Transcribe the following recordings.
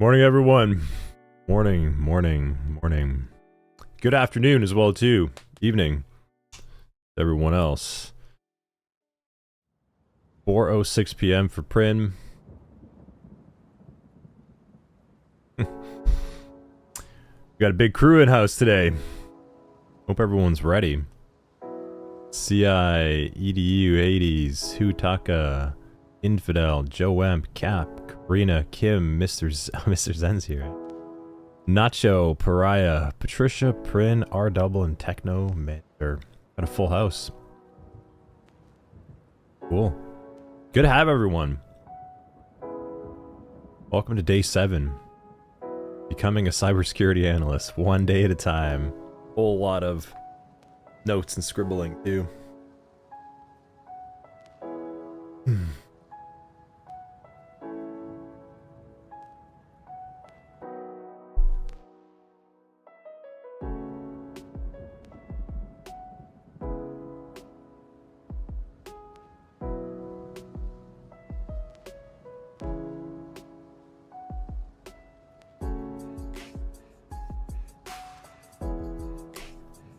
Morning, everyone. Morning. Good afternoon as well, too. Evening. Everyone else. 4:06 p.m. for Prin. We got a big crew in house today. Hope everyone's ready. CI, EDU, 80s, Hutaka, Infidel, Joe Emp, Cap, Karina, Kim, Mr. Zen's here. Nacho, Pariah, Patricia, Prin, R-Double, and Techno. Man, they're got a full house. Cool. Good to have everyone. Welcome to day 7. Becoming a cybersecurity analyst, one day at a time. Whole lot of notes and scribbling too.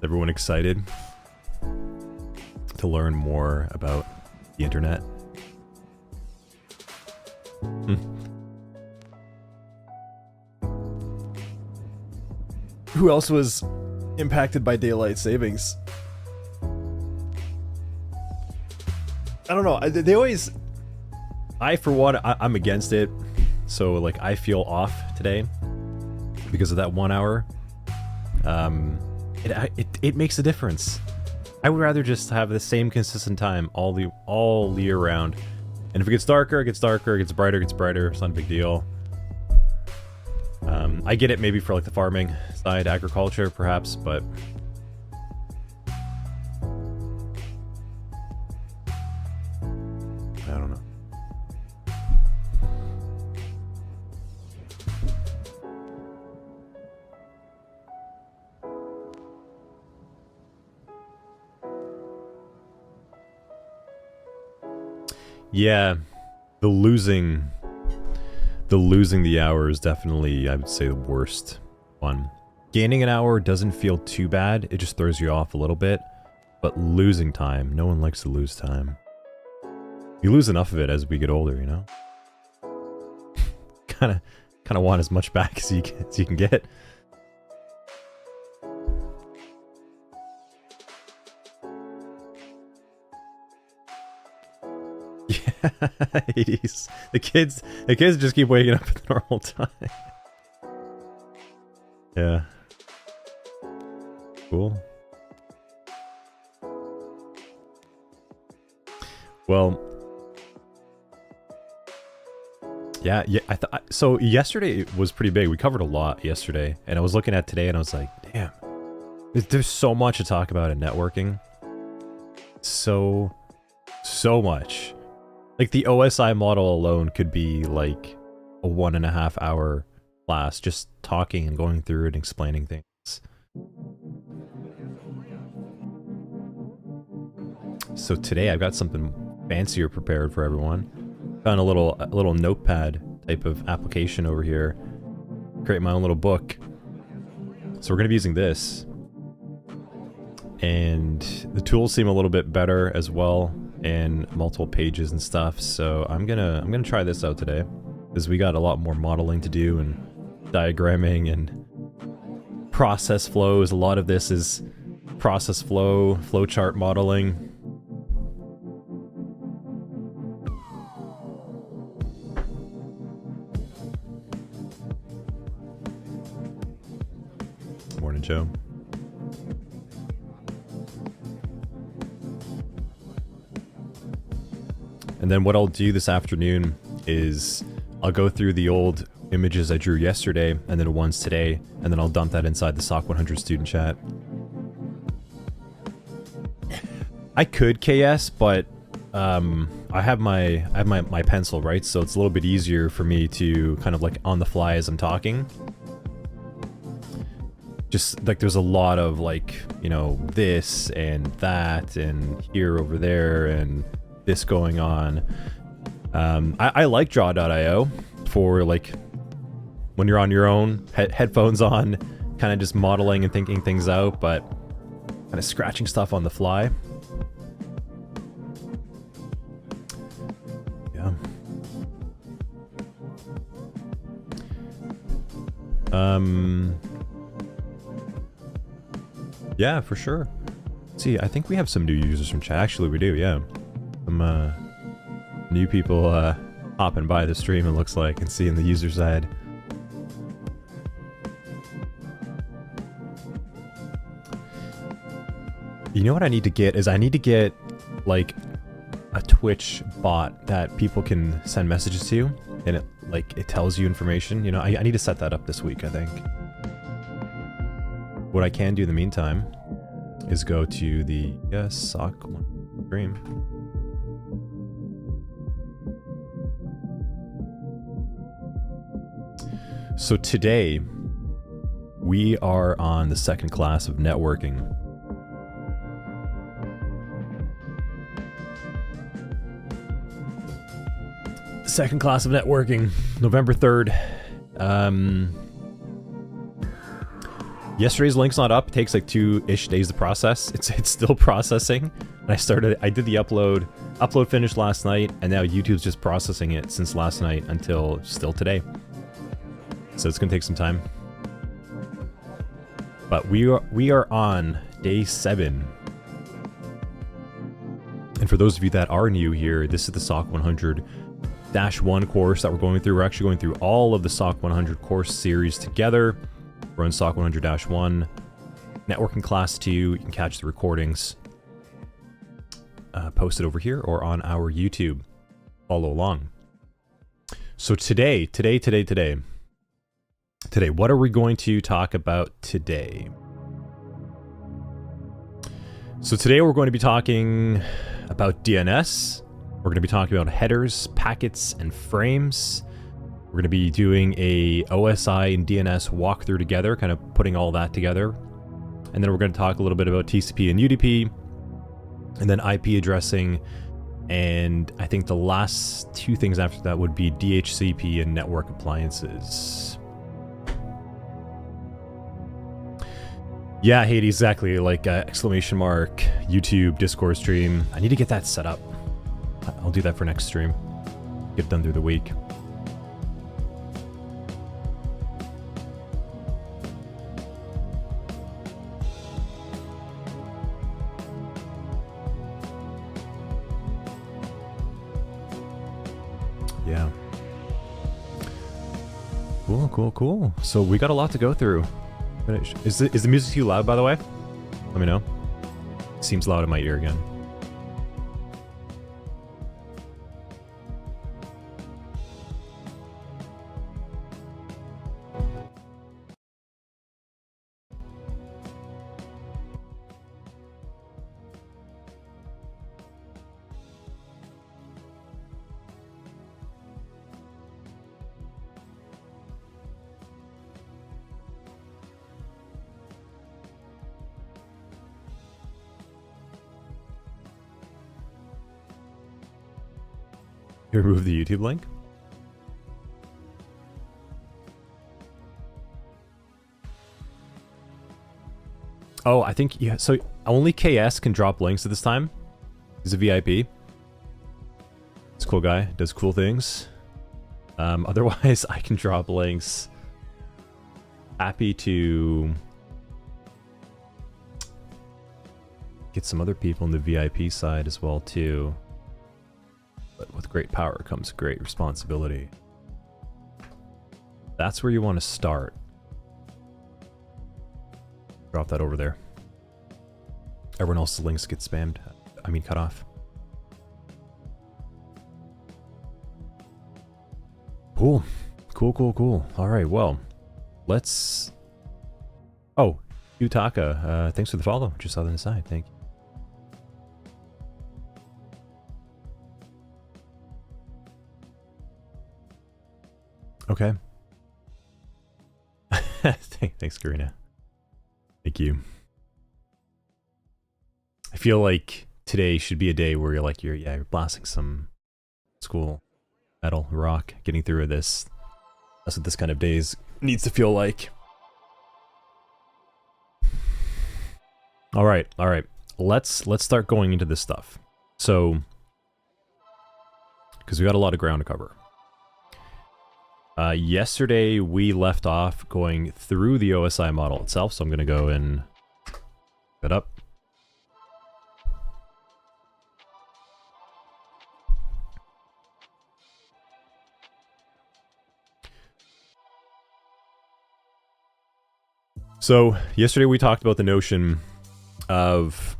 Everyone excited to learn more about the internet? Who else was impacted by daylight savings? I don't know. They always... for one, I'm against it. So, like, I feel off today because of that 1 hour. It makes a difference. I would rather just have the same consistent time all year round. And if it gets darker, it gets darker. It gets brighter, it gets brighter. It's not a big deal. I get it maybe for like the farming side, agriculture perhaps, but I don't know. Yeah, the losing the hour is definitely, I would say, the worst one. Gaining an hour doesn't feel too bad, it just throws you off a little bit. But losing time, no one likes to lose time. You lose enough of it as we get older, you know? Kinda want as much back as you can get. Yeah, 80s. The kids just keep waking up at the normal time. Yeah. Cool. Well, yeah. So yesterday was pretty big. We covered a lot yesterday, and I was looking at today, and I was like, damn, there's so much to talk about in networking. So much. Like, the OSI model alone could be like a 1.5 hour class, just talking and going through and explaining things. So today I've got something fancier prepared for everyone. Found a little notepad type of application over here. Create my own little book. So we're gonna be using this. And the tools seem a little bit better as well, and multiple pages and stuff. So I'm gonna try this out today, because we got a lot more modeling to do and diagramming and process flows. A lot of this is process flowchart modeling. Morning, Joe. And then what I'll do this afternoon is I'll go through the old images I drew yesterday and then the ones today, and then I'll dump that inside the SOC 100 student chat. I could KS, but I have my pencil, right? So it's a little bit easier for me to kind of like on the fly as I'm talking. Just like there's a lot of like, you know, this and that and here over there and this going on. I like draw.io for like when you're on your own, headphones on, kind of just modeling and thinking things out, but kind of scratching stuff on the fly. Yeah. Yeah, for sure. See, I think we have some new users from chat. Actually, we do, yeah. Some new people hopping by the stream, it looks like, and seeing the user side. You know what I need to get is I need to get like a Twitch bot that people can send messages to, and it tells you information. You know, I need to set that up this week, I think. What I can do in the meantime is go to the SOC stream. So today we are on the second class of networking. Second class of networking, November 3rd. Yesterday's link's not up. It takes like 2-ish days to process. It's still processing. And I did the upload. Upload finished last night, and now YouTube's just processing it since last night until still today. So it's gonna take some time. But we are on day 7. And for those of you that are new here, this is the SOC 100-1 course that we're going through. We're actually going through all of the SOC 100 course series together. We're on SOC 100-1, networking class 2. You can catch the recordings posted over here or on our YouTube. Follow along. So today, what are we going to talk about today? So today we're going to be talking about DNS. We're going to be talking about headers, packets, and frames. We're going to be doing a OSI and DNS walkthrough together, kind of putting all that together. And then we're going to talk a little bit about TCP and UDP, and then IP addressing. And I think the last 2 things after that would be DHCP and network appliances. Yeah, Hades, exactly. Like exclamation mark, YouTube, Discord stream. I need to get that set up. I'll do that for next stream. Get it done through the week. Yeah. Cool. So we got a lot to go through. Is the music too loud, by the way? Let me know. It seems loud in my ear again. You remove the YouTube link? Oh, I think, yeah, so only KS can drop links at this time. He's a VIP. He's a cool guy, does cool things. Otherwise, I can drop links. Happy to get some other people in the VIP side as well, too. But with great power comes great responsibility. That's where you want to start. Drop that over there. Everyone else's links get spammed. I mean, cut off. Cool. All right, well, let's... Oh, Utaka, thanks for the follow. Just saw that aside. Thank you. Okay. Thanks, Karina. Thank you. I feel like today should be a day where you're like, you're blasting some school metal, rock, getting through this That's what this kind of days needs to feel like. All right. Let's start going into this stuff. So, because we got a lot of ground to cover. Yesterday we left off going through the OSI model itself, so I'm going to go and set up. So yesterday we talked about the notion of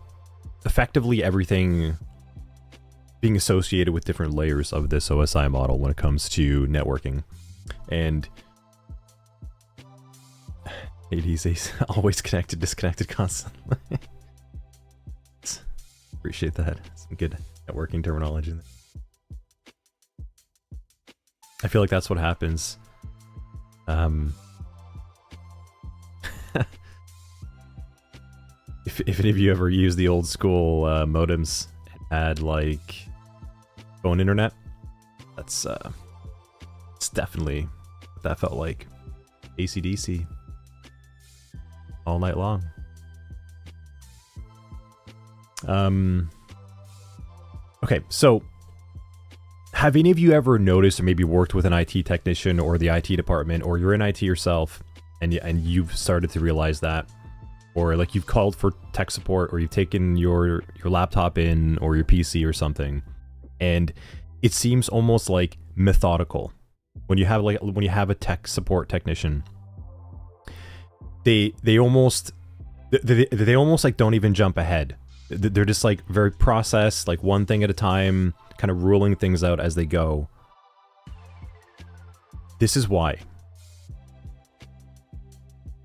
effectively everything being associated with different layers of this OSI model when it comes to networking. And ADs always connected, disconnected constantly. Appreciate that. Some good networking terminology. I feel like that's what happens. If any of you ever used the old school modems and had like phone internet, that's it's definitely what that felt like. AC/DC all night long. Okay, so have any of you ever noticed or maybe worked with an IT technician or the IT department, or you're in IT yourself and you've started to realize that, or like you've called for tech support, or you've taken your laptop in or your PC or something, and it seems almost like methodical when you have a tech support technician. They almost like don't even jump ahead. They're just like very processed, like one thing at a time, kind of ruling things out as they go. This is why.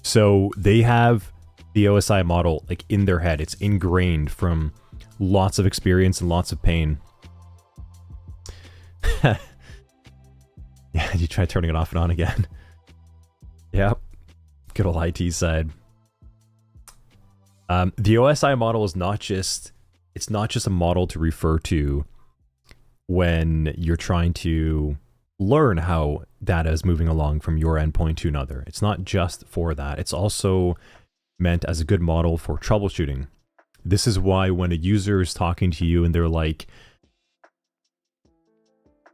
So they have the OSI model like in their head. It's ingrained from lots of experience and lots of pain. Yeah, you try turning it off and on again. Yeah, good old IT side. The OSI model is not just a model to refer to when you're trying to learn how data is moving along from your endpoint to another. It's not just for that. It's also meant as a good model for troubleshooting. This is why when a user is talking to you and they're like,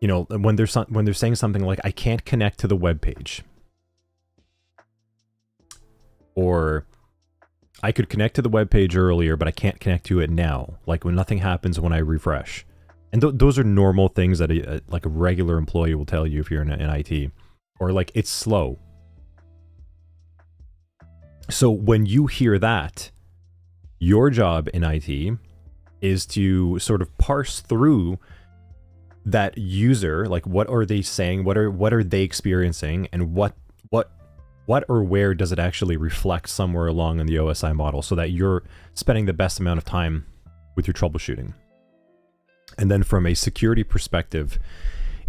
you know, when they're saying something like, I can't connect to the web page, or I could connect to the web page earlier, but I can't connect to it now. Like when nothing happens when I refresh. And those are normal things that like a regular employee will tell you if you're in IT. Or like it's slow. So when you hear that, your job in IT is to sort of parse through that user, like what are they saying, what are they experiencing, and what or where does it actually reflect somewhere along in the OSI model, so that you're spending the best amount of time with your troubleshooting. And then from a security perspective,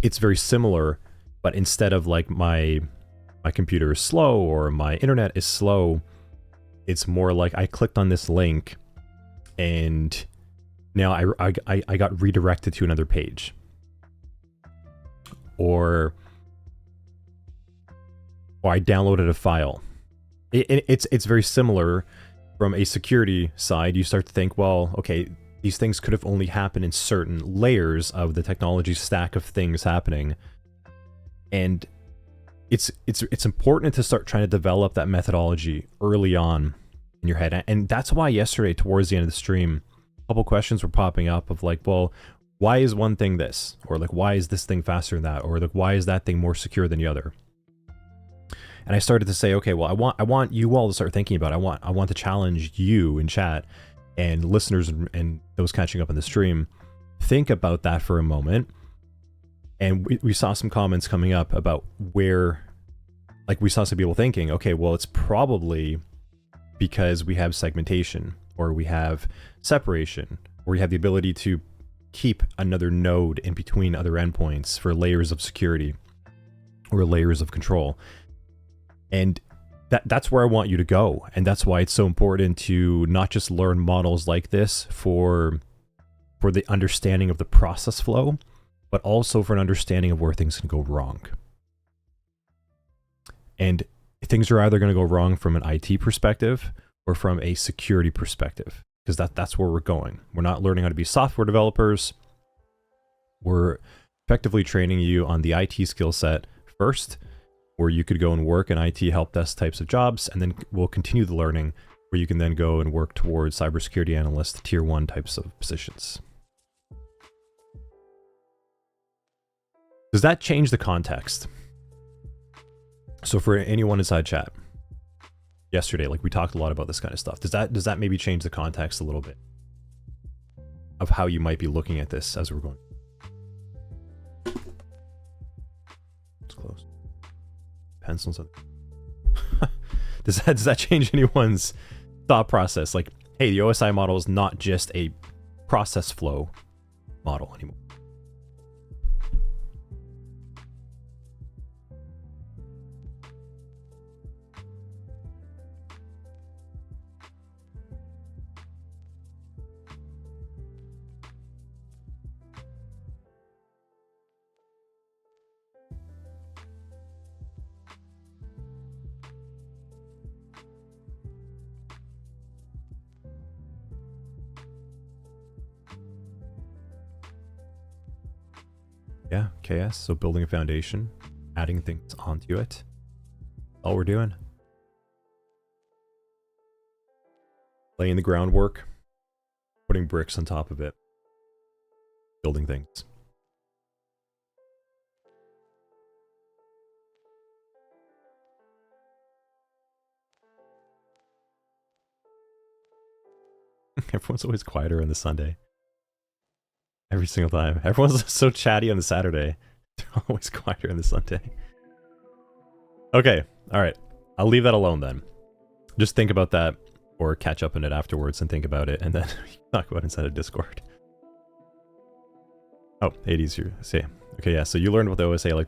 it's very similar, but instead of like my computer is slow or my internet is slow, it's more like I clicked on this link and now I got redirected to another page. Or I downloaded a file. It's very similar from a security side. You start to think, well, okay, these things could have only happened in certain layers of the technology stack of things happening. And it's important to start trying to develop that methodology early on in your head. And that's why yesterday, towards the end of the stream, a couple questions were popping up of like, well, why is one thing this? Or like, why is this thing faster than that? Or like, why is that thing more secure than the other? And I started to say, okay, well, I want you all to start thinking about it. I want to challenge you in chat and listeners and those catching up on the stream. Think about that for a moment. And we saw some comments coming up about where, like we saw some people thinking, okay, well, it's probably because we have segmentation, or we have separation, or we have the ability to keep another node in between other endpoints for layers of security or layers of control. And that's where I want you to go. And that's why it's so important to not just learn models like this for the understanding of the process flow, but also for an understanding of where things can go wrong. And things are either going to go wrong from an IT perspective or from a security perspective, because that's where we're going. We're not learning how to be software developers. We're effectively training you on the IT skill set first, where you could go and work in IT help desk types of jobs, and then we'll continue the learning where you can then go and work towards cybersecurity analyst, tier 1 types of positions. Does that change the context? So for anyone inside chat, yesterday, like we talked a lot about this kind of stuff. Does that maybe change the context a little bit of how you might be looking at this as we're going? It's close. Pencils. Does that change anyone's thought process? Like, hey, the OSI model is not just a process flow model anymore. Yeah, KS, so building a foundation, adding things onto it. All we're doing. Laying the groundwork, putting bricks on top of it, building things. Everyone's always quieter on the Sunday. Every single time. Everyone's so chatty on the Saturday. They're always quieter on the Sunday. Okay, alright. I'll leave that alone then. Just think about that, or catch up on it afterwards and think about it, and then talk about it inside of Discord. Oh, 80s here. See. Okay, yeah, so you learned about the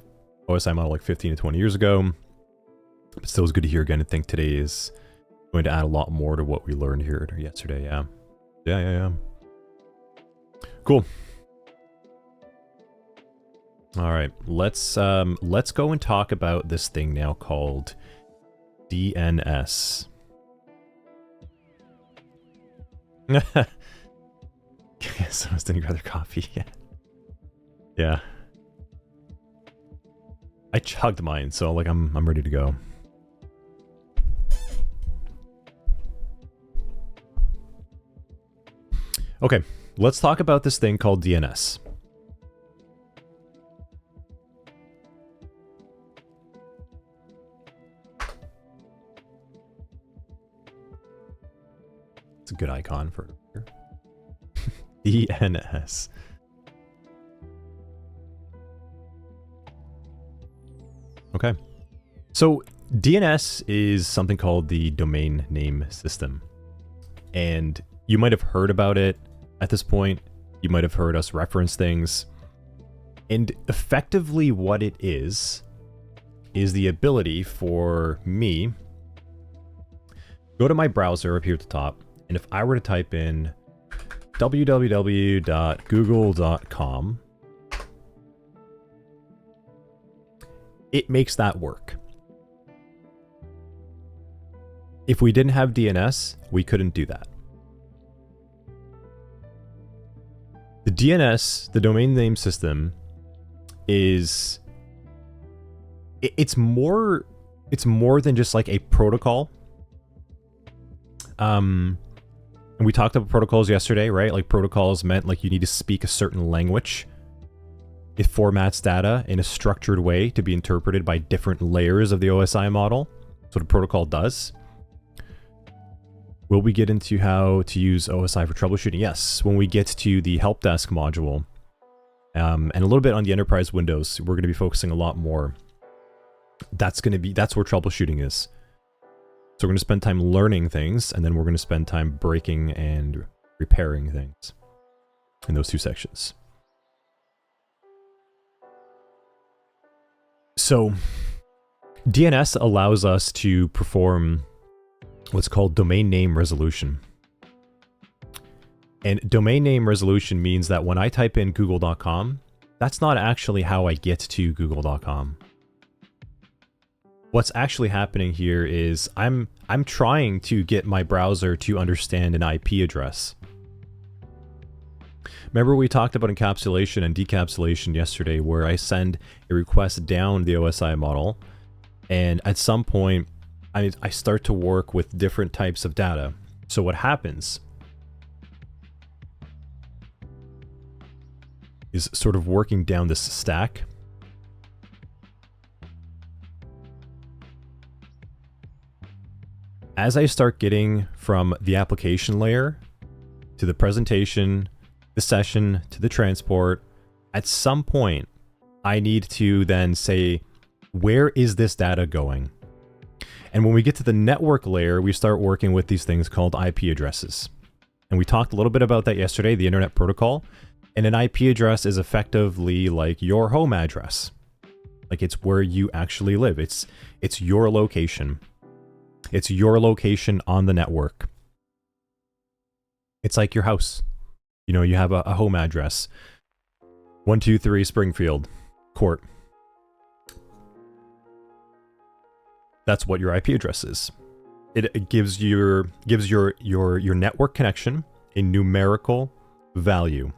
OSI model like 15 to 20 years ago. But still, it's good to hear again. I think today is going to add a lot more to what we learned here yesterday. Yeah. Yeah. Cool. All right, let's go and talk about this thing now called DNS. Someone's didn't grab their coffee yet. Yeah. I chugged mine, so like I'm ready to go. Okay, let's talk about this thing called DNS. It's a good icon for DNS. Okay. So DNS is something called the domain name system. And you might have heard about it at this point. You might have heard us reference things. And effectively what it is the ability for me go to my browser up here at the top. And if I were to type in www.google.com, it makes that work. If we didn't have DNS, we couldn't do that. The DNS, the domain name system, is it's more than just like a protocol. And we talked about protocols yesterday, right? Like protocols meant like you need to speak a certain language. It formats data in a structured way to be interpreted by different layers of the OSI model. That's what a protocol does. Will we get into how to use OSI for troubleshooting? Yes, when we get to the help desk module. And a little bit on the enterprise windows, we're going to be focusing a lot more. That's where troubleshooting is. So we're going to spend time learning things, and then we're going to spend time breaking and repairing things in those two sections. So DNS allows us to perform what's called domain name resolution. And domain name resolution means that when I type in google.com, that's not actually how I get to google.com. what's actually happening here is I'm trying to get my browser to understand an IP address. Remember we talked about encapsulation and decapsulation yesterday, where I send a request down the OSI model, and at some point I start to work with different types of data. So what happens is sort of working down this stack. As I start getting from the application layer to the presentation, the session, to the transport, at some point, I need to then say, where is this data going? And when we get to the network layer, we start working with these things called IP addresses. And we talked a little bit about that yesterday, the Internet Protocol. And an IP address is effectively like your home address. Like it's where you actually live. It's your location. It's your location on the network. It's like your house. You know, you have a home address. 123 Springfield Court. That's what your IP address is. It gives your network connection a numerical value.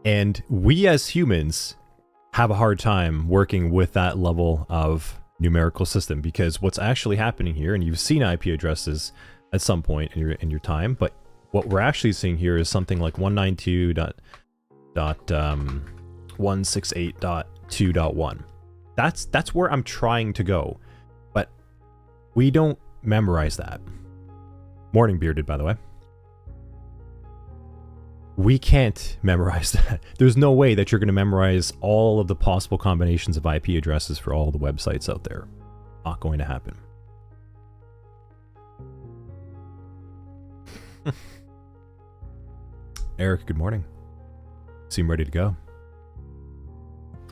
And we as humans have a hard time working with that level of numerical system, because what's actually happening here, and you've seen IP addresses at some point in your time, but what we're actually seeing here is something like 192.168.2.1. That's where I'm trying to go, but we don't memorize that. Morning bearded, by the way. We can't memorize that. There's no way that you're going to memorize all of the possible combinations of IP addresses for all the websites out there. Not going to happen. Eric, good morning. Seem ready to go.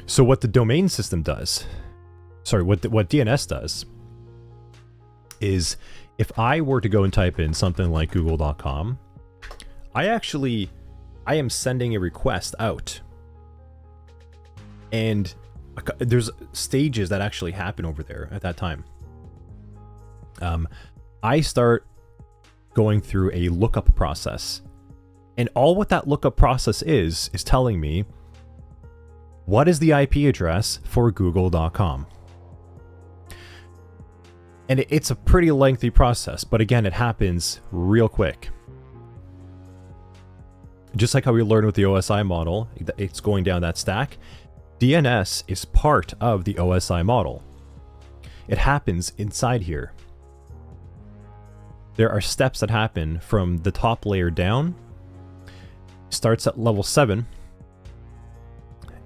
So what the domain system does, what DNS does, is if I were to go and type in something like google.com, I am sending a request out, and there's stages that actually happen over there at that time. I start going through a lookup process, and all what that lookup process is telling me what is the IP address for google.com. And it's a pretty lengthy process, but again, it happens real quick. Just like how we learned with the OSI model, it's going down that stack. DNS is part of the OSI model. It happens inside here. There are steps that happen from the top layer down. Starts at level 7,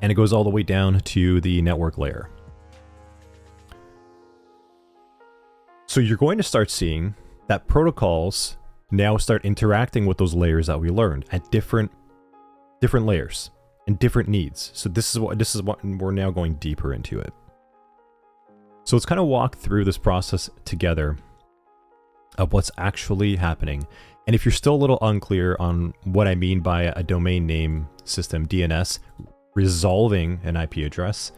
and it goes all the way down to the network layer. So you're going to start seeing that protocols now start interacting with those layers that we learned at different layers and different needs. So this is what we're now going deeper into it. So let's kind of walk through this process together of what's actually happening. And if you're still a little unclear on what I mean by a domain name system, DNS, resolving an IP address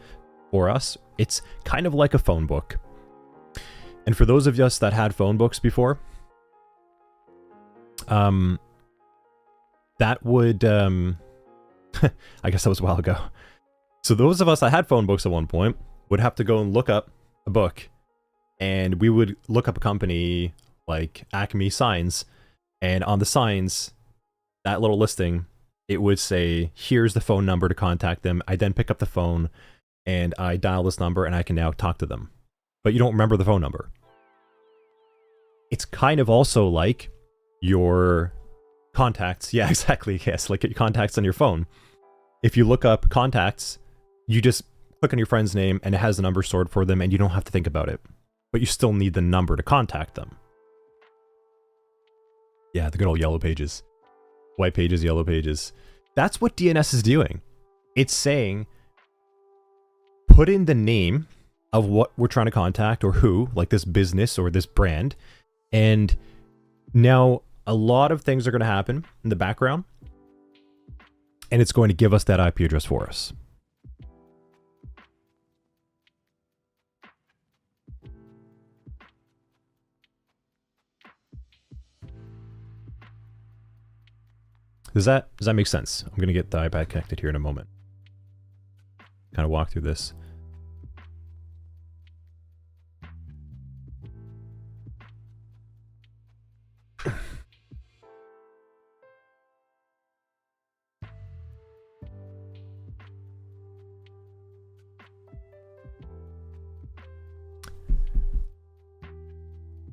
for us, it's kind of like a phone book. And for those of us that had phone books before, that would, I guess that was a while ago. So those of us that had phone books at one point would have to go and look up a book, and we would look up a company like Acme Signs, and on the signs, that little listing, it would say, here's the phone number to contact them. I then pick up the phone and I dial this number and I can now talk to them. But you don't remember the phone number. It's kind of also like your contacts. Yeah, exactly. Yes, like your contacts on your phone. If you look up contacts, you just click on your friend's name and it has a number stored for them and you don't have to think about it. But you still need the number to contact them. Yeah, the good old yellow pages. White pages, yellow pages. That's what DNS is doing. It's saying, put in the name of what we're trying to contact or who, like this business or this brand. And now a lot of things are going to happen in the background. And it's going to give us that IP address for us. Does that make sense? I'm gonna get the iPad connected here in a moment. Kind of walk through this.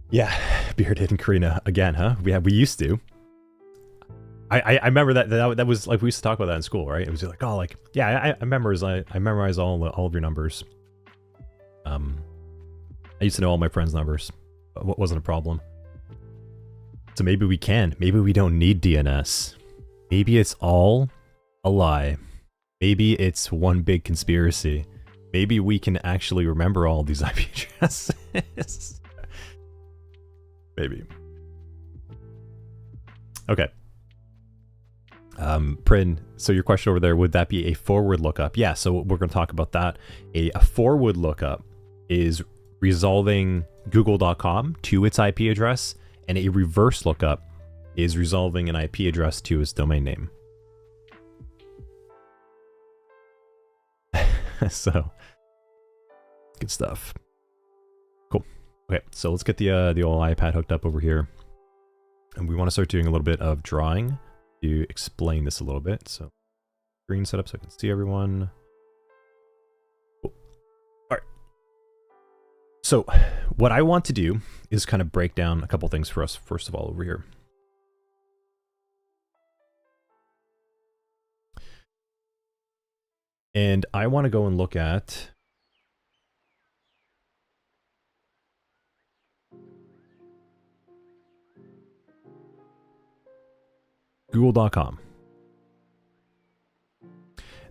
Yeah, bearded and Karina again, huh? We used to. I remember that was like we used to talk about that in school, right? It was like, oh, like yeah, I memorize all of your numbers. I used to know all my friends' numbers. What wasn't a problem. So maybe we can. Maybe we don't need DNS. Maybe it's all a lie. Maybe it's one big conspiracy. Maybe we can actually remember all these IP addresses. Maybe. Okay. Prin, so your question over there, would that be a forward lookup? Yeah, so we're going to talk about that. A forward lookup is resolving google.com to its IP address, and a reverse lookup is resolving an IP address to its domain name. So, good stuff. Cool. Okay, so let's get the old iPad hooked up over here. And we want to start doing a little bit of drawing to explain this a little bit. So, screen setup so I can see everyone. Cool. All right. So, what I want to do is kind of break down a couple things for us, first of all, over here. And I want to go and look at google.com.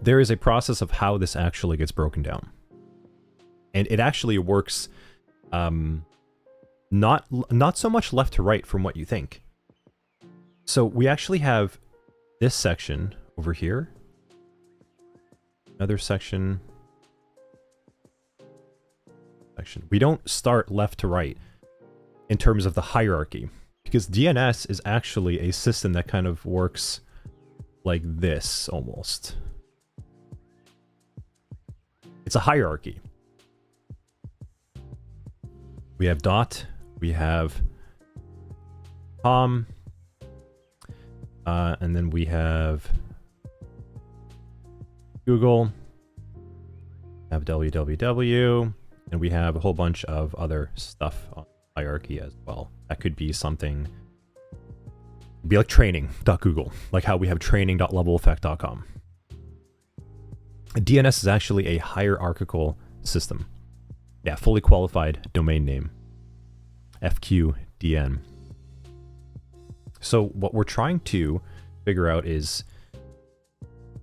There is a process of how this actually gets broken down. And it actually works not so much left to right from what you think. So we actually have this section over here. Another section. We don't start left to right in terms of the hierarchy, because DNS is actually a system that kind of works like this almost. It's a hierarchy. We have dot, we have com, and then we have Google, have www, and we have a whole bunch of other stuff on the hierarchy as well. That could be something, it'd be like training.google, like how we have training.leveleffect.com. DNS is actually a hierarchical system. Yeah, fully qualified domain name. FQDN. So what we're trying to figure out is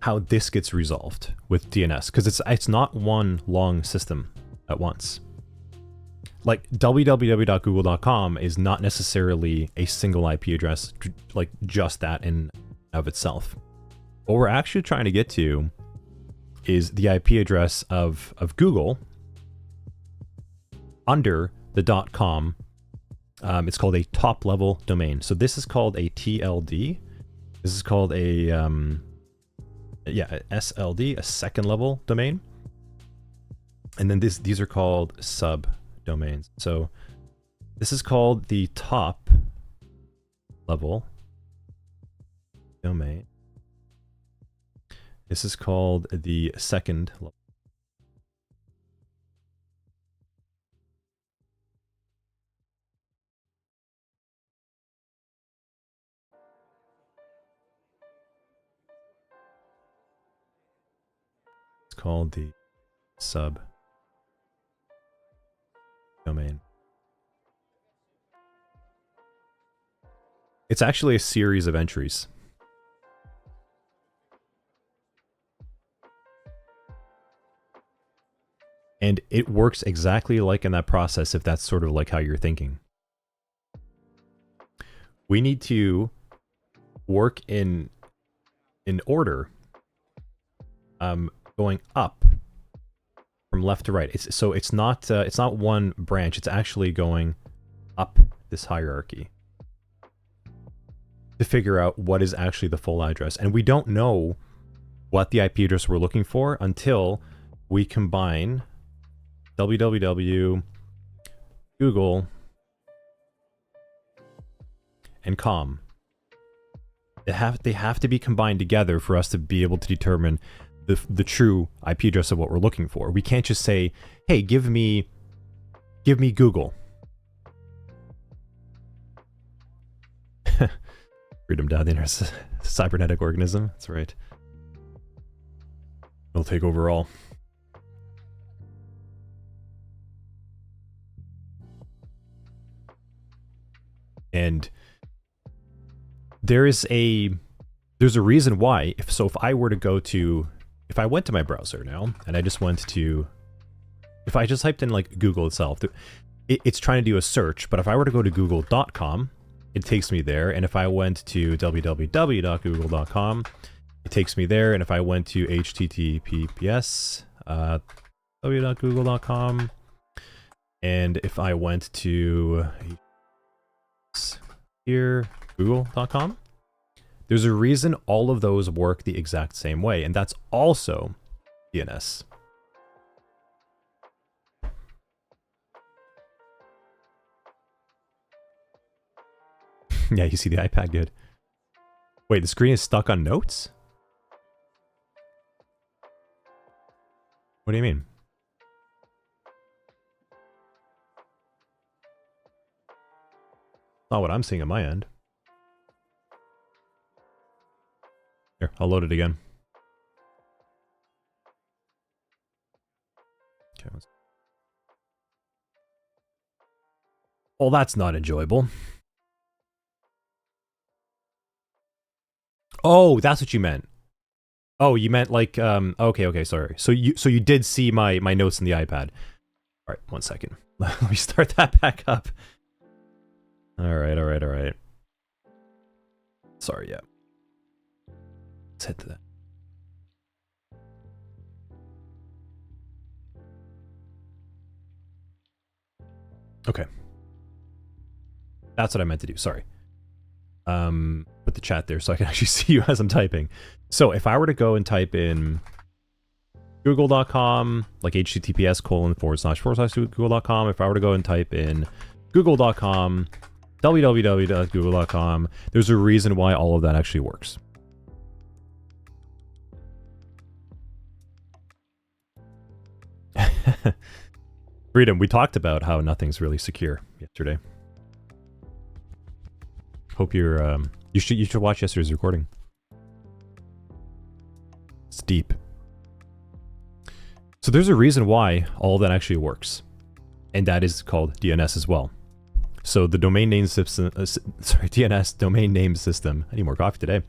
how this gets resolved with DNS, because it's not one long system at once. Like www.google.com is not necessarily a single IP address, like just that in of itself. What we're actually trying to get to is the IP address of Google under the .com. It's called a top level domain. So this is called a TLD. This is called a SLD, a second level domain. And then these are called subdomains. So this is called the top level domain. This is called the second level. It's called the subdomain. It's actually a series of entries. And it works exactly like in that process, if that's sort of like how you're thinking. We need to work in order, going up from left to right. It's not one branch. It's actually going up this hierarchy. to figure out what is actually the full address. And we don't know what the IP address we're looking for until we combine www, Google, and com. They have to be combined together for us to be able to determine the true IP address of what we're looking for. We can't just say, hey, give me Google. Freedom down the inner cybernetic organism. That's right. It'll take over all. And there's a reason why. If I were to go to, if I went to my browser now and I just went to, if I just typed in like Google itself, it's trying to do a search. But if I were to go to google.com, it takes me there. And if I went to www.google.com, it takes me there. And if I went to https www.google.com, and if I went to here, google.com, there's a reason all of those work the exact same way, and that's also DNS. Yeah, you see the iPad good. Wait, the screen is stuck on notes? What do you mean? Not what I'm seeing on my end. Here, I'll load it again. Okay. Well, that's not enjoyable. Oh, that's what you meant. Oh, you meant like okay, sorry. So you did see my notes in the iPad. All right, 1 second. Let me start that back up. All right. Sorry, yeah. Let's head to that. Okay. That's what I meant to do, sorry. Put the chat there so I can actually see you as I'm typing. So if I were to go and type in google.com, like https://google.com, if I were to go and type in google.com, www.google.com, there's a reason why all of that actually works. Freedom, we talked about how nothing's really secure yesterday. Hope you're you should watch yesterday's recording. It's deep. So there's a reason why all that actually works, and that is called DNS as well. So the domain name system, DNS domain name system, I need more coffee today,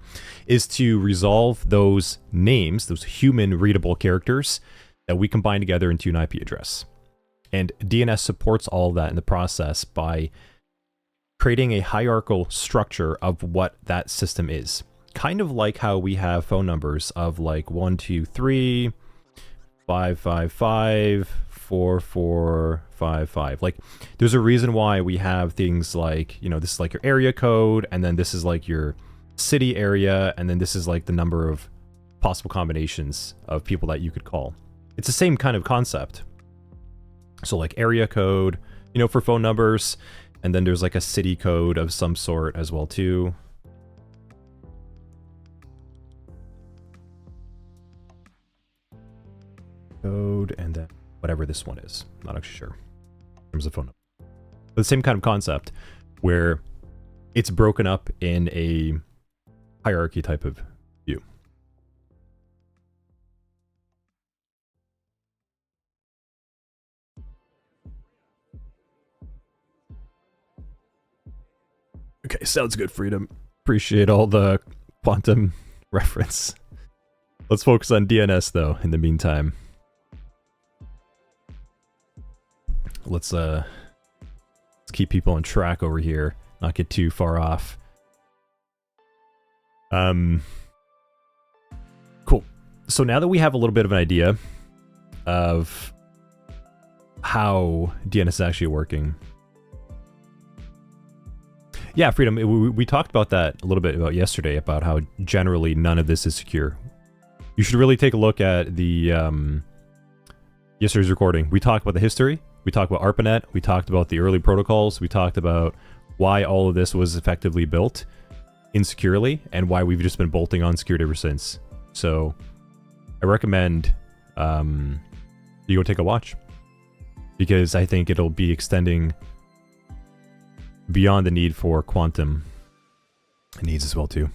is to resolve those names, those human readable characters that we combine together into an IP address. And DNS supports all of that in the process by creating a hierarchical structure of what that system is. Kind of like how we have phone numbers of like 123 555 4455. Like there's a reason why we have things like, you know, this is like your area code, and then this is like your city area, and then this is like the number of possible combinations of people that you could call. It's the same kind of concept. So like area code, you know, for phone numbers, and then there's like a city code of some sort as well too. Code, and then whatever this one is. Not actually sure in terms of phone number. But the same kind of concept where it's broken up in a hierarchy type of view. Okay, sounds good, Freedom. Appreciate all the quantum reference. Let's focus on DNS though in the meantime. Let's keep people on track over here, not get too far off. Cool. So now that we have a little bit of an idea of how DNS is actually working. Yeah, Freedom, we talked about that a little bit about yesterday, about how generally none of this is secure. You should really take a look at the yesterday's recording. We talked about the history, we talked about ARPANET, we talked about the early protocols, we talked about why all of this was effectively built insecurely, and why we've just been bolting on security ever since. So I recommend you go take a watch, because I think it'll be extending beyond the need for quantum needs as well too.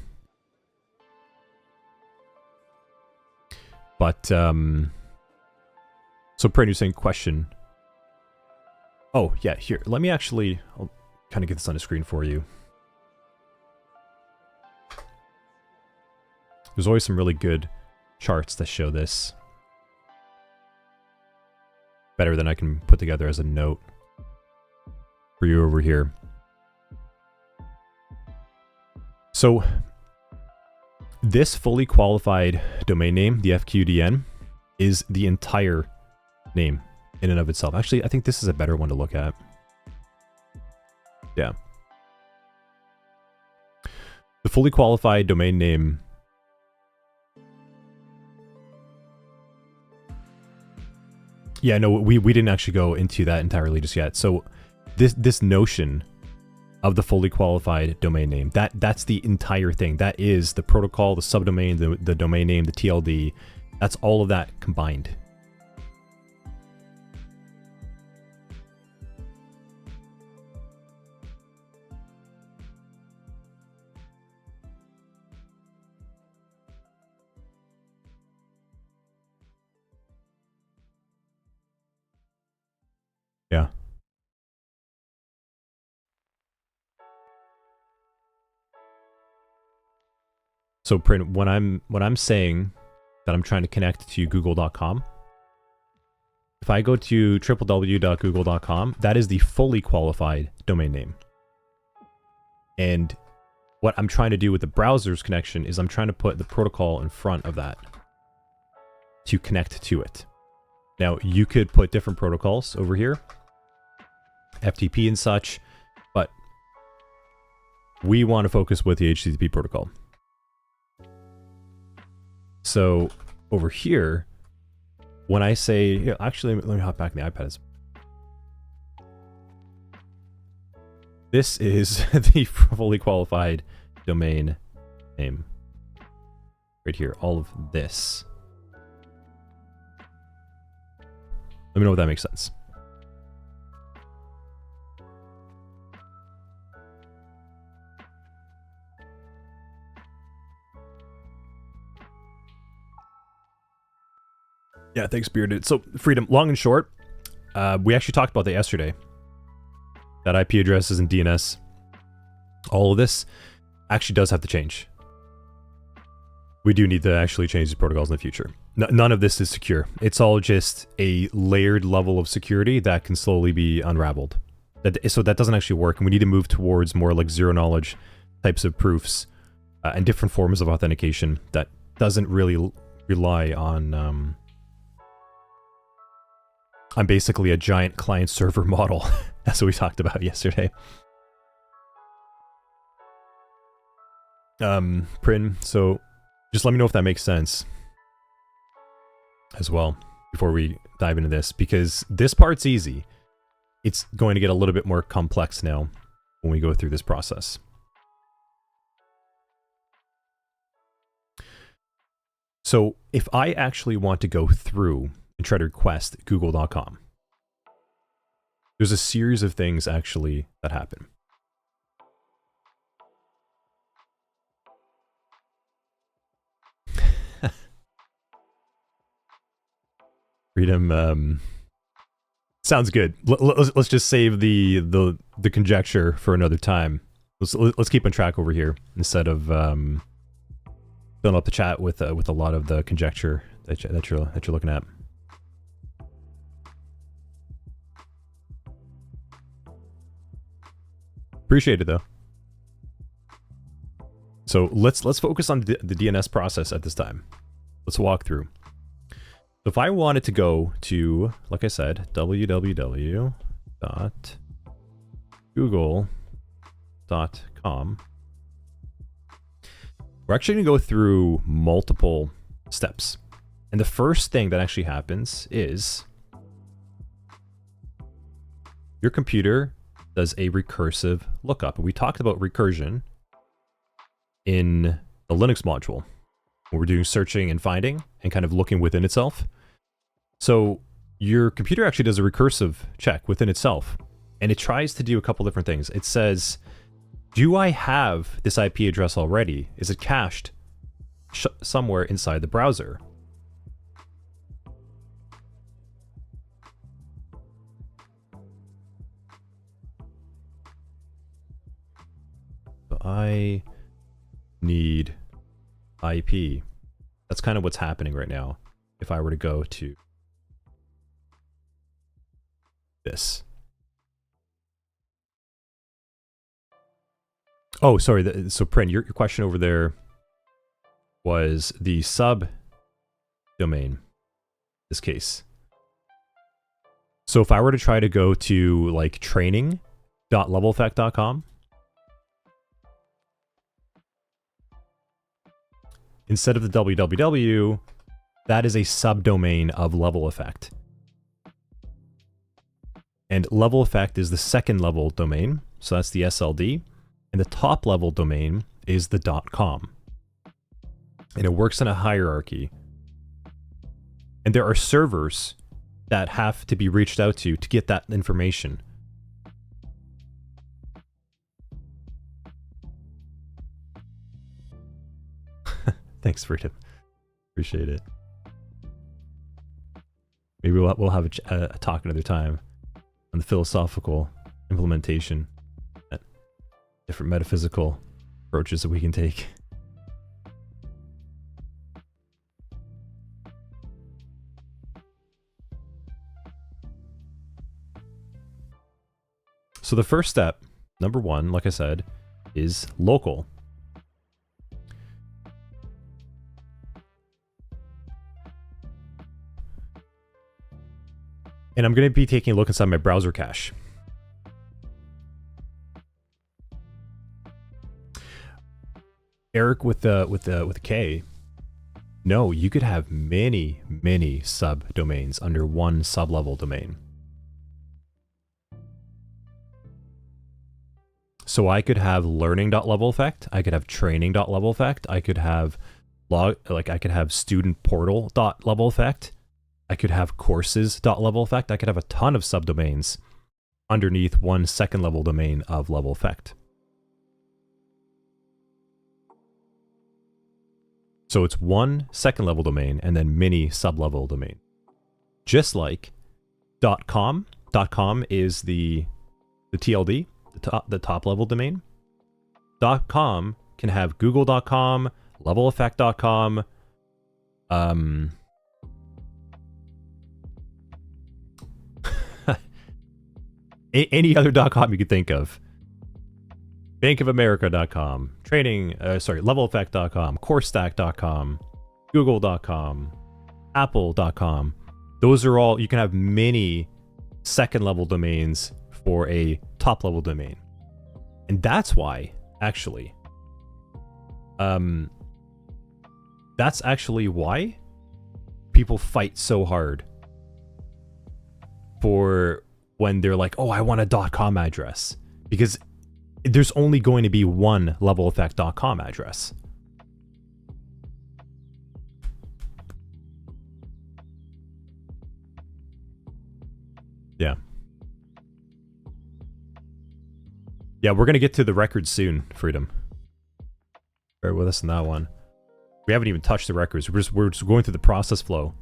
But so pretty interesting question. Oh yeah, here, let me actually, I'll kind of get this on the screen for you. There's always some really good charts that show this better than I can put together as a note for you over here. So this fully qualified domain name, the FQDN, is the entire name in and of itself. Actually, I think this is a better one to look at. Yeah. The fully qualified domain name yeah, no, we didn't actually go into that entirely just yet. So this notion of the fully qualified domain name, that's the entire thing. That is the protocol, the subdomain, the domain name, the TLD. That's all of that combined. Yeah. So print, when I'm saying that I'm trying to connect to google.com, if I go to www.google.com, that is the fully qualified domain name. And what I'm trying to do with the browser's connection is I'm trying to put the protocol in front of that to connect to it. Now, you could put different protocols over here, FTP and such, but we want to focus with the HTTP protocol. So over here, when I say, here, actually, let me hop back in the iPad. This is the fully qualified domain name. Right here, all of this. Let me know if that makes sense. Yeah, thanks, Bearded. So, Freedom, long and short, we actually talked about that yesterday. That IP addresses and DNS, all of this actually does have to change. We do need to actually change these protocols in the future. None of this is secure. It's all just a layered level of security that can slowly be unraveled. So that doesn't actually work, and we need to move towards more like zero-knowledge types of proofs and different forms of authentication that doesn't really rely on basically a giant client-server model. That's what we talked about yesterday. Prin, so just let me know if that makes sense as well before we dive into this, because this part's easy. It's going to get a little bit more complex now when we go through this process. So if I actually want to go through and try to request google.com, there's a series of things actually that happen. Freedom, sounds good. Let's just save the conjecture for another time. Let's keep on track over here instead of filling up the chat with a lot of the conjecture that you're looking at. Appreciate it though. So let's focus on the DNS process at this time. Let's walk through. So if I wanted to go to, like I said, www.google.com, lookup.com. We're actually going to go through multiple steps. And the first thing that actually happens is your computer does a recursive lookup. And we talked about recursion in the Linux module, where we're doing searching and finding and kind of looking within itself. So your computer actually does a recursive check within itself, and it tries to do a couple different things. It says, do I have this IP address already? Is it cached somewhere inside the browser? So I need IP. That's kind of what's happening right now. If I were to go to this. Oh, sorry. So, Prin, your question over there was the subdomain, this case. So if I were to try to go to like training.leveleffect.com, instead of the www, that is a subdomain of level effect. And level effect is the second level domain, so that's the SLD. And the top level domain is the .com. And it works in a hierarchy. And there are servers that have to be reached out to get that information. Thanks, Freedom. Appreciate it. Maybe we'll have a talk another time on the philosophical implementation, different metaphysical approaches that we can take. So the first step, number one, like I said, is local. And I'm going to be taking a look inside my browser cache. Eric with the K. No, you could have many subdomains under one sublevel domain. So I could have learning.leveleffect, I could have training.leveleffect, I could have I could have student portal.leveleffect, I could have courses.leveleffect, I could have a ton of subdomains underneath one second level domain of level effect. So it's one second level domain and then many sub-level domain. Just like .com. .com is the TLD, the top level domain. .com can have google.com, leveleffect.com, any other .com you could think of. bankofamerica.com, leveleffect.com, coursestack.com, google.com, apple.com. Those are all, you can have many second level domains for a top level domain. And that's why, actually, that's actually why people fight so hard for when they're like, oh, I want a .com address. Because there's only going to be one leveleffect.com address. Yeah. Yeah, we're going to get to the records soon, Freedom. Bear with us on that one. We haven't even touched the records. We're just going through the process flow.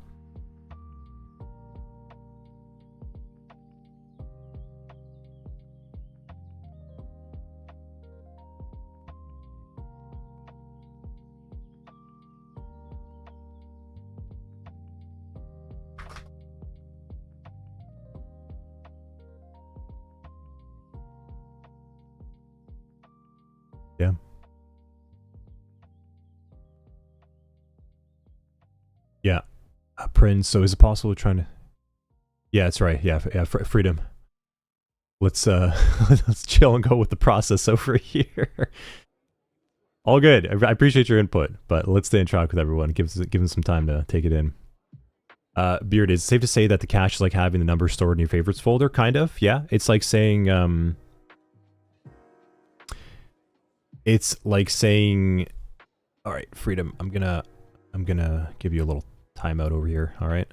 Yeah. Yeah. Prince, so is it possible trying to... Yeah, that's right. Yeah, Freedom. let's let's chill and go with the process over here. All good. I appreciate your input, but let's stay in track with everyone. Give them some time to take it in. Beard, is it safe to say that the cache is like having the number stored in your favorites folder? Kind of, yeah. It's like saying, it's like saying, all right, Freedom, I'm gonna give you a little timeout over here, all right?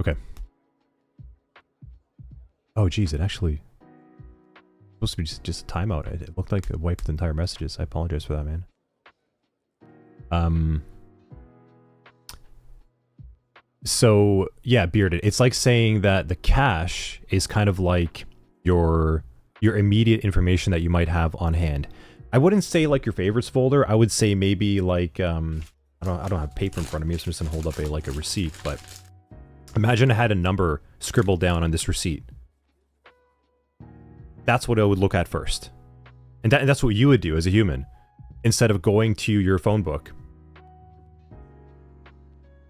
Okay. Oh, geez, it actually supposed to be just a timeout. It looked like it wiped the entire messages. I apologize for that, man. So yeah, Bearded, it's like saying that the cache is kind of like your immediate information that you might have on hand. I wouldn't say like your favorites folder. I would say maybe like I don't have paper in front of me, so I'm just gonna hold up a receipt, but imagine I had a number scribbled down on this receipt. That's what I would look at first. And that's what you would do as a human. Instead of going to your phone book.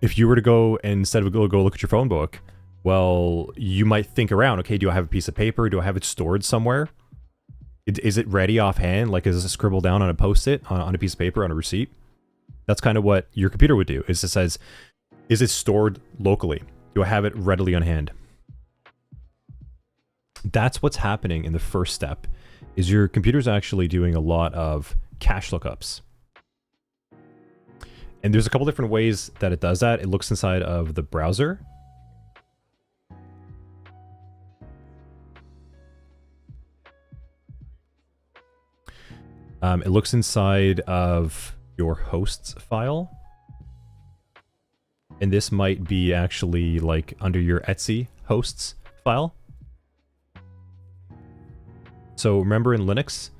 If you were to go, and instead of go look at your phone book, well, you might think around, okay, do I have a piece of paper? Do I have it stored somewhere? Is it ready offhand? Like, is it scribbled down on a post-it, on a piece of paper, on a receipt? That's kind of what your computer would do. Is it says, is it stored locally? Do I have it readily on hand? That's what's happening in the first step, is your computer's actually doing a lot of cache lookups. And there's a couple different ways that it does that. It looks inside of the browser. It looks inside of your hosts file. And this might be actually like under your Etsy hosts file. So remember in Linux,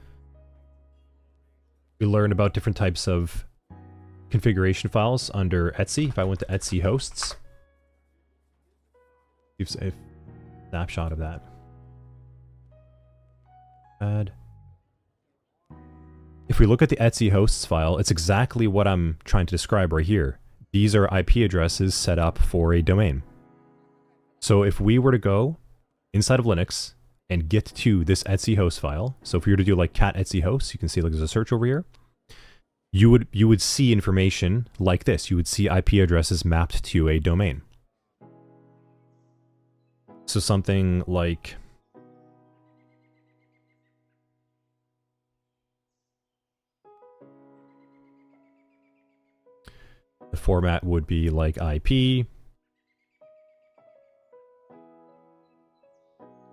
we learned about different types of configuration files under Etsy. If I went to Etsy hosts, give a snapshot of that. Add. If we look at the Etsy hosts file, it's exactly what I'm trying to describe right here. These are IP addresses set up for a domain. So if we were to go inside of Linux and get to this Etsy host file, so if we were to do like cat Etsy hosts, you can see like there's a search over here. You would see information like this. You would see IP addresses mapped to a domain. So something like the format would be like IP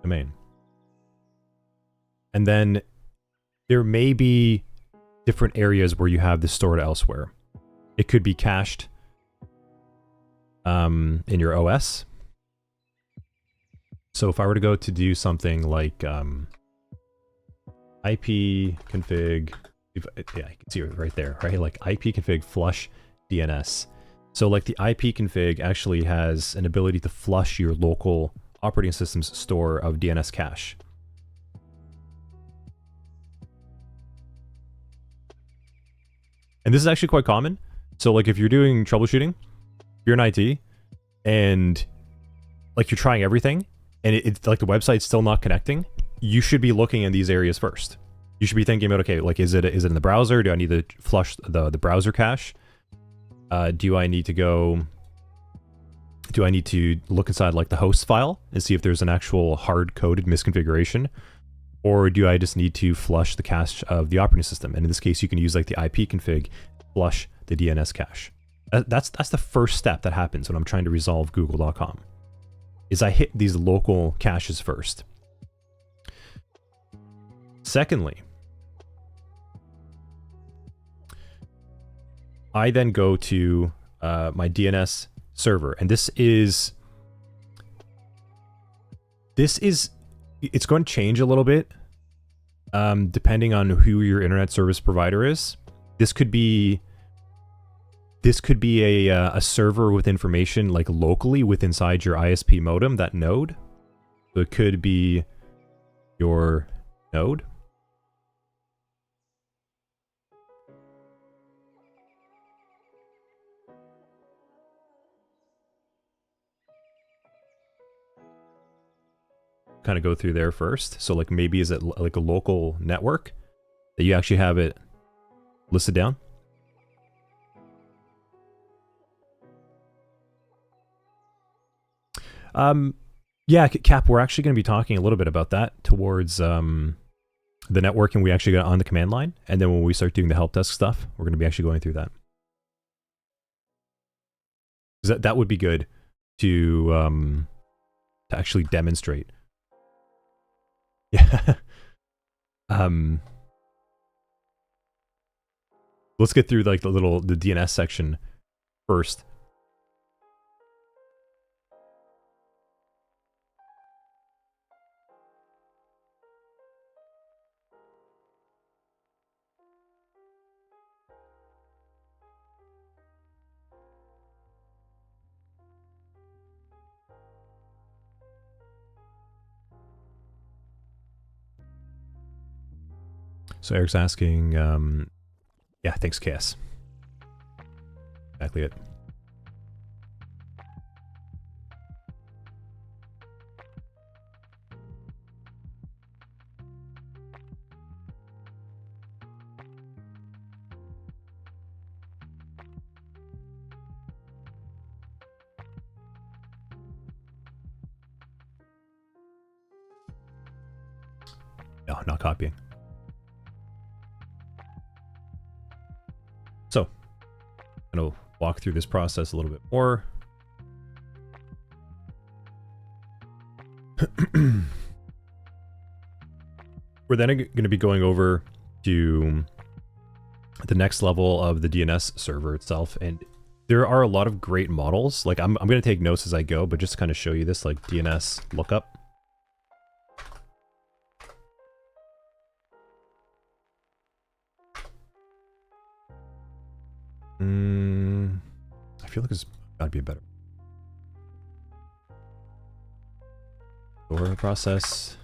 domain. And then there may be different areas where you have this stored elsewhere. It could be cached in your OS. So if I were to go to do something like IP config, yeah, you can see it right there, right? Like IP config flush DNS. So like the IP config actually has an ability to flush your local operating system's store of DNS cache. And this is actually quite common. So like if you're doing troubleshooting, you're in IT, and like you're trying everything, and it's like the website's still not connecting, you should be looking in these areas first. You should be thinking about, okay, like is it in the browser? Do I need to flush the browser cache? Do I need to look inside like the host file and see if there's an actual hard-coded misconfiguration? Or do I just need to flush the cache of the operating system? And in this case, you can use like the IP config, flush the DNS cache. That's the first step that happens when I'm trying to resolve Google.com. Is I hit these local caches first. Secondly, I then go to my DNS server, and this is it's going to change a little bit depending on who your internet service provider is. This could be a server with information like locally inside your ISP modem, that node. So it could be your node. kind of go through there first. So like maybe is it like a local network that you actually have it listed down? Yeah, Cap, we're actually going to be talking a little bit about that towards the networking we actually got on the command line. And then when we start doing the help desk stuff, we're going to be actually going through that. That would be good to actually demonstrate. Yeah. Let's get through like the DNS section first. So Eric's asking, yeah, thanks, KS. Exactly it. No, not copying. So, I'm going to walk through this process a little bit more. We're then going to be going over to the next level of the DNS server itself. And there are a lot of great models. Like I'm going to take notes as I go, but just to kind of show you this, like DNS lookup. I feel like it's got to be a better store process.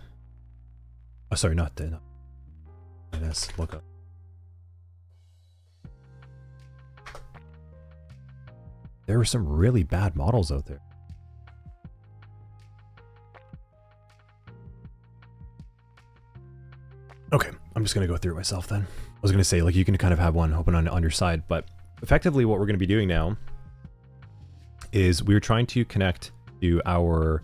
Oh, sorry, not DNS lookup. There were some really bad models out there. Okay, I'm just going to go through it myself then. I was going to say, like, you can kind of have one open on your side, but effectively what we're going to be doing now is we're trying to connect to our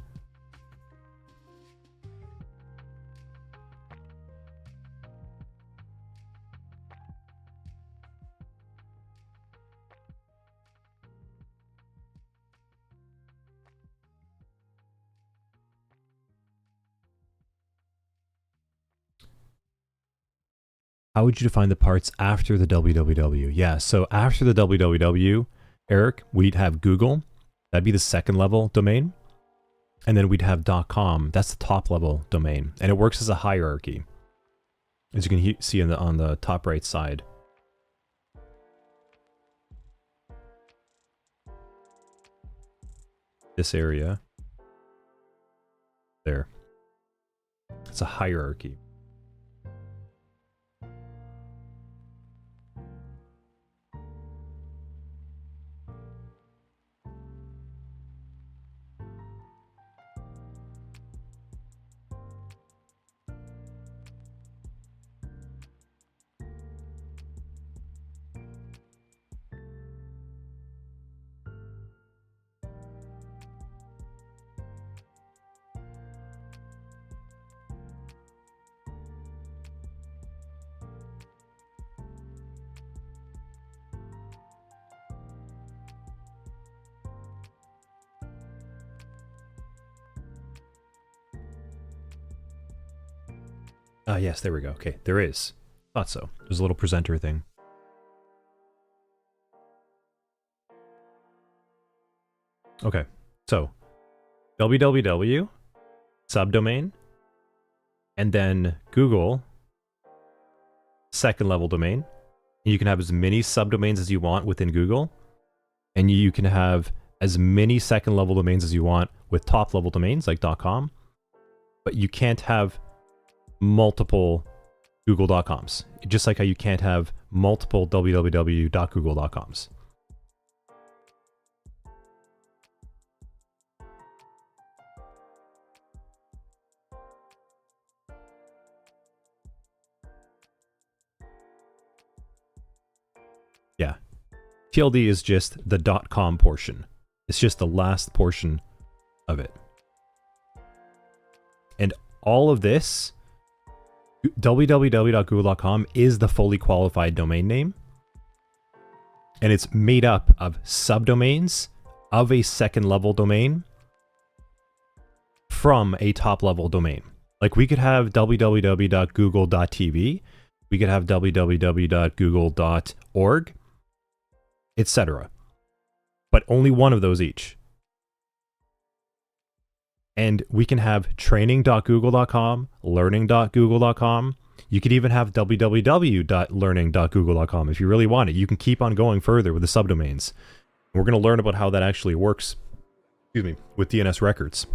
How would you define the parts after the www? Yeah, so after the www, Eric, we'd have Google. That'd be the second level domain. And then we'd have .com. That's the top level domain. And it works as a hierarchy. As you can see on the top right side. This area. There. It's a hierarchy. Yes, there we go. Okay, there is. Thought so. There's a little presenter thing. Okay, so www, subdomain, and then Google, second level domain. You can have as many subdomains as you want within Google, and you can have as many second level domains as you want with top level domains like .com, but you can't have multiple google.coms, just like how you can't have multiple www.google.coms. TLD is just the .com portion. It's just the last portion of it. And all of this, www.google.com is the fully qualified domain name. And it's made up of subdomains of a second level domain from a top level domain. Like we could have www.google.tv, we could have www.google.org, etc. But only one of those each. And we can have training.google.com, learning.google.com. You could even have www.learning.google.com if you really want it. You can keep on going further with the subdomains. We're going to learn about how that actually works, with DNS records.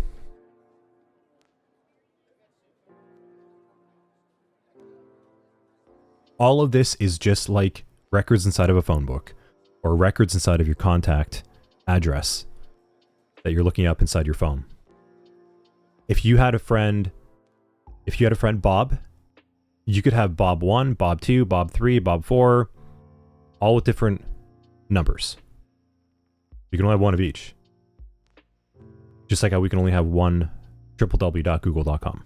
All of this is just like records inside of a phone book or records inside of your contact address that you're looking up inside your phone. If you had a friend Bob, you could have Bob 1, Bob 2, Bob 3, Bob 4, all with different numbers. You can only have one of each. Just like how we can only have one www.google.com.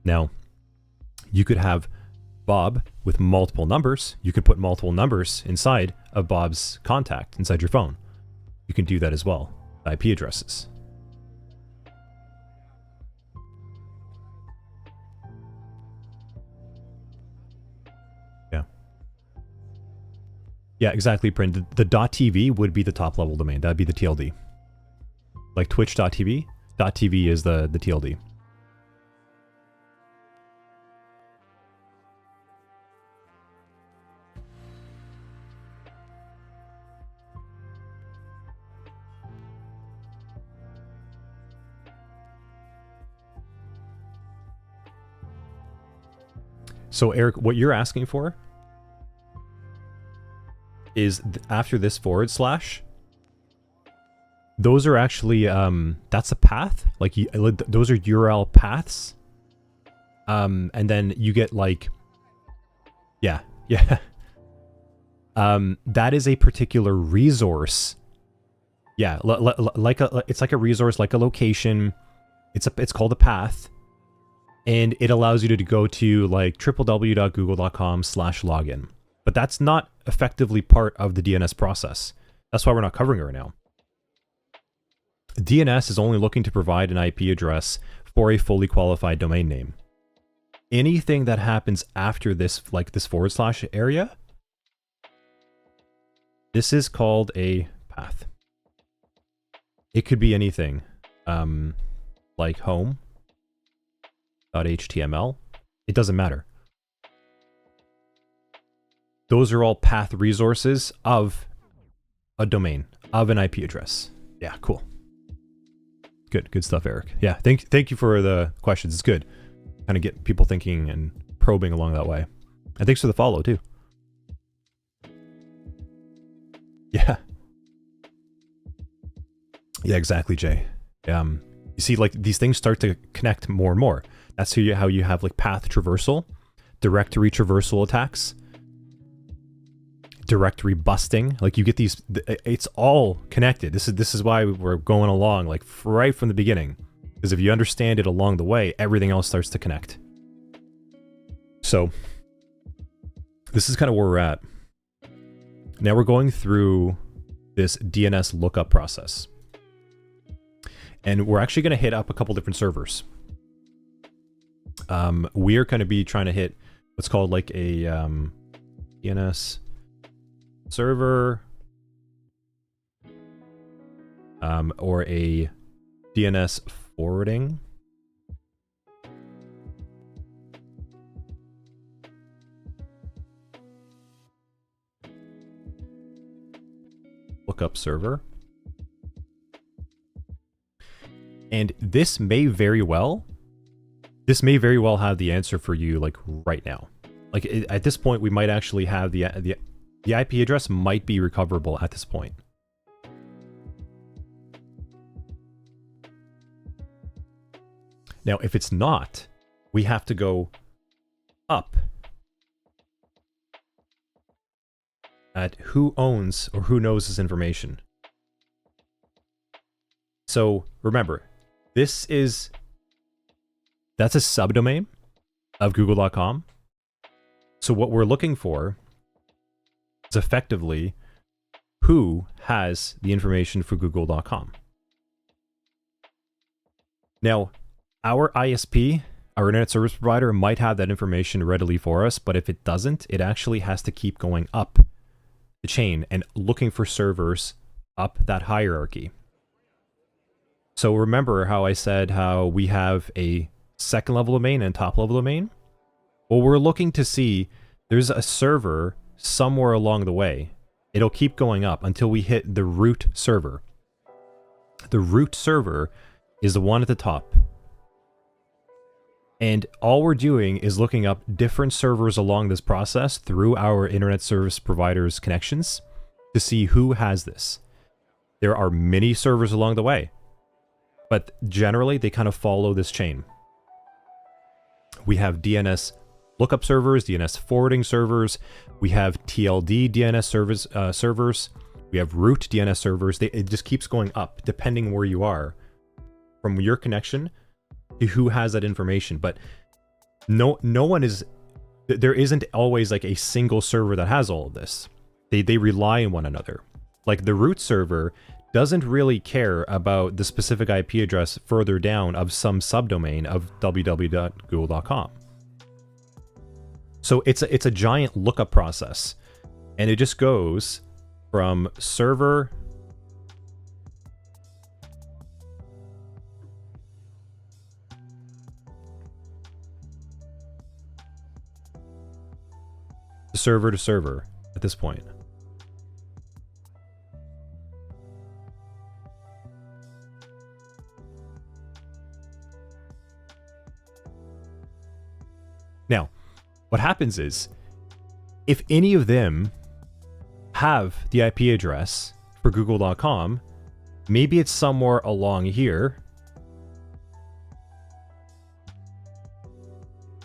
Now, you could have Bob with multiple numbers. You could put multiple numbers inside of Bob's contact inside your phone. You can do that as well. IP addresses. Yeah, exactly, Print. The .tv would be the top level domain. That'd be the TLD. Like twitch.tv. .tv is the TLD. So Eric, what you're asking for is after this /, those are actually, that's a path. Like those are URL paths. And then you get like, yeah. That is a particular resource. Yeah, it's like a resource, like a location. It's called a path. And it allows you to go to like www.google.com/login. But that's not effectively part of the DNS process. That's why we're not covering it right now. DNS is only looking to provide an IP address for a fully qualified domain name. Anything that happens after this, like this / area, this is called a path. It could be anything, like home.html. It doesn't matter. Those are all path resources of a domain, of an IP address. Yeah, cool. Good stuff, Eric. Yeah, thank you for the questions. It's good. Kind of get people thinking and probing along that way. And thanks for the follow, too. Yeah. Yeah, exactly, Jay. You see, like, these things start to connect more and more. That's how you have, like, path traversal, directory traversal attacks, directory busting. Like, you get these, it's all connected. This is why we're going along, like, right from the beginning. Because if you understand it along the way, everything else starts to connect. So, this is kind of where we're at. Now we're going through this DNS lookup process. And we're actually going to hit up a couple different servers. We are going to be trying to hit what's called like a DNS server or a DNS forwarding. Lookup server. And this may very well have the answer for you, like, right now. Like, at this point, we might actually have the IP address might be recoverable at this point. Now, if it's not, we have to go up at who owns or who knows this information. So remember, that's a subdomain of google.com. So what we're looking for is effectively who has the information for google.com. Now, our ISP, our internet service provider, might have that information readily for us, but if it doesn't, it actually has to keep going up the chain and looking for servers up that hierarchy. So remember how I said how we have a second level domain and top level domain? Well, we're looking to see there's a server somewhere along the way. It'll keep going up until we hit the root server. The root server is the one at the top. And all we're doing is looking up different servers along this process through our internet service provider's connections to see who has this. There are many servers along the way, but generally they kind of follow this chain. We have DNS lookup servers, DNS forwarding servers. We have TLD DNS servers. We have root DNS servers. It just keeps going up depending where you are from your connection to who has that information. But no one is, there isn't always like a single server that has all of this. They rely on one another. Like the root server doesn't really care about the specific IP address further down of some subdomain of www.google.com. So it's a giant lookup process, and it just goes from server to server at this point. Now, what happens is, if any of them have the IP address for google.com, maybe it's somewhere along here.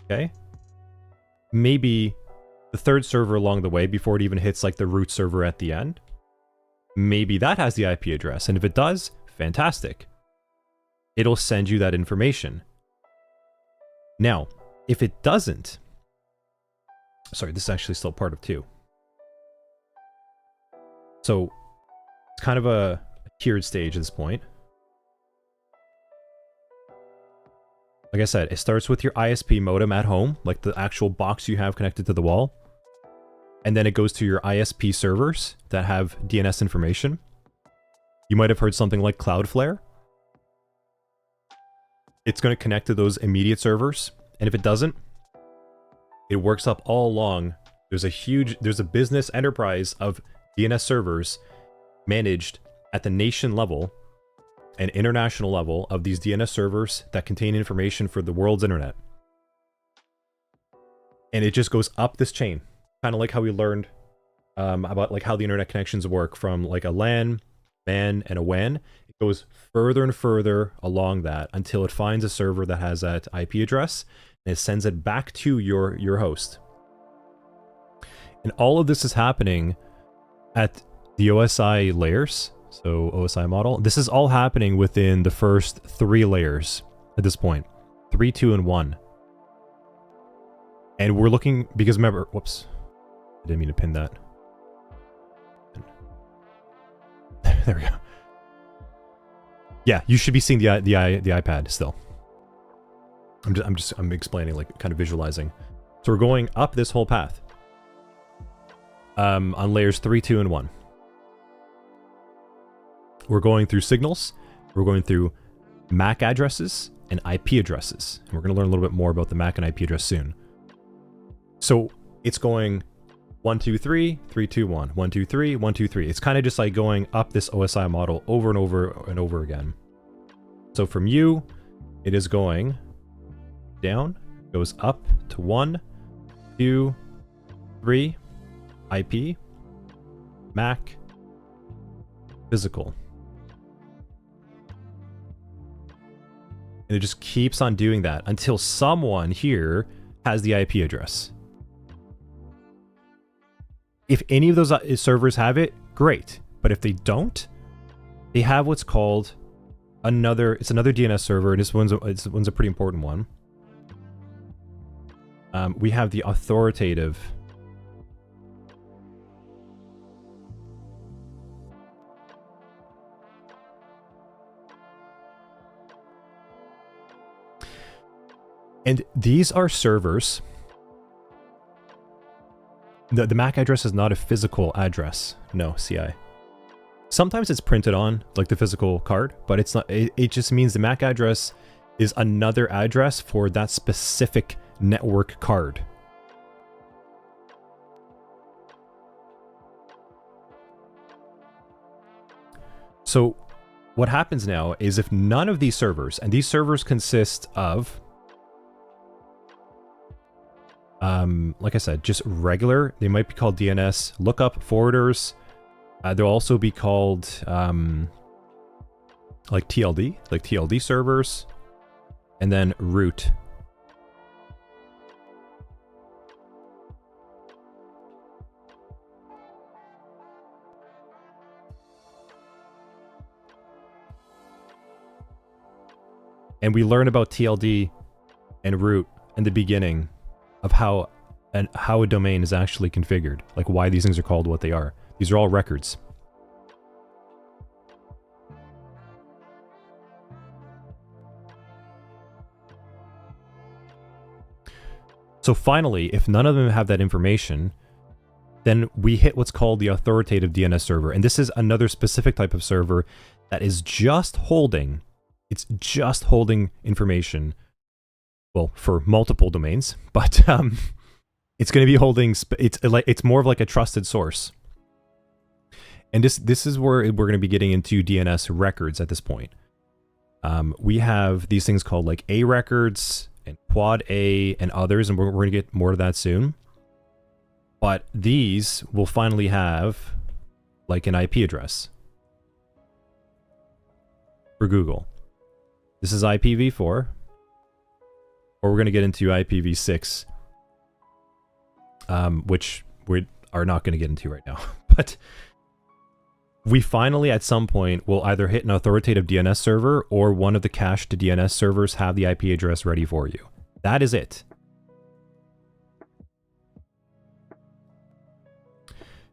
Okay. Maybe the third server along the way before it even hits like the root server at the end. Maybe that has the IP address. And if it does, fantastic. It'll send you that information. Now, if it doesn't, sorry, this is actually still part of 2. So it's kind of a tiered stage at this point. Like I said, it starts with your ISP modem at home, like the actual box you have connected to the wall. And then it goes to your ISP servers that have DNS information. You might have heard something like Cloudflare. It's going to connect to those immediate servers. And if it doesn't, it works up all along. There's a business enterprise of DNS servers managed at the nation level and international level of these DNS servers that contain information for the world's internet. And it just goes up this chain, kind of like how we learned about like how the internet connections work from like a LAN, MAN, and a WAN. It goes further and further along that until it finds a server that has that IP address, and it sends it back to your host. And all of this is happening at the OSI layers. So OSI model. This is all happening within the first 3 layers at this point. 3, 2, and 1. And we're looking, because remember, whoops. I didn't mean to pin that. There we go. Yeah, you should be seeing the iPad still. I'm explaining, like kind of visualizing. So we're going up this whole path. On layers 3, 2, and 1. We're going through signals, we're going through MAC addresses and IP addresses. And we're going to learn a little bit more about the MAC and IP address soon. So it's going 1, 2, 3, 3, 2, 1, 1, 2, 3, 1, 2, 3. It's kind of just like going up this OSI model over and over and over again. So from you, it is going down, goes up to 1, 2, 3, IP, MAC, physical. And it just keeps on doing that until someone here has the IP address. If any of those servers have it, great. But if they don't, they have what's called another DNS server, and this one's a pretty important one. We have the authoritative. And these are servers. The MAC address is not a physical address. No, CI. Sometimes it's printed on, like the physical card, but it's not. It just means the MAC address is another address for that specific network card. So what happens now is if none of these servers, and these servers consist of, like I said, just regular, they might be called DNS lookup forwarders. They'll also be called like TLD servers, and then root. And we learn about TLD and root in the beginning of how a domain is actually configured, like why these things are called what they are. These are all records. So finally, if none of them have that information, then we hit what's called the authoritative DNS server. And this is another specific type of server that is just holding, it's just holding information, well, for multiple domains, but it's going to be holding, it's more of like a trusted source. And this is where we're going to be getting into DNS records at this point. We have these things called like A records and quad A and others, and we're going to get more of that soon. But these will finally have like an IP address for Google. This is IPv4, or we're going to get into IPv6, which we are not going to get into right now. But we finally, at some point, will either hit an authoritative DNS server or one of the cached DNS servers have the IP address ready for you. That is it.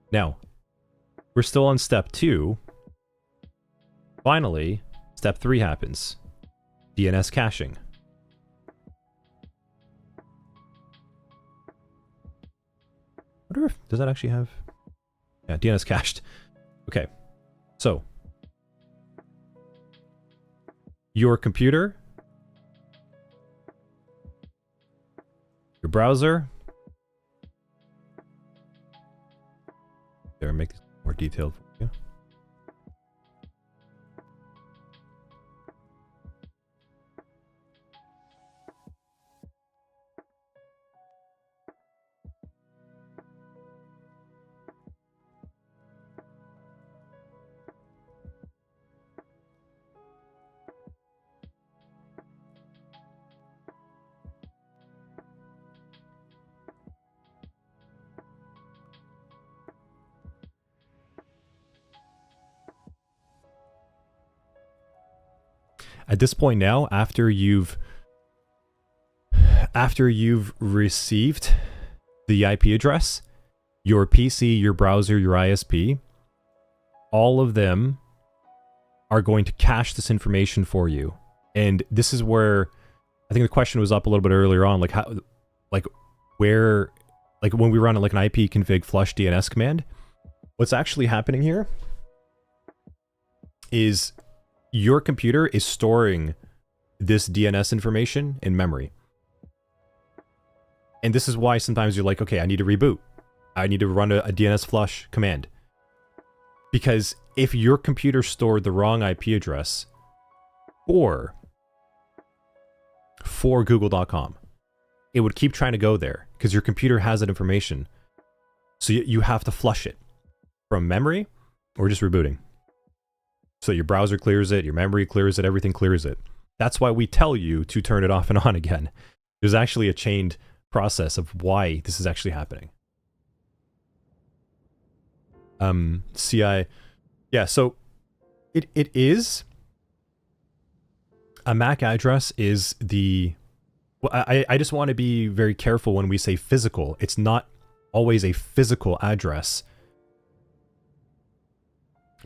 Now, we're still on step 2. Finally, step 3 happens. DNS caching. I wonder if, does that actually have... Yeah, DNS cached. Okay, so your computer, your browser, there, make this more detailed for you. At this point now, after you've received the IP address, your PC, your browser, your ISP, all of them are going to cache this information for you. And this is where I think the question was up a little bit earlier on, like how, like where, like when we run like an IP config flush DNS command, what's actually happening here is your computer is storing this DNS information in memory. And this is why sometimes you're like, okay, I need to reboot. I need to run a DNS flush command. Because if your computer stored the wrong IP address for google.com, it would keep trying to go there because your computer has that information. So you have to flush it from memory or just rebooting. So your browser clears it, your memory clears it, everything clears it. That's why we tell you to turn it off and on again. There's actually a chained process of why this is actually happening. CI. Yeah, so it is a MAC address is the. Well, I just want to be very careful when we say physical. It's not always a physical address,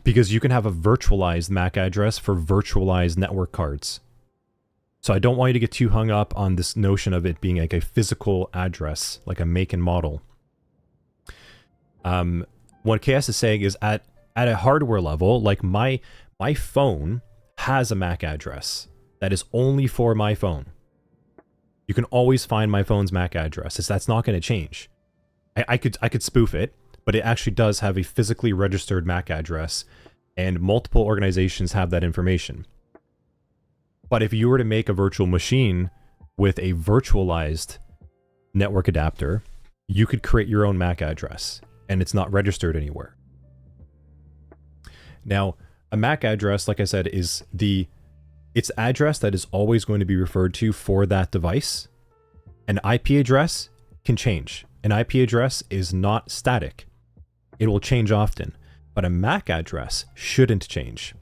because you can have a virtualized MAC address for virtualized network cards. So I don't want you to get too hung up on this notion of it being like a physical address, like a make and model. What KS is saying is at a hardware level, like my phone has a MAC address that is only for my phone. You can always find my phone's MAC address. That's not going to change. I could spoof it, but it actually does have a physically registered MAC address, and multiple organizations have that information. But if you were to make a virtual machine with a virtualized network adapter, you could create your own MAC address, and it's not registered anywhere. Now, a MAC address, like I said, is its address that is always going to be referred to for that device. An IP address can change. An IP address is not static. It will change often, but a MAC address shouldn't change.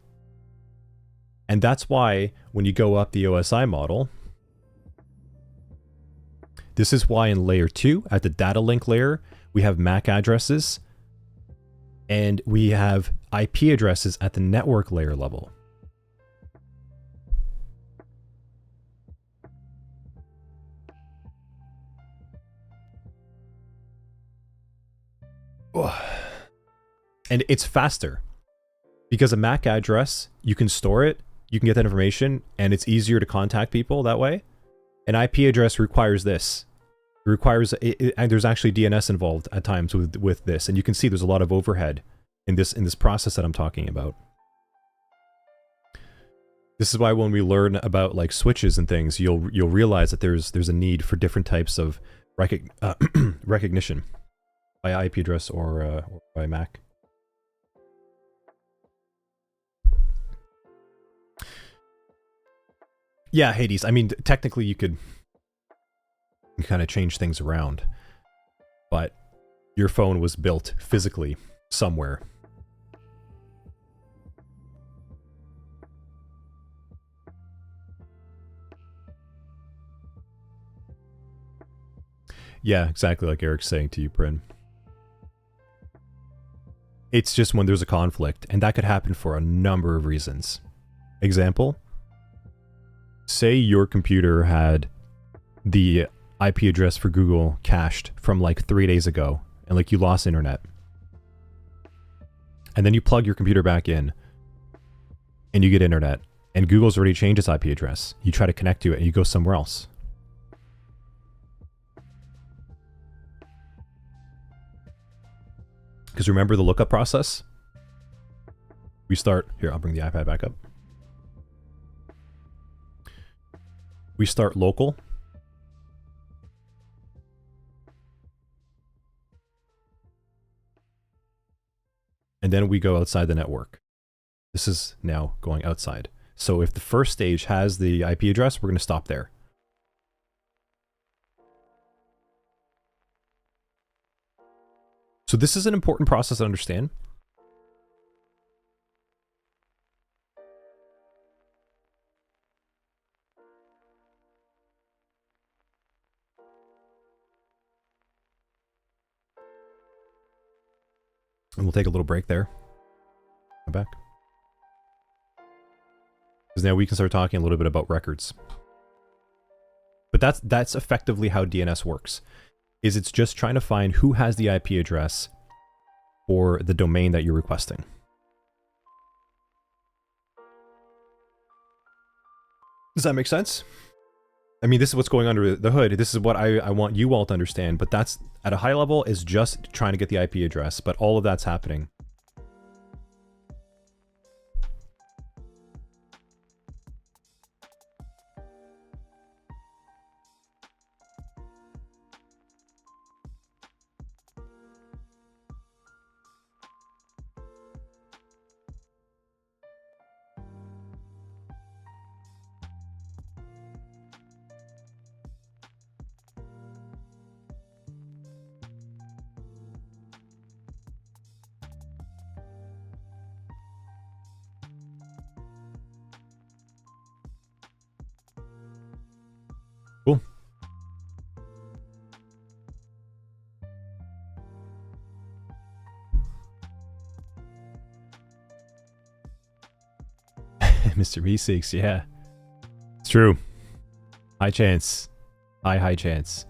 And that's why when you go up the OSI model, this is why in layer 2, at the data link layer, we have MAC addresses and we have IP addresses at the network layer level. And it's faster because a MAC address, you can store it, you can get that information, and it's easier to contact people that way. An IP address requires this. It requires, and there's actually DNS involved at times with this, and you can see there's a lot of overhead in this process that I'm talking about. This is why when we learn about like switches and things, you'll realize that there's a need for different types of recognition by IP address or by MAC. Yeah, Hades. I mean, technically you could kind of change things around, but your phone was built physically somewhere. Yeah, exactly like Eric's saying to you, Prin. It's just when there's a conflict, and that could happen for a number of reasons. Example, say your computer had the IP address for Google cached from like 3 days ago, and like you lost internet. And then you plug your computer back in, and you get internet, and Google's already changed its IP address. You try to connect to it, and you go somewhere else. Because remember the lookup process? We start, here, I'll bring the iPad back up. We start local. And then we go outside the network. This is now going outside. So if the first stage has the IP address, we're going to stop there. So this is an important process to understand. And we'll take a little break there. I'm back. Because now we can start talking a little bit about records. But that's effectively how DNS works. Is it's just trying to find who has the IP address for the domain that you're requesting. Does that make sense? I mean, this is what's going under the hood. This is what I want you all to understand, but that's, at a high level, is just trying to get the IP address, but all of that's happening. Mr. Meeseeks, yeah. It's true. High chance. High chance.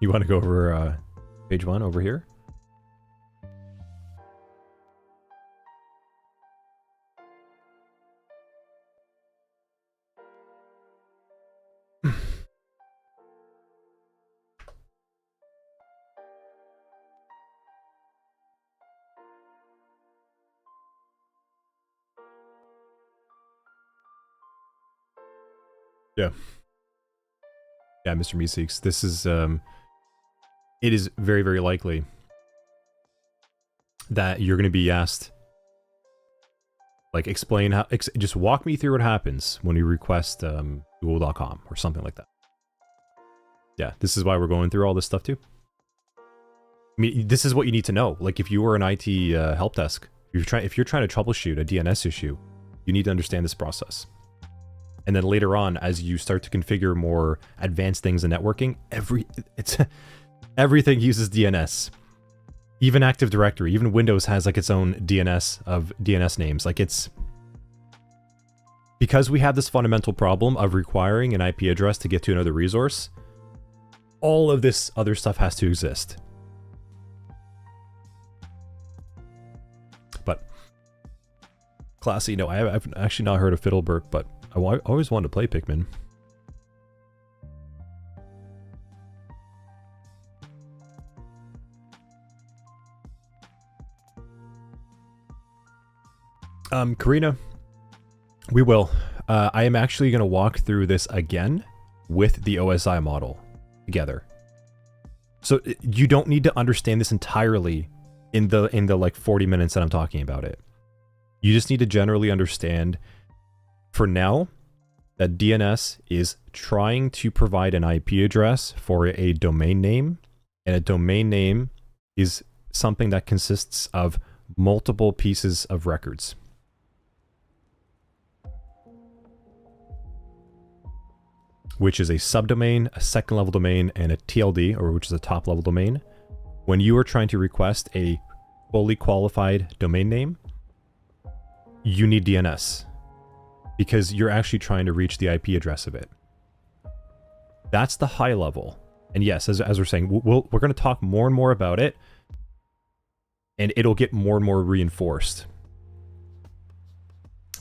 You want to go over page 1 over here? Yeah. Yeah, Mr. Meeseeks. This is, it is very, very likely that you're going to be asked, like, explain how, just walk me through what happens when you request google.com or something like that. Yeah, this is why we're going through all this stuff too. I mean, this is what you need to know. Like, if you were an IT help desk, if you're trying to troubleshoot a DNS issue, you need to understand this process. And then later on, as you start to configure more advanced things in networking, everything uses DNS. Even Active Directory, even Windows has like its own DNS of DNS names. Like, it's because we have this fundamental problem of requiring an IP address to get to another resource. All of this other stuff has to exist. But Classy, no, I've actually not heard of Fiddlebird, but I always wanted to play Pikmin. Karina, we will. I am actually going to walk through this again with the OSI model together. So you don't need to understand this entirely in the like 40 minutes that I'm talking about it. You just need to generally understand, for now, that DNS is trying to provide an IP address for a domain name, and a domain name is something that consists of multiple pieces of records. Which is a subdomain, a second level domain, and a TLD, or which is a top level domain. When you are trying to request a fully qualified domain name, you need DNS, because you're actually trying to reach the IP address of it. That's the high level. And yes, as we're saying, we're going to talk more and more about it, and it'll get more and more reinforced.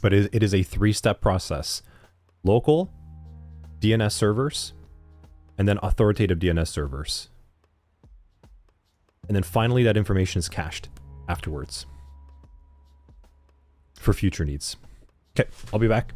But it is a 3-step process. Local DNS servers, and then authoritative DNS servers. And then finally that information is cached afterwards for future needs. Okay, I'll be back.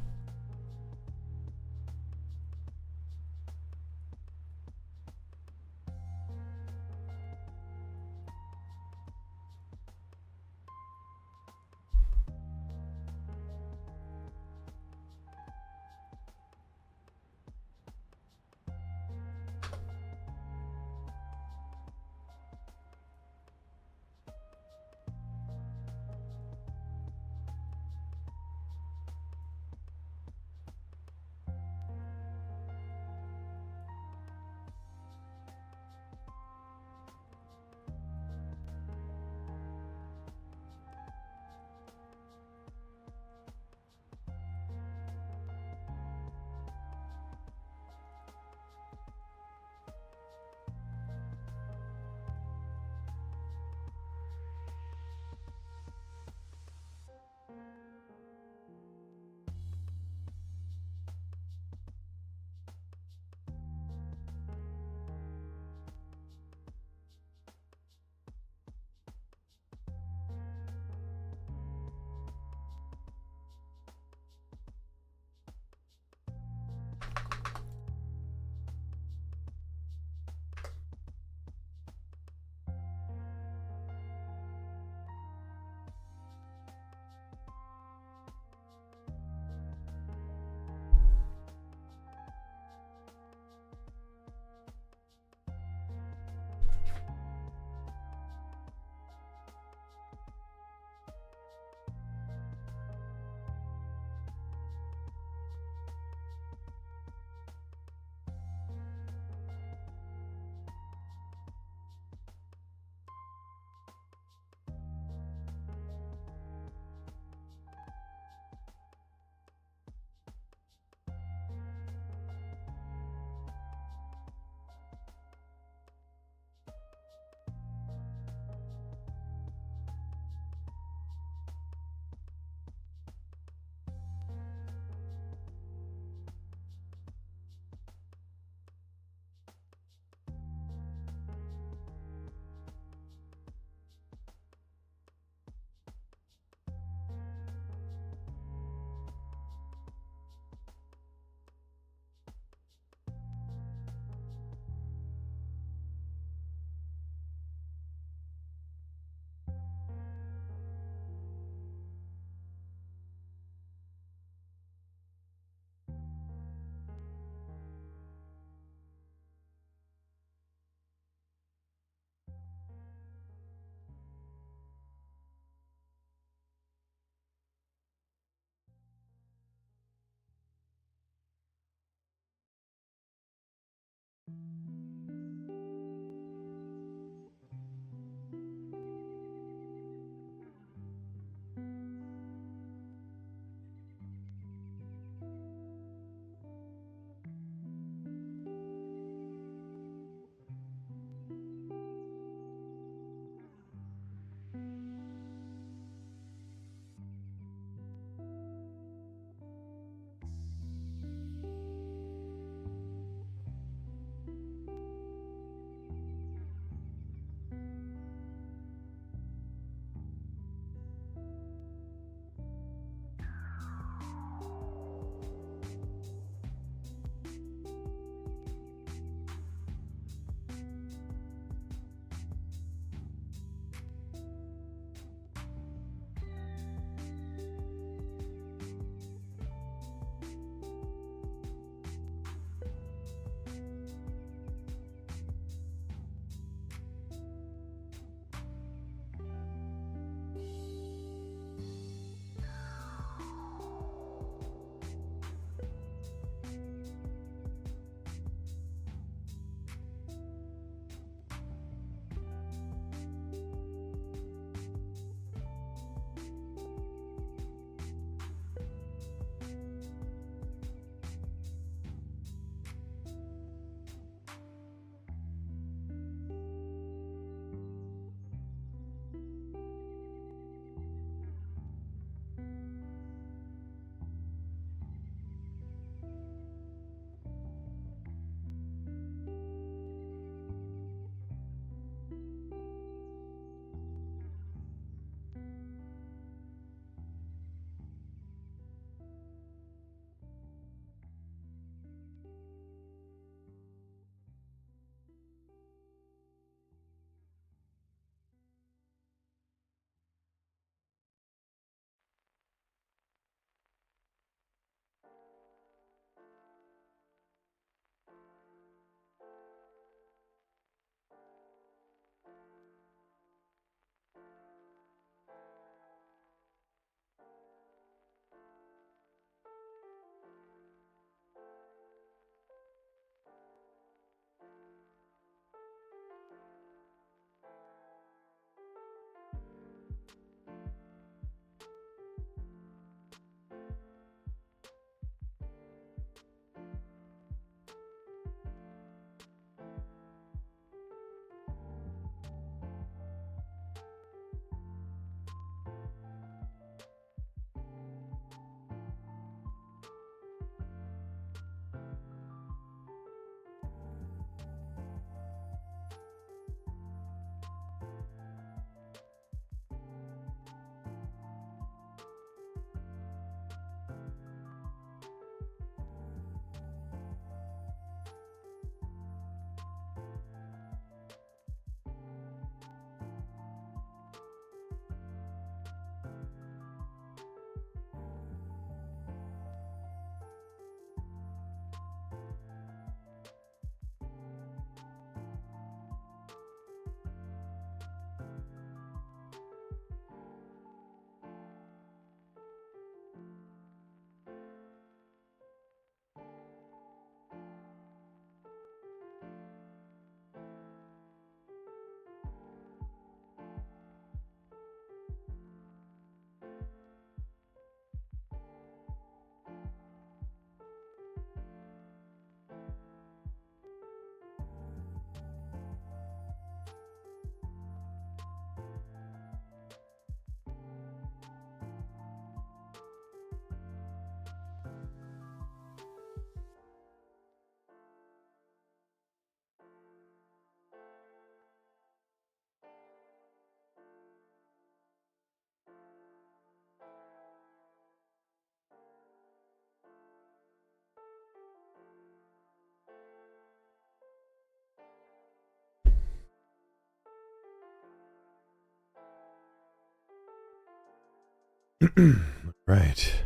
Right.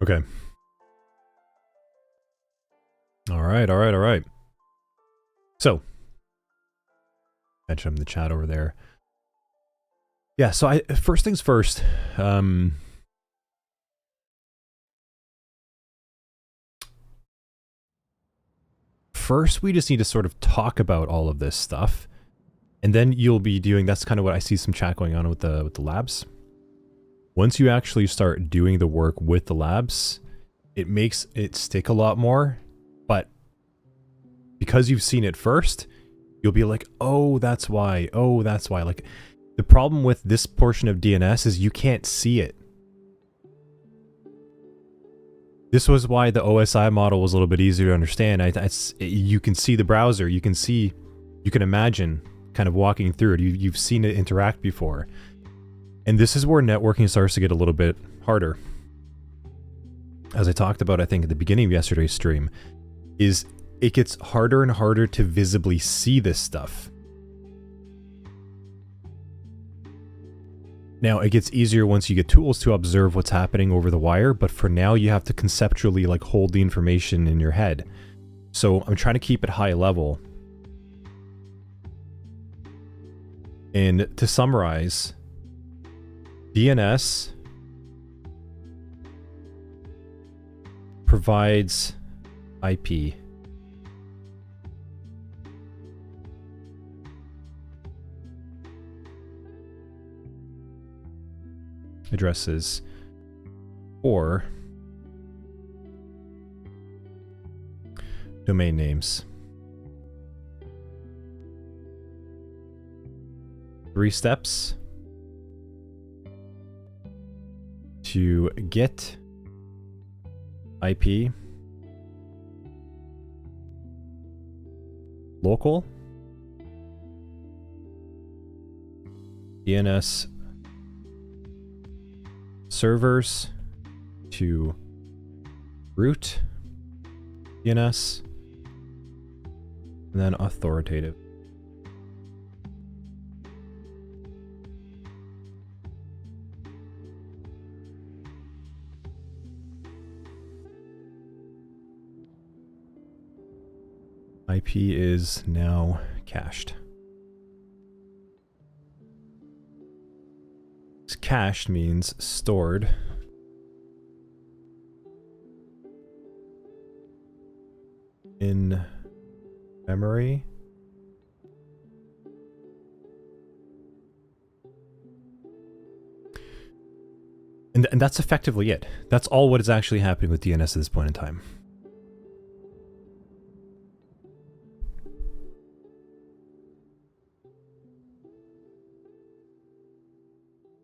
Okay. All right, all right, all right. So, mention the chat over there. Yeah, so first things first, first we just need to sort of talk about all of this stuff. And then you'll be doing, that's kind of what I see some chat going on with the labs. Once you actually start doing the work with the labs, it makes it stick a lot more. But because you've seen it first, you'll be like, oh, that's why. Oh, that's why. Like, the problem with this portion of DNS is you can't see it. This was why the OSI model was a little bit easier to understand. You can see the browser. You can imagine kind of walking through it. You've seen it interact before. And this is where networking starts to get a little bit harder. As I talked about, I think at the beginning of yesterday's stream, is it gets harder and harder to visibly see this stuff. Now, it gets easier once you get tools to observe what's happening over the wire, but for now you have to conceptually like hold the information in your head. So I'm trying to keep it high level. And to summarize, DNS provides IP. Addresses or domain names. 3 steps to get IP, local, DNS servers to root DNS, and then authoritative. IP is now cached. Cached means stored in memory. And that's effectively it. That's all what is actually happening with DNS at this point in time.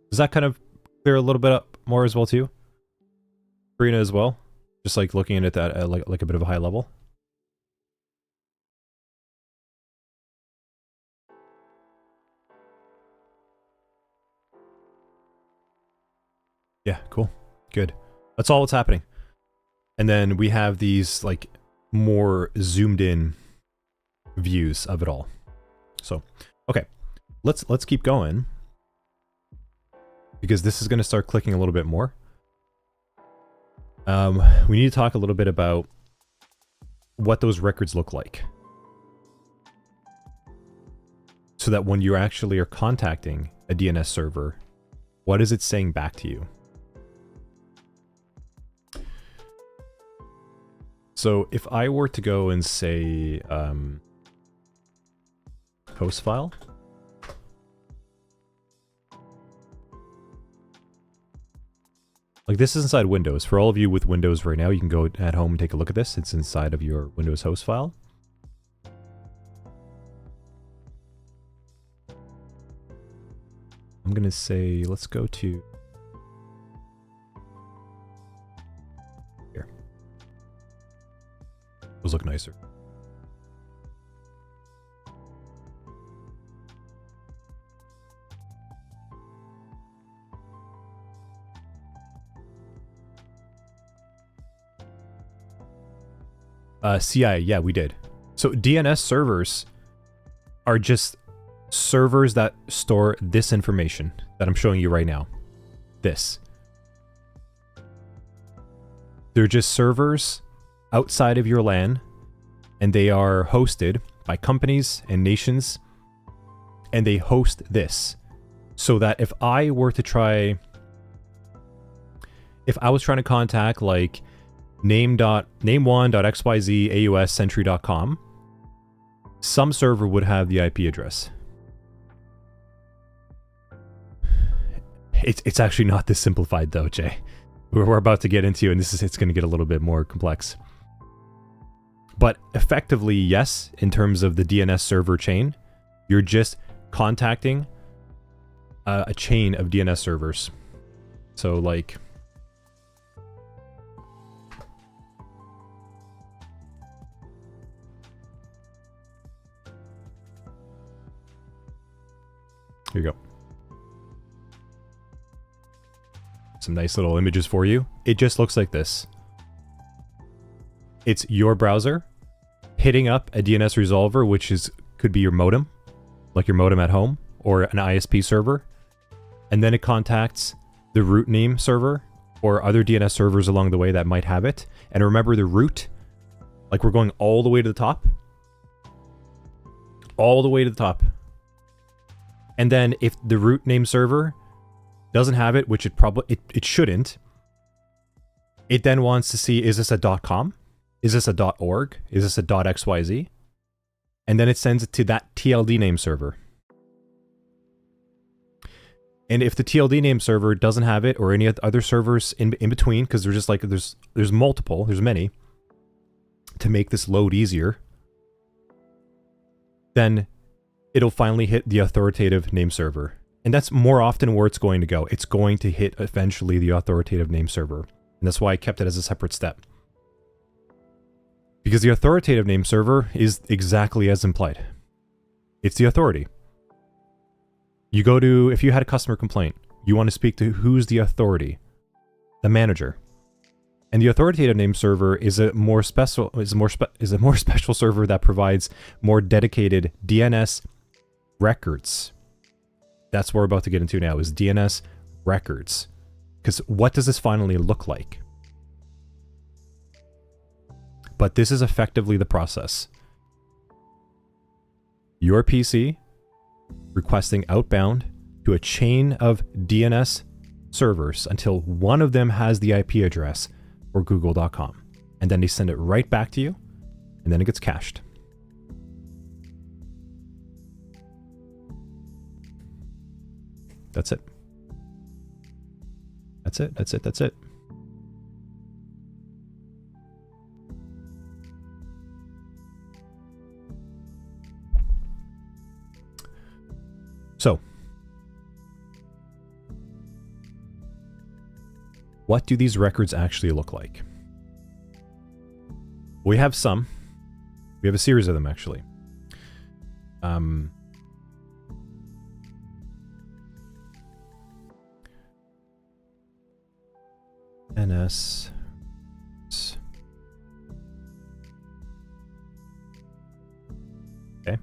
Does that kind of clear a little bit up more as well too? Karina as well? Just like looking at it at like a bit of a high level? Yeah, cool. Good. That's all what's happening. And then we have these like more zoomed in views of it all. So, okay. Let's keep going, because this is going to start clicking a little bit more. We need to talk a little bit about what those records look like, so that when you actually are contacting a DNS server, what is it saying back to you? So if I were to go and say host file, like this is inside Windows. For all of you with Windows right now, you can go at home and take a look at this. It's inside of your Windows host file. I'm going to say, let's go to here. Those look nicer. CI, yeah, we did. So DNS servers are just servers that store this information that I'm showing you right now. This. They're just servers outside of your LAN, and they are hosted by companies and nations, and they host this. So that if I was trying to contact like name1.xyz.aus-sentry.com, some server would have the IP address. It's actually not this simplified though, Jay. We're about to get into, and it's going to get a little bit more complex. But effectively, yes, in terms of the DNS server chain, you're just contacting a chain of DNS servers. So like, here you go. Some nice little images for you. It just looks like this. It's your browser hitting up a DNS resolver, which could be your modem, like your modem at home, or an ISP server. And then it contacts the root name server or other DNS servers along the way that might have it. And remember the root, like we're going all the way to the top. All the way to the top. And then if the root name server doesn't have it, which it shouldn't, it then wants to see, is this a .com? Is this a .org? Is this a .xyz? And then it sends it to that TLD name server. And if the TLD name server doesn't have it, or any other servers in between, because there's just like, there's multiple, there's many, to make this load easier, then it'll finally hit the authoritative name server. And that's more often where it's going to go. It's going to hit eventually the authoritative name server. And that's why I kept it as a separate step. Because the authoritative name server is exactly as implied. It's the authority. You go to, if you had a customer complaint, you want to speak to who's the authority? The manager. And the authoritative name server is a more special server that provides more dedicated DNS records. That's what we're about to get into now, is DNS records. Because what does this finally look like? But this is effectively the process. Your PC requesting outbound to a chain of DNS servers until one of them has the IP address for google.com. And then they send it right back to you, and then it gets cached. That's it. That's it. That's it. That's it. So, what do these records actually look like? We have some. We have a series of them, actually. DNS. Okay.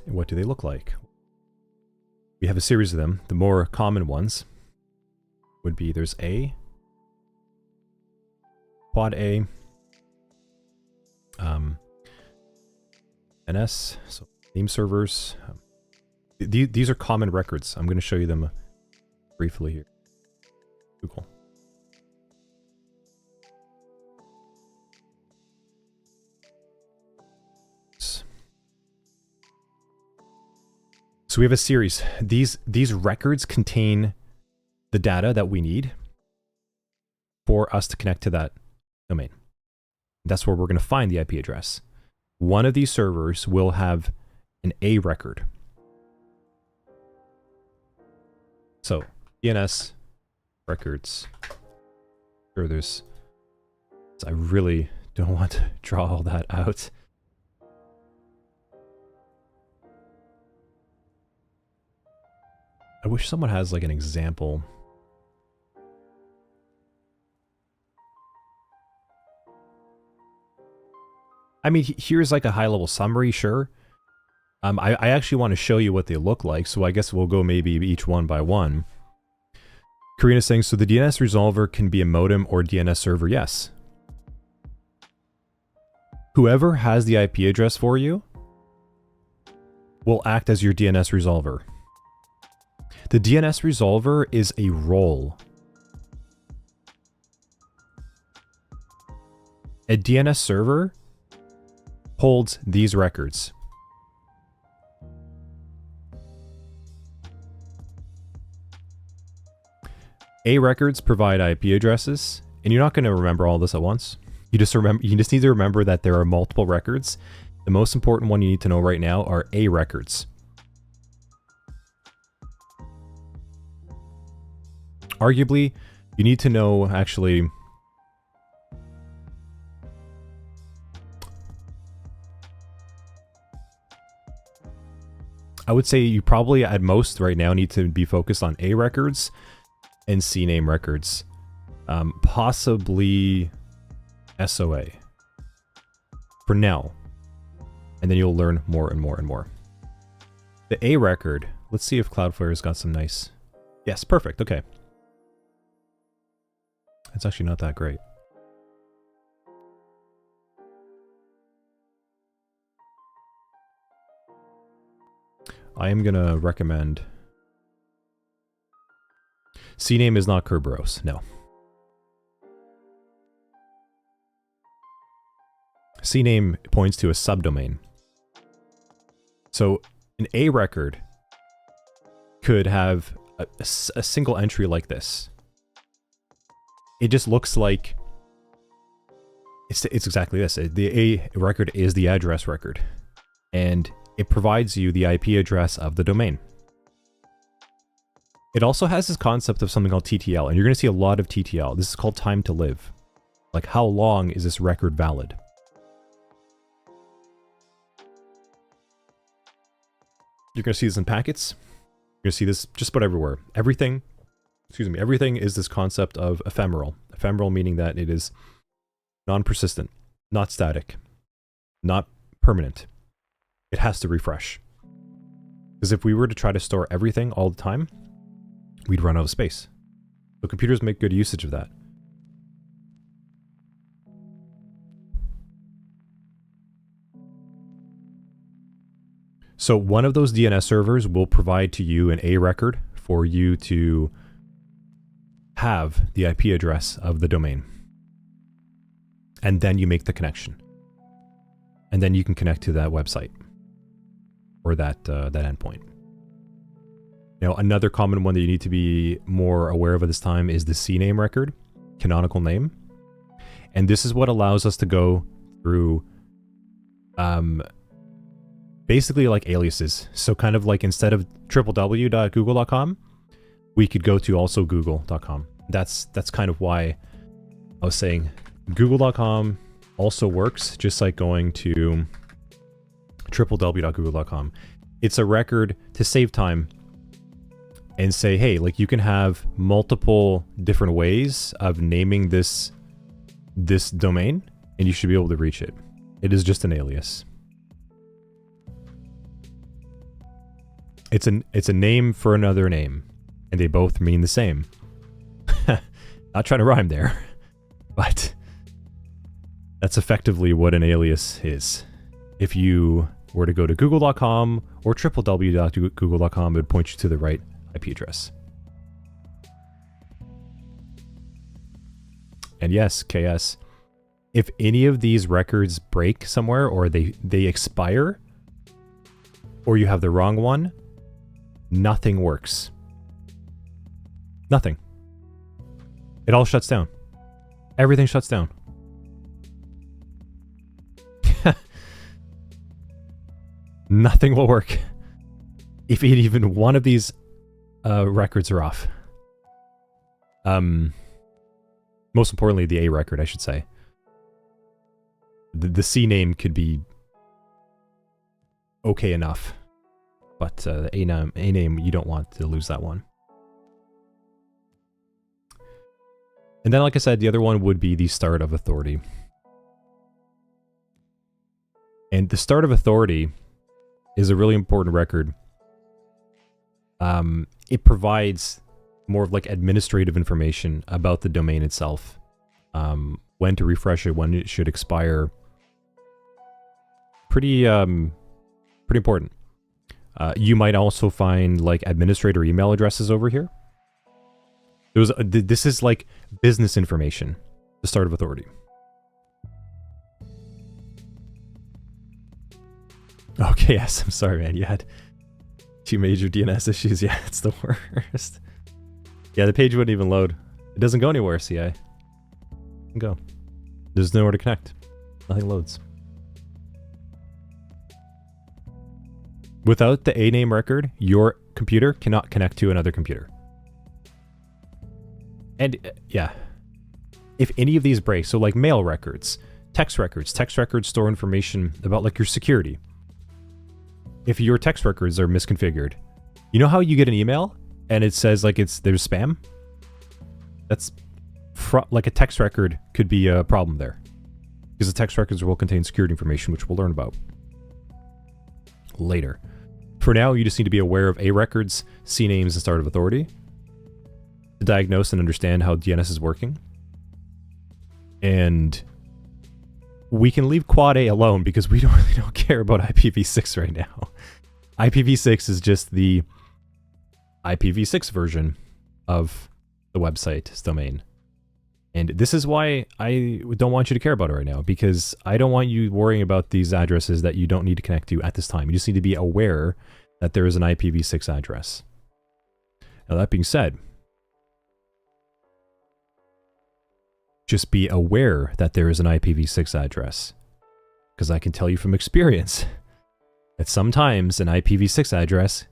What do they look like? We have a series of them. The more common ones would be, there's A, quad A, NS, so name servers. These are common records. I'm going to show you them briefly here. Google. So we have a series. These records contain the data that we need for us to connect to that domain. That's where we're going to find the IP address. One of these servers will have an A record. So DNS records. Sure, there's. I really don't want to draw all that out. I wish someone has like an example. I mean, here's like a high-level summary, sure. I actually want to show you what they look like, so I guess we'll go maybe each one by one. Karina's saying, so the DNS resolver can be a modem or DNS server? Yes. Whoever has the IP address for you will act as your DNS resolver. The DNS resolver is a role. A DNS server holds these records. A records provide IP addresses, and you're not going to remember all this at once. You just need to remember that there are multiple records. The most important one you need to know right now are A records. Arguably, you need to know actually I would say you probably at most right now need to be focused on A records and CNAME records. Possibly SOA for now. And then you'll learn more and more and more. The A record, let's see if Cloudflare's got some nice. Yes, perfect. Okay. It's actually not that great. I am going to recommend... CNAME is not Kerberos, no. CNAME points to a subdomain. So an A record could have a single entry like this. It just looks like it's exactly this. The A record is the address record, and it provides you the IP address of the domain. It also has this concept of something called TTL, and you're going to see a lot of TTL. This is called time to live. Like, how long is this record valid? You're going to see this in packets. You're going to see this just about everywhere. Everything is this concept of ephemeral. Ephemeral meaning that it is non-persistent, not static, not permanent. It has to refresh. Because if we were to try to store everything all the time, we'd run out of space. So computers make good usage of that. So one of those DNS servers will provide to you an A record for you to have the IP address of the domain. And then you make the connection. And then you can connect to that website or that endpoint. Now, another common one that you need to be more aware of at this time is the CNAME record, canonical name. And this is what allows us to go through basically like aliases. So kind of like instead of www.google.com, we could go to also google.com. That's kind of why I was saying google.com also works, just like going to www.google.com. It's a record to save time and say, hey, like you can have multiple different ways of naming this domain, and you should be able to reach it. It is just an alias. It's a name for another name, and they both mean the same. Not trying to rhyme there, but that's effectively what an alias is. If you were to go to google.com or www.google.com, it would point you to the right IP address. And yes, KS, if any of these records break somewhere or they expire or you have the wrong one, nothing works. Nothing. It all shuts down. Everything shuts down. Nothing will work if even one of these records are off. Most importantly, the A record, I should say. The C name could be okay enough, but the A name, you don't want to lose that one. And then, like I said, the other one would be the start of authority. And the start of authority is a really important record. It provides more of like administrative information about the domain itself. When to refresh it, when it should expire. Pretty important. You might also find like administrator email addresses over here. This is like business information, the start of authority. Okay, yes, I'm sorry, man. You had 2 major DNS issues. Yeah, it's the worst. Yeah, the page wouldn't even load. It doesn't go anywhere, CI. Go. There's nowhere to connect. Nothing loads. Without the A name record, your computer cannot connect to another computer. And yeah, if any of these break, so like mail records, text records store information about like your security. If your text records are misconfigured, you know how you get an email and it says like there's spam? That's like a text record could be a problem there, because the text records will contain security information, which we'll learn about later. For now, you just need to be aware of A records, C names, and start of authority to diagnose and understand how DNS is working. And we can leave quad A alone because we don't care about IPv6 right now. IPv6 is just the IPv6 version of the website's domain. And this is why I don't want you to care about it right now, because I don't want you worrying about these addresses that you don't need to connect to at this time. You just need to be aware that there is an IPv6 address. Now, that being said, just be aware that there is an IPv6 address, because I can tell you from experience that sometimes an IPv6 address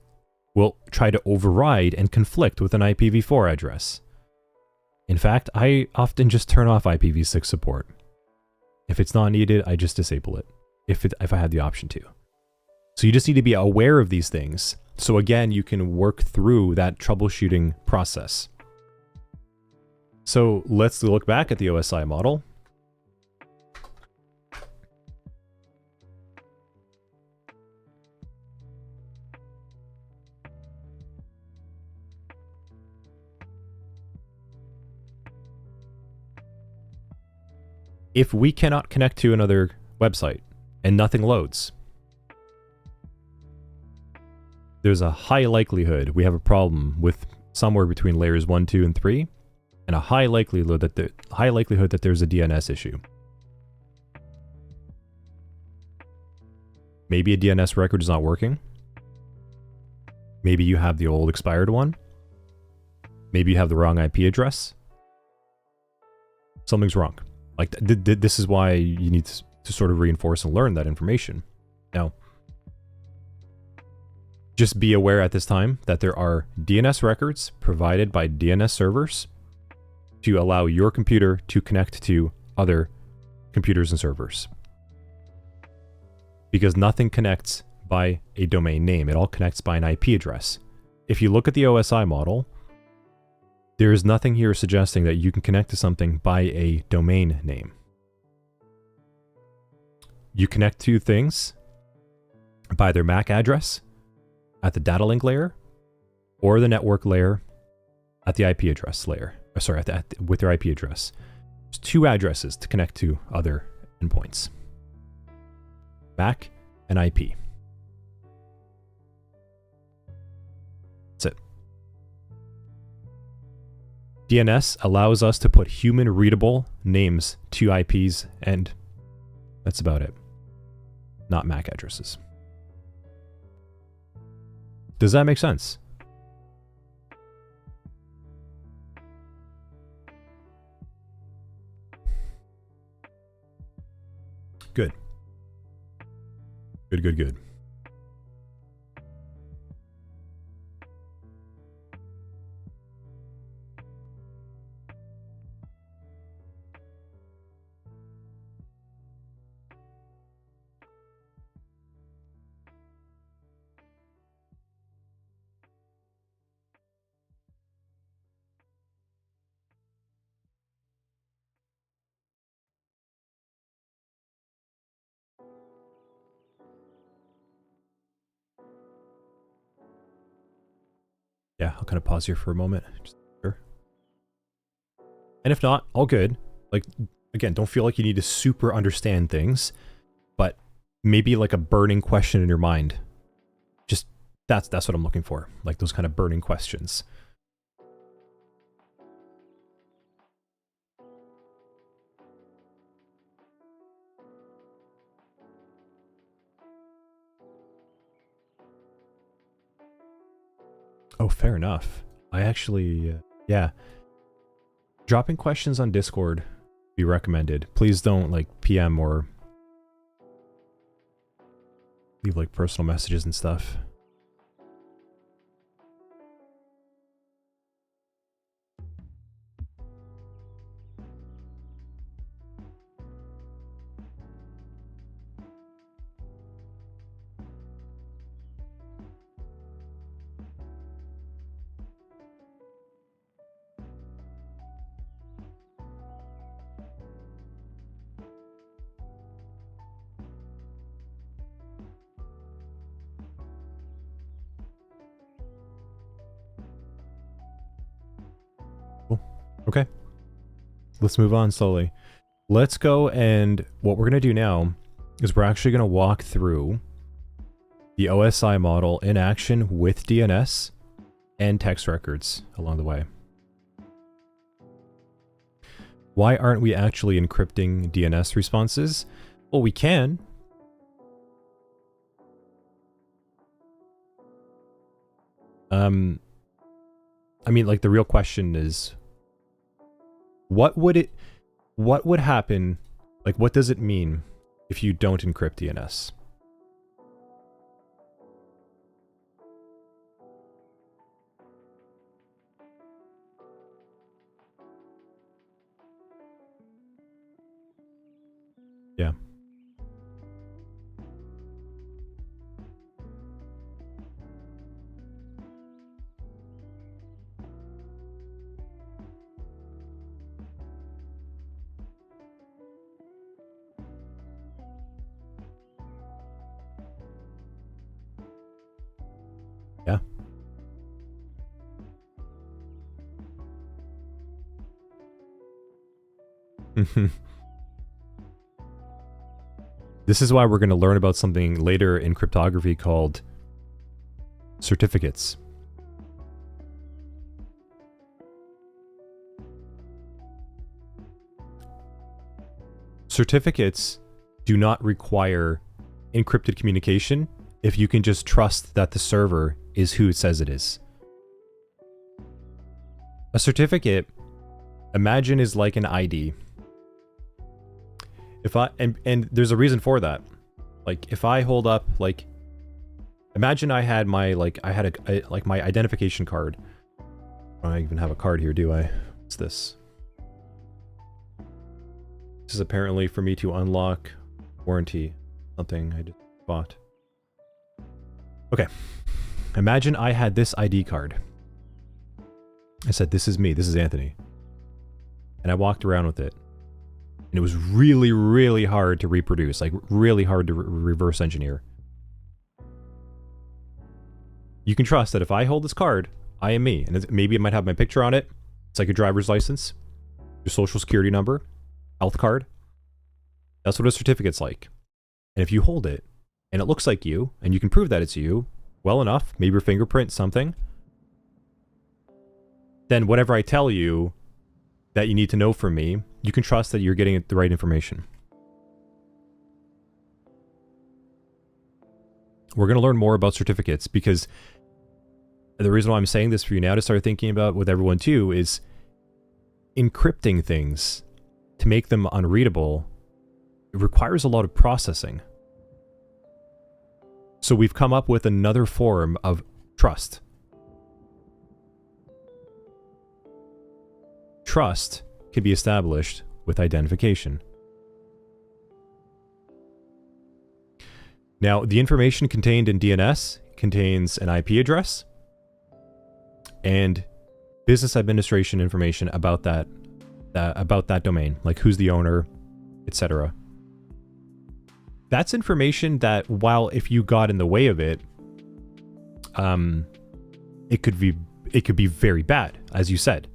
will try to override and conflict with an IPv4 address. In fact, I often just turn off IPv6 support. If it's not needed, I just disable it, if I have the option to. So you just need to be aware of these things, so again, you can work through that troubleshooting process. So let's look back at the OSI model. If we cannot connect to another website and nothing loads, there's a high likelihood we have a problem with somewhere between layers 1, 2, and 3, and a high likelihood that there's a DNS issue. Maybe a DNS record is not working. Maybe you have the old expired one. Maybe you have the wrong IP address. Something's wrong. Like, this is why you need to sort of reinforce and learn that information. Now, just be aware at this time that there are DNS records provided by DNS servers to allow your computer to connect to other computers and servers. Because nothing connects by a domain name. It all connects by an IP address. If you look at the OSI model, there is nothing here suggesting that you can connect to something by a domain name. You connect to things by their MAC address at the data link layer, or the network layer at the IP address layer. Sorry, with their IP address. There's 2 addresses to connect to other endpoints: MAC and IP. That's it. DNS allows us to put human-readable names to IPs, and that's about it. Not MAC addresses. Does that make sense? Good. Good, good, good. Yeah, I'll kind of pause here for a moment. Just sure. And if not, all good. Like, again, don't feel like you need to super understand things, but maybe like a burning question in your mind. Just, that's what I'm looking for. Like those kind of burning questions. Oh, fair enough. I actually, yeah. Dropping questions on Discord be recommended. Please don't like PM or leave like personal messages and stuff. Okay, let's move on slowly. Let's go, and what we're going to do now is we're actually going to walk through the OSI model in action with DNS and text records along the way. Why aren't we actually encrypting DNS responses? Well, we can. I mean, like, the real question is, what would happen, like, what does it mean if you don't encrypt DNS? Yeah. Yeah. This is why we're going to learn about something later in cryptography called certificates. Certificates do not require encrypted communication if you can just trust that the server is who it says it is. A certificate, imagine, is like an ID. If I, and there's a reason for that. Like, if I hold up, like, imagine I had my, like, I had like my identification card. I don't even have a card here, do I? What's this? This is apparently for me to unlock warranty. Something I just bought. Okay. Imagine I had this ID card. I said, this is me, this is Anthony. And I walked around with it. And it was really, really hard to reproduce. Like, really hard to reverse engineer. You can trust that if I hold this card, I am me. And maybe it might have my picture on it. It's like your driver's license, your social security number, health card. That's what a certificate's like. And if you hold it, and it looks like you, and you can prove that it's you, well enough, maybe your fingerprint, something, then whatever I tell you that you need to know from me, you can trust that you're getting the right information. We're going to learn more about certificates, because the reason why I'm saying this for you now to start thinking about with everyone too is encrypting things to make them unreadable. It requires a lot of processing. So we've come up with another form of trust. Trust can be established with identification. Now, the information contained in DNS contains an IP address and business administration information about that domain, like who's the owner, etc. That's information that, while if you got in the way of it, it could be very bad, as you said.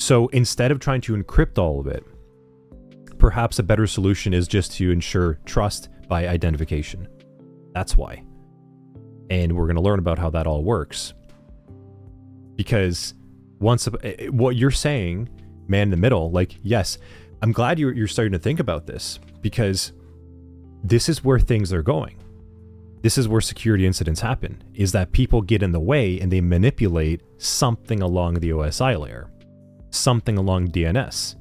So instead of trying to encrypt all of it, perhaps a better solution is just to ensure trust by identification. That's why. And we're going to learn about how that all works. Because what you're saying, man in the middle, like, yes, I'm glad you're starting to think about this, because this is where things are going. This is where security incidents happen, is that people get in the way and they manipulate something along the OSI layer, something along DNS,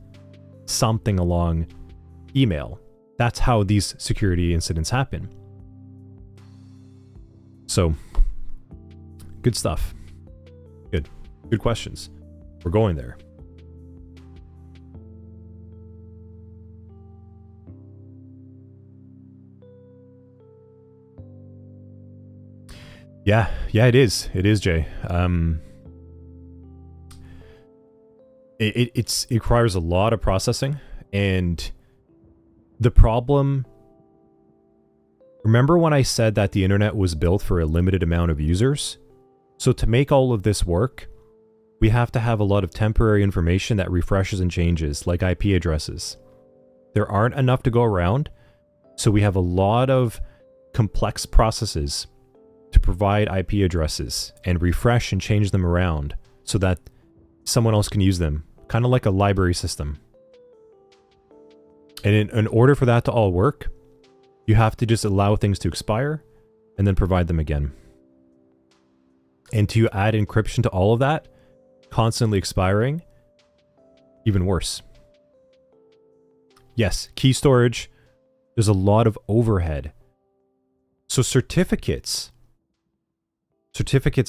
something along email. That's how these security incidents happen. So, good stuff. Good questions. We're going there. Yeah, it is. It is, Jay. It requires a lot of processing, and the problem... Remember when I said that the internet was built for a limited amount of users? So to make all of this work, we have to have a lot of temporary information that refreshes and changes, like IP addresses. There aren't enough to go around, so we have a lot of complex processes to provide IP addresses and refresh and change them around so that someone else can use them, kind of like a library system. And in order for that to all work, you have to just allow things to expire and then provide them again. And to add encryption to all of that, constantly expiring, even worse. Yes, key storage, there's a lot of overhead. So certificates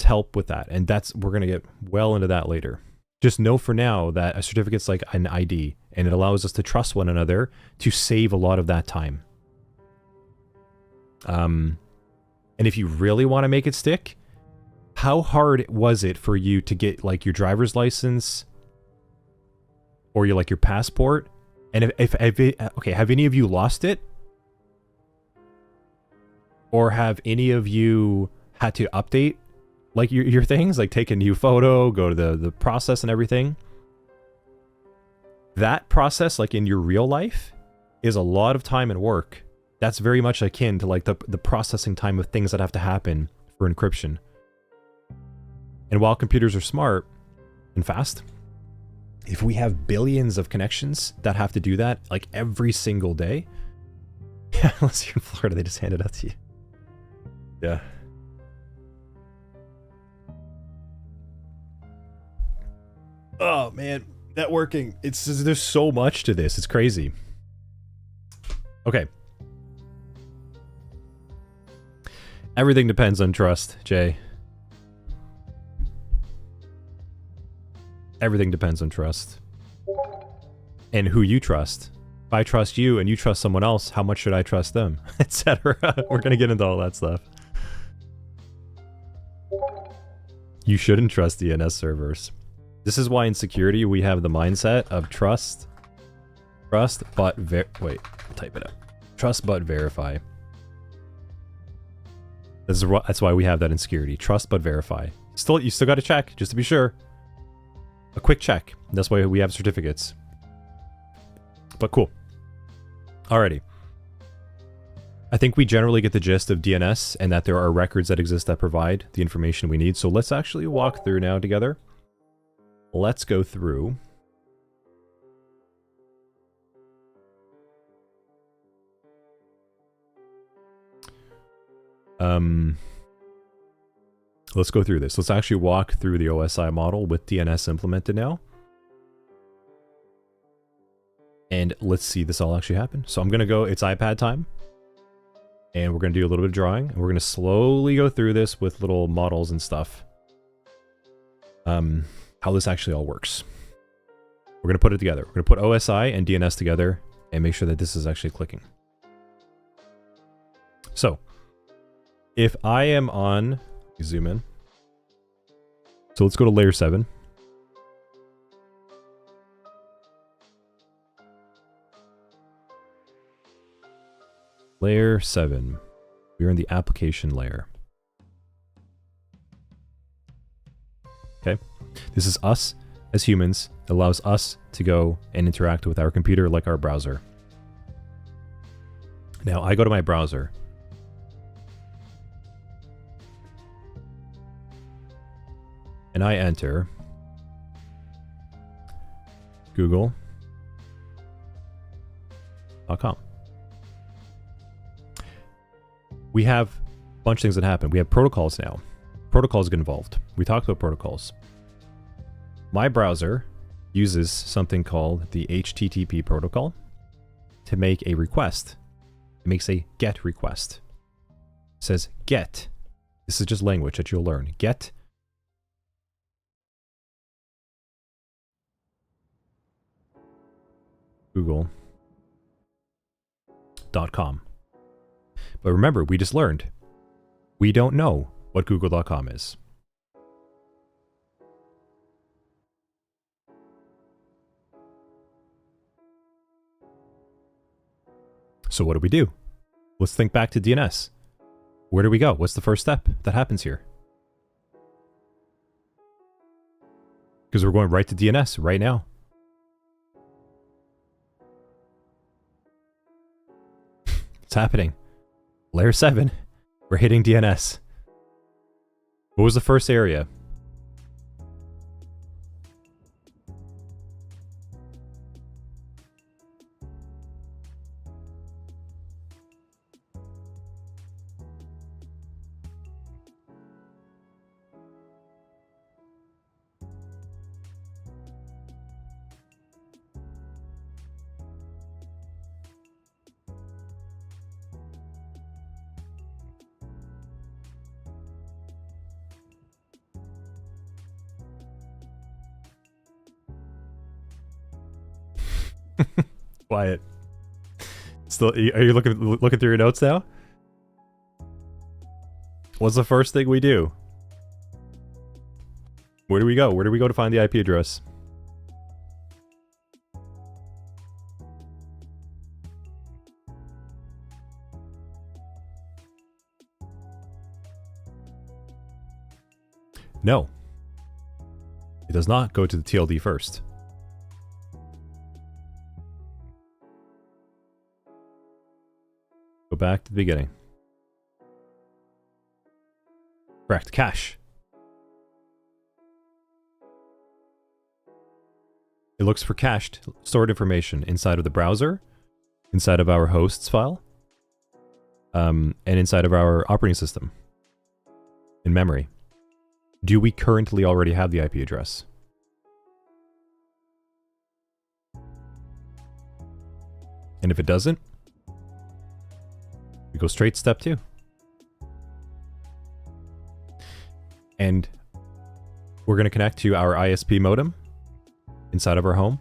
help with that, and we're going to get well into that later. Just know for now that a certificate's like an ID, and it allows us to trust one another to save a lot of that time. And if you really want to make it stick, how hard was it for you to get like your driver's license or your passport? And if have any of you lost it? Or have any of you had to update like your things, like take a new photo, go to the process and everything? That process, like in your real life, is a lot of time and work. That's very much akin to like the processing time of things that have to happen for encryption. And while computers are smart and fast, if we have billions of connections that have to do that like every single day, yeah, unless you're in Florida, they just hand it out to you. Yeah. Oh man, networking. There's so much to this. It's crazy. Okay. Everything depends on trust, Jay. Everything depends on trust. And who you trust. If I trust you and you trust someone else, how much should I trust them? Etc. We're going to get into all that stuff. You shouldn't trust DNS servers. This is why in security we have the mindset of trust but wait, I'll type it up. Trust but verify. That's why we have that in security. Trust but verify. You still got to check, just to be sure. A quick check. That's why we have certificates. But cool. Alrighty. I think we generally get the gist of DNS and that there are records that exist that provide the information we need. So let's actually walk through now together. let's go through. Let's go through this. Let's actually walk through the OSI model with DNS implemented now. And let's see this all actually happen. So I'm going to go, it's iPad time. And we're going to do a little bit of drawing. And we're going to slowly go through this with little models and stuff. How this actually all works. We're going to put it together. We're going to put OSI and DNS together and make sure that this is actually clicking. So, if I am on, zoom in. So let's go to layer 7. Layer 7. We're in the application layer. Okay. This is us as humans. It allows us to go and interact with our computer like our browser. Now I go to my browser. And I enter google.com. We have a bunch of things that happen. We have protocols now. Protocols get involved. We talked about protocols. My browser uses something called the HTTP protocol to make a request. It makes a GET request. It says GET. This is just language that you'll learn. GET google.com. But remember, we just learned, we don't know what google.com is. So what do? Let's think back to DNS. Where do we go? What's the first step that happens here? Because we're going right to DNS right now. It's happening. Layer 7. We're hitting DNS. What was the first area? Quiet. Still, are you looking through your notes now? What's the first thing we do? Where do we go? Where do we go to find the IP address? No. It does not go to the TLD first. Go back to the beginning. Correct. Cache. It looks for cached, stored information inside of the browser, inside of our hosts file, and inside of our operating system, in memory. Do we currently already have the IP address? And if it doesn't, we go straight to step 2. And we're going to connect to our ISP modem inside of our home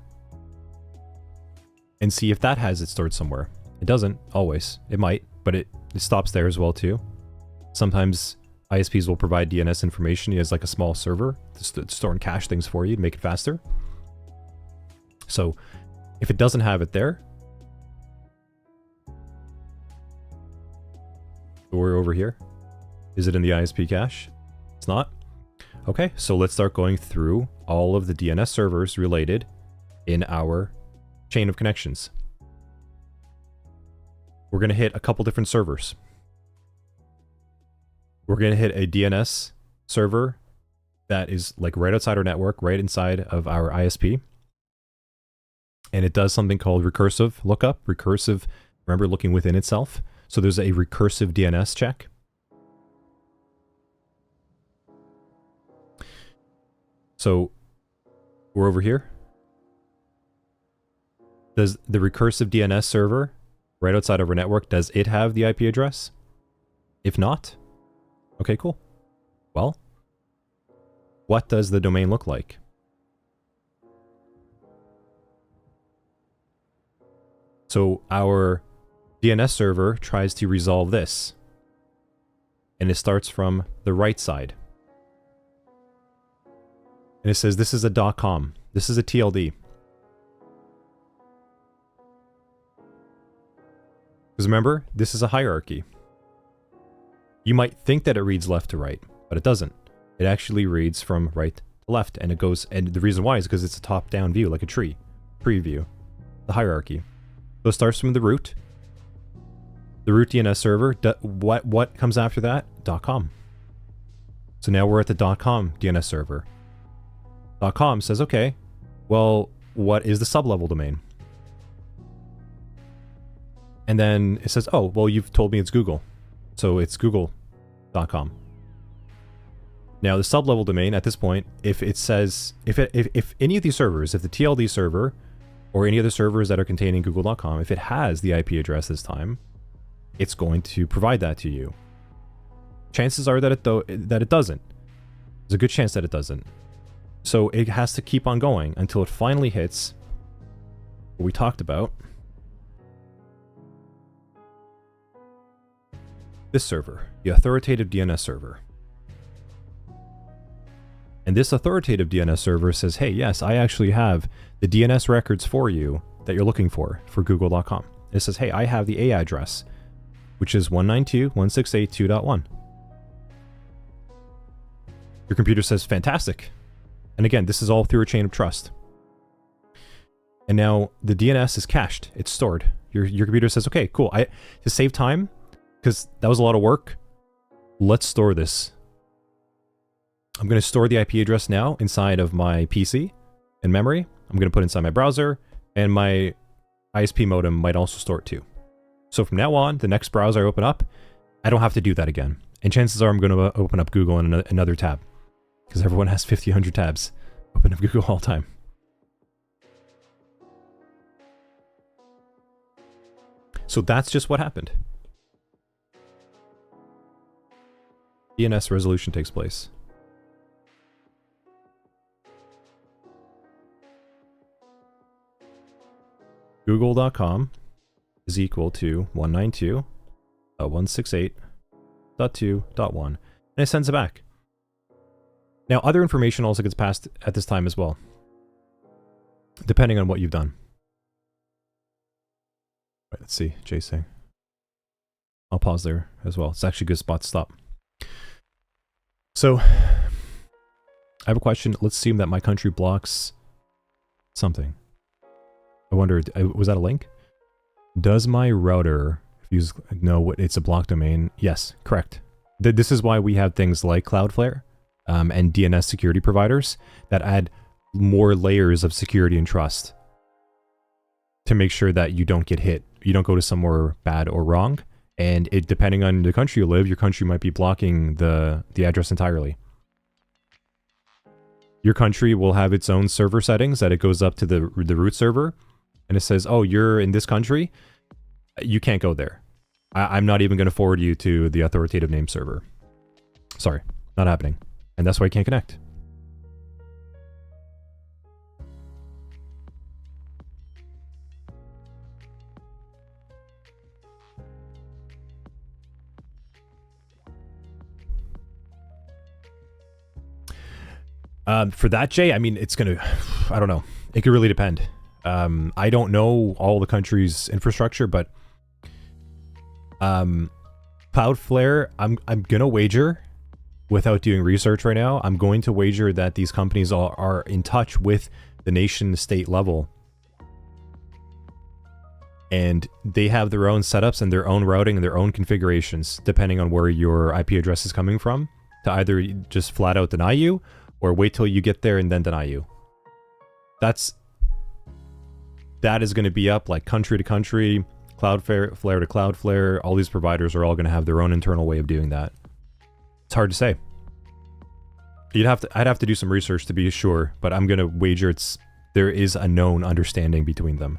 and see if that has it stored somewhere. It doesn't always. It might, but it stops there as well too. Sometimes ISPs will provide DNS information as like a small server to store and cache things for you to make it faster. So if it doesn't have it there, we're over here. Is it in the ISP cache? It's not. Okay, so let's start going through all of the DNS servers related in our chain of connections. We're going to hit a couple different servers. We're going to hit a DNS server that is like right outside our network, right inside of our ISP. And it does something called recursive lookup. Recursive, remember, looking within itself. So there's a recursive DNS check. So we're over here. Does the recursive DNS server right outside of our network, does it have the IP address? If not, okay, cool. Well, what does the domain look like? So our DNS server tries to resolve this. And it starts from the right side. And it says this is a .com. This is a TLD. Because remember, this is a hierarchy. You might think that it reads left to right, but it doesn't. It actually reads from right to left, and it goes, and the reason why is because it's a top-down view, like a tree view, the hierarchy. So it starts from the root. The root DNS server, what comes after that? .com. So now we're at the .com DNS server. .com says, okay, well, what is the sublevel domain? And then it says, oh, well, you've told me it's Google. So it's google.com. Now the sublevel domain at this point, if it says, if any of these servers, if the TLD server or any other servers that are containing google.com, if it has the IP address this time, it's going to provide that to you. Chances are that it doesn't. There's a good chance that it doesn't. So it has to keep on going until it finally hits what we talked about. This server, the authoritative DNS server. And this authoritative DNS server says, hey, yes, I actually have the DNS records for you that you're looking for google.com. It says, hey, I have the A address, which is 192.168.2.1. Your computer says, fantastic. And again, this is all through a chain of trust. And now the DNS is cached. It's stored. Your computer says, okay, cool. To save time, because that was a lot of work, let's store this. I'm going to store the IP address now inside of my PC in memory. I'm going to put it inside my browser, and my ISP modem might also store it too. So from now on, the next browser I open up, I don't have to do that again. And chances are I'm going to open up Google in another tab, because everyone has 50, 100 tabs open up Google all the time. So that's just what happened. DNS resolution takes place. Google.com is equal to 192.168.2.1, and it sends it back. Now, other information also gets passed at this time as well, depending on what you've done. Right, let's see, JSing. I'll pause there as well. It's actually a good spot to stop. So, I have a question. Let's assume that my country blocks something. I wondered, was that a link? Does my router know what it's a block domain? Yes, correct. This is why we have things like Cloudflare and DNS security providers that add more layers of security and trust to make sure that you don't get hit. You don't go to somewhere bad or wrong. And it, depending on the country you live, your country might be blocking the address entirely. Your country will have its own server settings that it goes up to the root server, and it says, oh, you're in this country, you can't go there. I'm not even going to forward you to the authoritative name server. Sorry, not happening. And that's why you can't connect. For that, Jay, I mean, it's going to, I don't know. It could really depend. I don't know all the country's infrastructure, but Cloudflare, I'm going to wager, without doing research right now, I'm going to wager that these companies are in touch with the nation state level. And they have their own setups and their own routing and their own configurations, depending on where your IP address is coming from, to either just flat out deny you, or wait till you get there and then deny you. That is going to be up like country to country, Cloudflare to Cloudflare. All these providers are all going to have their own internal way of doing that. It's hard to say. I'd have to do some research to be sure, but I'm going to wager there is a known understanding between them.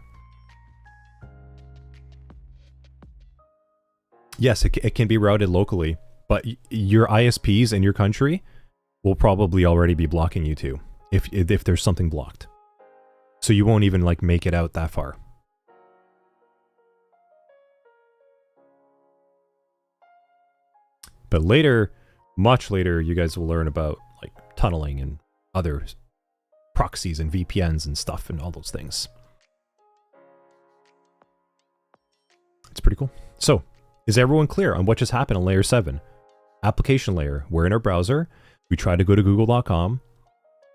Yes, it can be routed locally, but your ISPs in your country will probably already be blocking you too, if there's something blocked. So you won't even like make it out that far. But later, much later, you guys will learn about like tunneling and other proxies and VPNs and stuff and all those things. It's pretty cool. So, is everyone clear on what just happened on layer 7? Application layer. We're in our browser. We tried to go to google.com.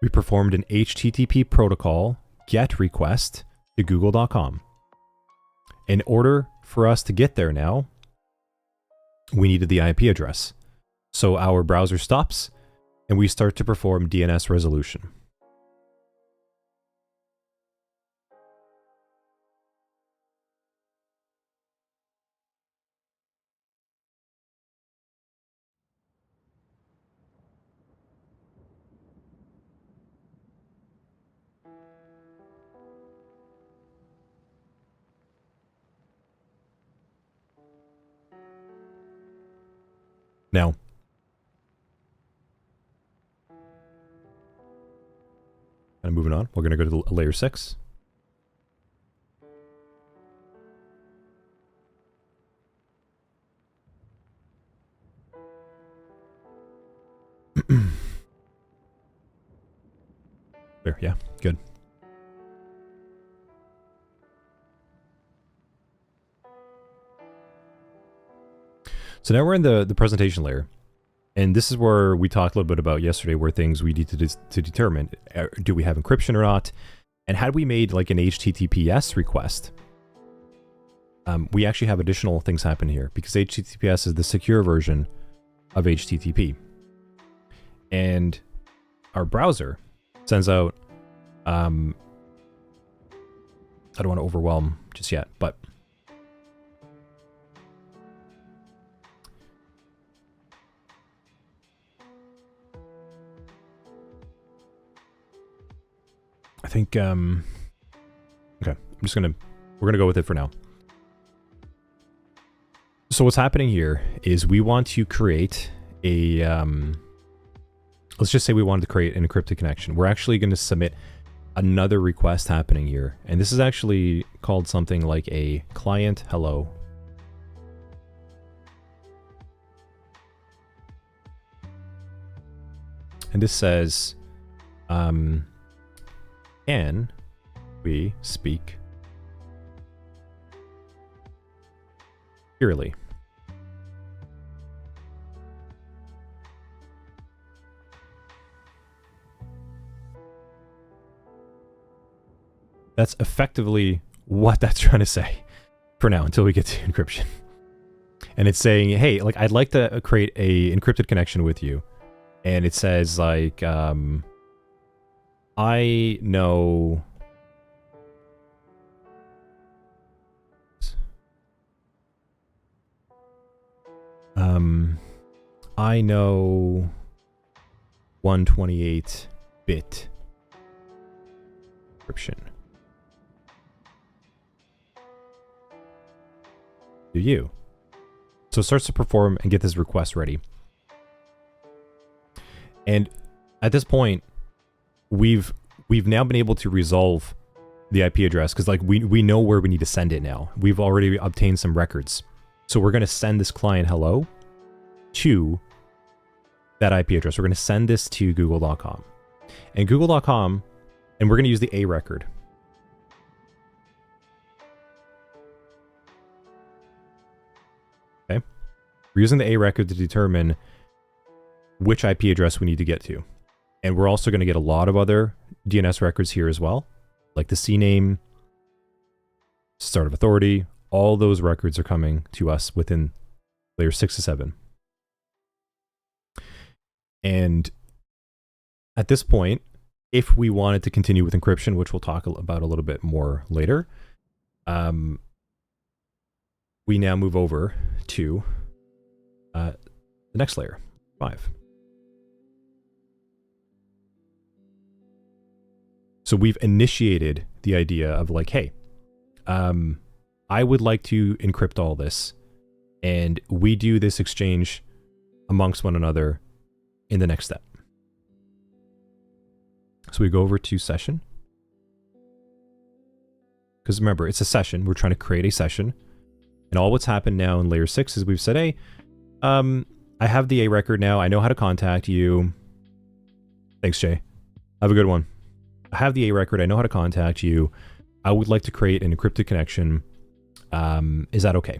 We performed an HTTP protocol GET request to google.com. In order for us to get there now, we needed the IP address. So our browser stops and we start to perform DNS resolution. Now, and moving on, we're going to go to layer 6. There, yeah, good. So now we're in the presentation layer. And this is where we talked a little bit about yesterday, where things we need to determine, do we have encryption or not? And had we made like an HTTPS request, we actually have additional things happen here, because HTTPS is the secure version of HTTP. And our browser sends out, I don't want to overwhelm just yet, but I think, okay, we're gonna go with it for now. So what's happening here is we want to create a, let's just say we wanted to create an encrypted connection. We're actually going to submit another request happening here. And this is actually called something like a client hello. And this says, can we speak securely? That's effectively what that's trying to say for now, until we get to encryption. And it's saying, hey, like, I'd like to create a encrypted connection with you. And it says, like, I know I know 128-bit encryption. Do you? So it starts to perform and get this request ready. And at this point, we've now been able to resolve the IP address, because like we know where we need to send it now. We've already obtained some records. So we're going to send this client hello to that IP address. We're going to send this to google.com. And google.com, and we're going to use the A record. Okay? We're using the A record to determine which IP address we need to get to. And we're also going to get a lot of other DNS records here as well, like the CNAME, start of authority. All those records are coming to us within layer 6 to 7. And At this point, if we wanted to continue with encryption, which we'll talk about a little bit more later, we now move over to the next layer, 5. So we've initiated the idea of like, hey, I would like to encrypt all this, and we do this exchange amongst one another in the next step. So we go over to session. Because remember, it's a session. We're trying to create a session. And all what's happened now in layer 6 is we've said, hey, I have the A record now. I know how to contact you. Thanks, Jay. Have a good one. I have the A record. I know how to contact you. I would like to create an encrypted connection. Is that okay?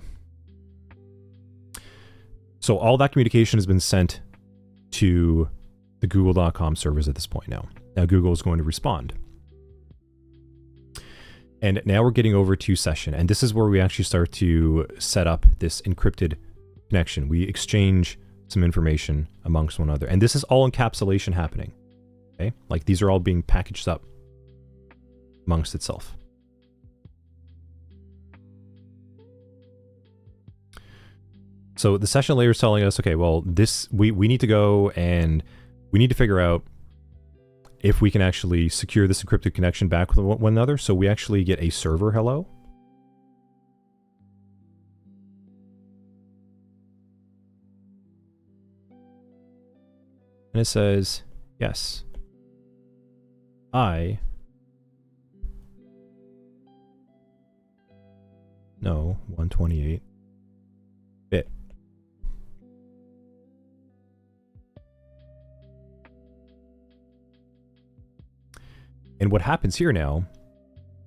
So all that communication has been sent to the google.com servers at this point now. Now Google is going to respond. And now we're getting over to session. And this is where we actually start to set up this encrypted connection. We exchange some information amongst one another. And this is all encapsulation happening. Okay? Like these are all being packaged up amongst itself. So the session layer is telling us, okay, well, this we need to go and we need to figure out if we can actually secure this encrypted connection back with one another. So we actually get a server hello. And it says, yes, I know 128 bit. And what happens here now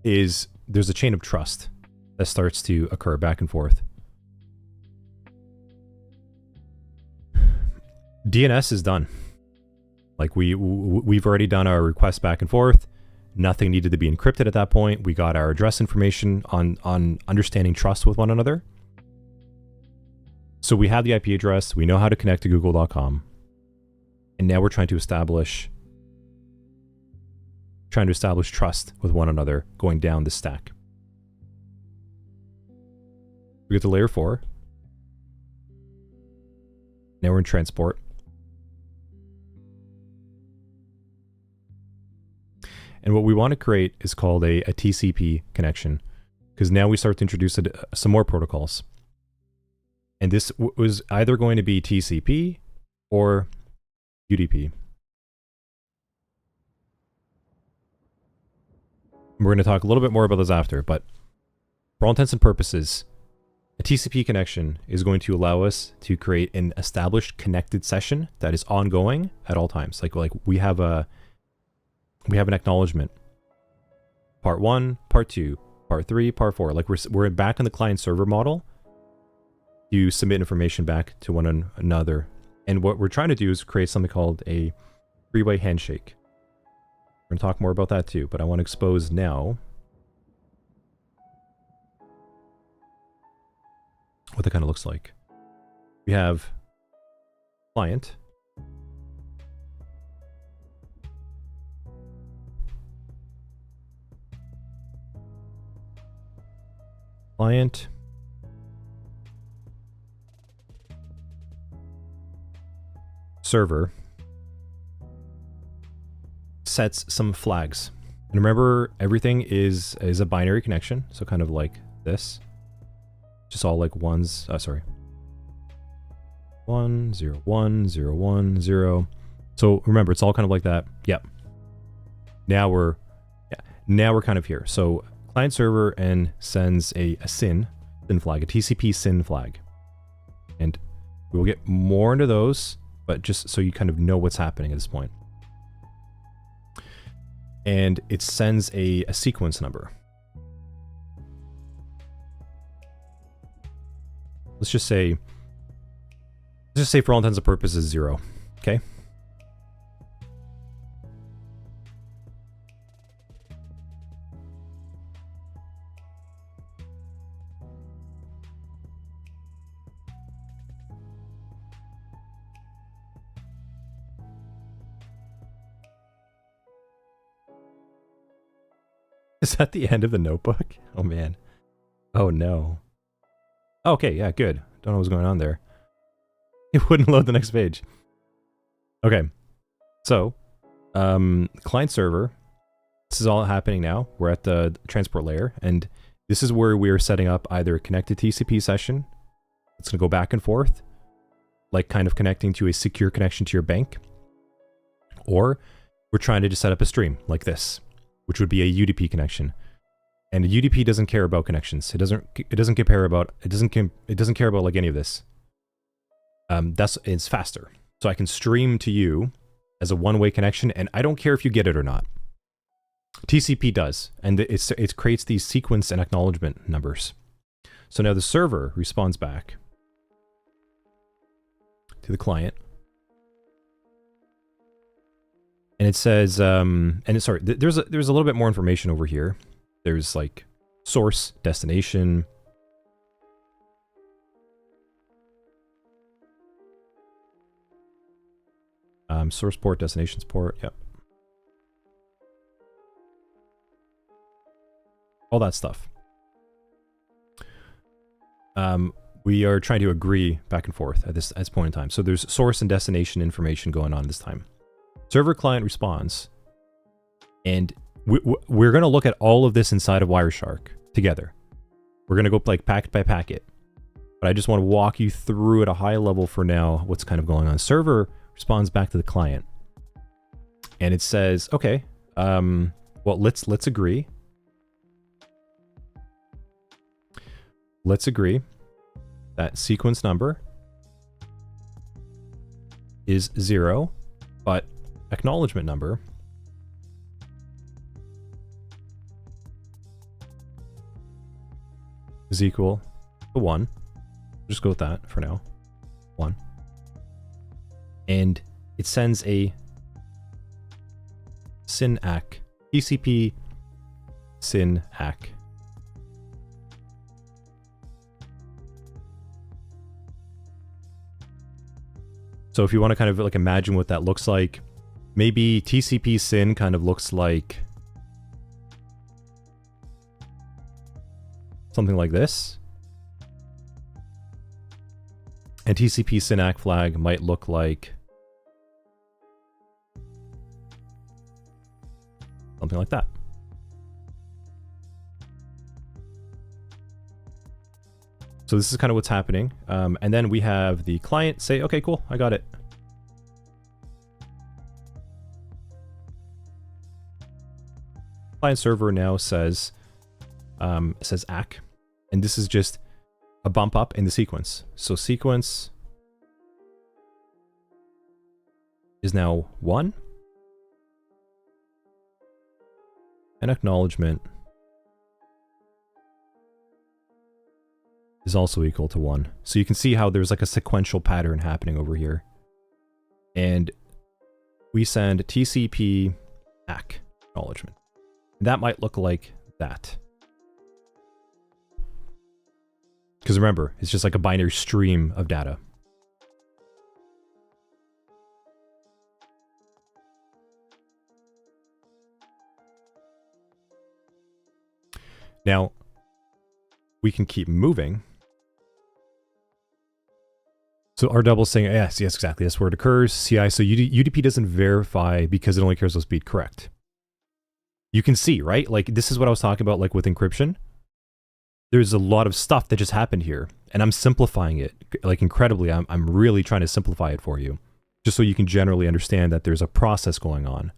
is there's a chain of trust that starts to occur back and forth. DNS is done. Like we've already done our request back and forth. Nothing needed to be encrypted at that point. We got our address information on understanding trust with one another. So we have the IP address. We know how to connect to google.com. And now we're trying to establish trust with one another going down the stack. We get to layer 4. Now we're in transport. And what we want to create is called a TCP connection, because now we start to introduce some more protocols. And this was either going to be TCP or UDP. We're going to talk a little bit more about those after, but for all intents and purposes, a TCP connection is going to allow us to create an established connected session that is ongoing at all times. Like we have an acknowledgement. Part 1, part 2, part 3, part 4. Like we're back in the client server model. You submit information back to one another. And what we're trying to do is create something called a 3-way handshake. We're going to talk more about that too, but I want to expose now what that kind of looks like. We have client. Client. Server. Sets some flags. And remember, everything is a binary connection, so kind of like this. Just all like ones, sorry. 1, 0, 1, 0, 1, 0. So remember, it's all kind of like that. Yep. Now we're kind of here. So client server and sends a SYN flag, a TCP SYN flag. And we will get more into those, but just so you kind of know what's happening at this point. And it sends a sequence number. Let's just say for all intents and purposes 0, okay? Is that the end of the notebook? Oh man. Oh no. Okay, yeah, good. Don't know what's going on there. It wouldn't load the next page. Okay. So, client server. This is all happening now. We're at the transport layer, and this is where we're setting up either a connected TCP session. It's going to go back and forth, like kind of connecting to a secure connection to your bank. Or we're trying to just set up a stream like this, which would be a UDP connection. And a UDP doesn't care about connections. It doesn't care about like any of this. It's faster. So I can stream to you as a one-way connection, and I don't care if you get it or not. TCP does, and it creates these sequence and acknowledgement numbers. So now the server responds back to the client, and it says, there's a little bit more information over here. There's like source, destination, source port, destinations port, yep. All that stuff. We are trying to agree back and forth at this point in time. So there's source and destination information going on this time. Server client responds, and we're going to look at all of this inside of Wireshark together. We're going to go like packet by packet, but I just want to walk you through at a high level for now what's kind of going on. Server responds back to the client, and it says, okay, well, let's agree. Let's agree that sequence number is 0, but acknowledgement number is equal to 1. Just go with that for now. 1. And it sends a SYN-ACK, TCP SYN-ACK. So if you want to kind of like imagine what that looks like, maybe TCP SYN kind of looks like something like this. And TCP SYN-ACK flag might look like something like that. So this is kind of what's happening. And then we have the client say, okay, cool, I got it. Client server now says, ACK. And this is just a bump up in the sequence. So sequence is now 1. And acknowledgement is also equal to 1. So you can see how there's like a sequential pattern happening over here. And we send TCP ACK acknowledgement. That might look like that. Because remember, it's just like a binary stream of data. Now, we can keep moving. So our double is saying, yes, exactly. That's where it occurs. CI, so UDP doesn't verify because it only cares about speed. Correct. You can see, right? Like, this is what I was talking about, like with encryption. There's a lot of stuff that just happened here, and I'm simplifying it, like incredibly. I'm really trying to simplify it for you, just so you can generally understand that there's a process going on.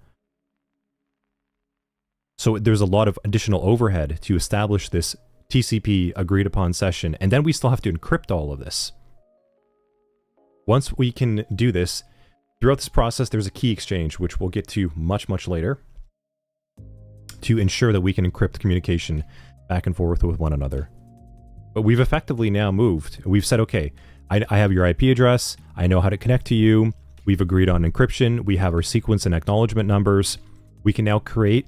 So there's a lot of additional overhead to establish this TCP agreed upon session, and then we still have to encrypt all of this. Once we can do this, throughout this process, there's a key exchange, which we'll get to much, much later, to ensure that we can encrypt communication back and forth with one another. But we've effectively now moved. We've said, okay, I have your IP address. I know how to connect to you. We've agreed on encryption. We have our sequence and acknowledgement numbers. We can now create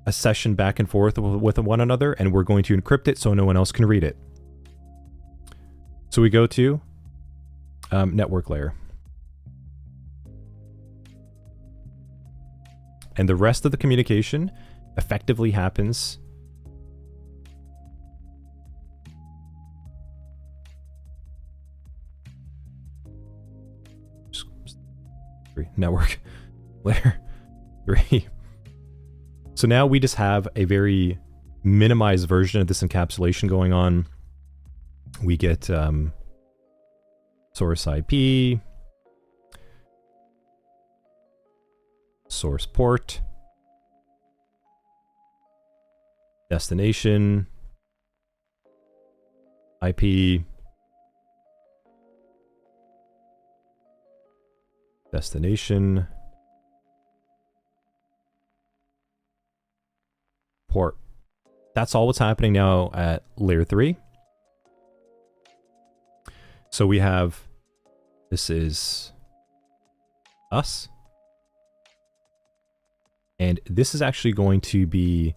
a session back and forth with one another, and we're going to encrypt it so no one else can read it. So we go to network layer. And the rest of the communication effectively happens network layer 3. So now we just have a very minimized version of this encapsulation going on. We get source IP, source port, destination, IP, destination, port. That's all what's happening now at layer 3. So we have, this is us. And this is actually going to be,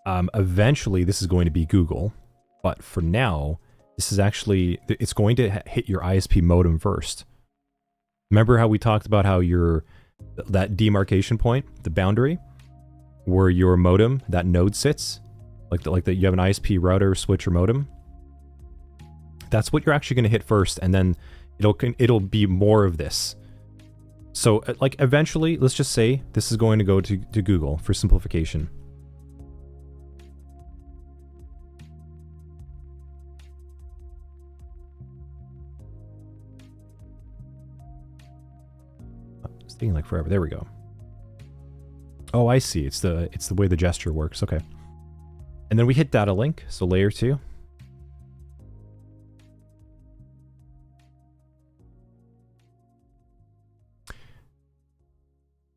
eventually this is going to be Google. But for now, this is actually, it's going to hit your ISP modem first. Remember how we talked about how that demarcation point, the boundary, where your modem, that node sits, like you have an ISP router, switch, or modem. That's what you're actually going to hit first, and then it'll be more of this. So, like, eventually, let's just say this is going to go to Google for simplification. It's taking like forever. There we go. Oh, I see. It's the way the gesture works. Okay. And then we hit data link, so layer 2.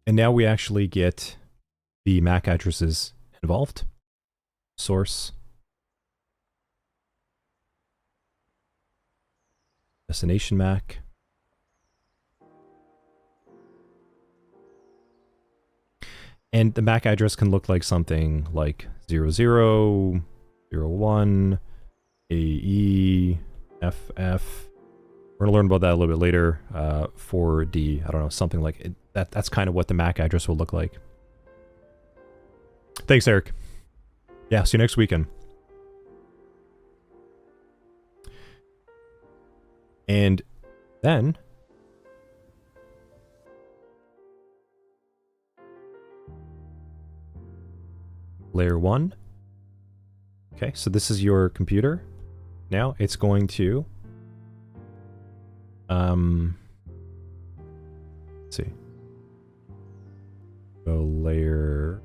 And now we actually get the MAC addresses involved. Source. Destination MAC. And the MAC address can look like something like 00, 01, AE, FF. We're gonna learn about that a little bit later. 4D, I don't know, something like it. That's kind of what the MAC address will look like. Thanks, Eric. Yeah, see you next weekend. And then layer 1. Okay, so this is your computer. Now it's going to let's see. Go layer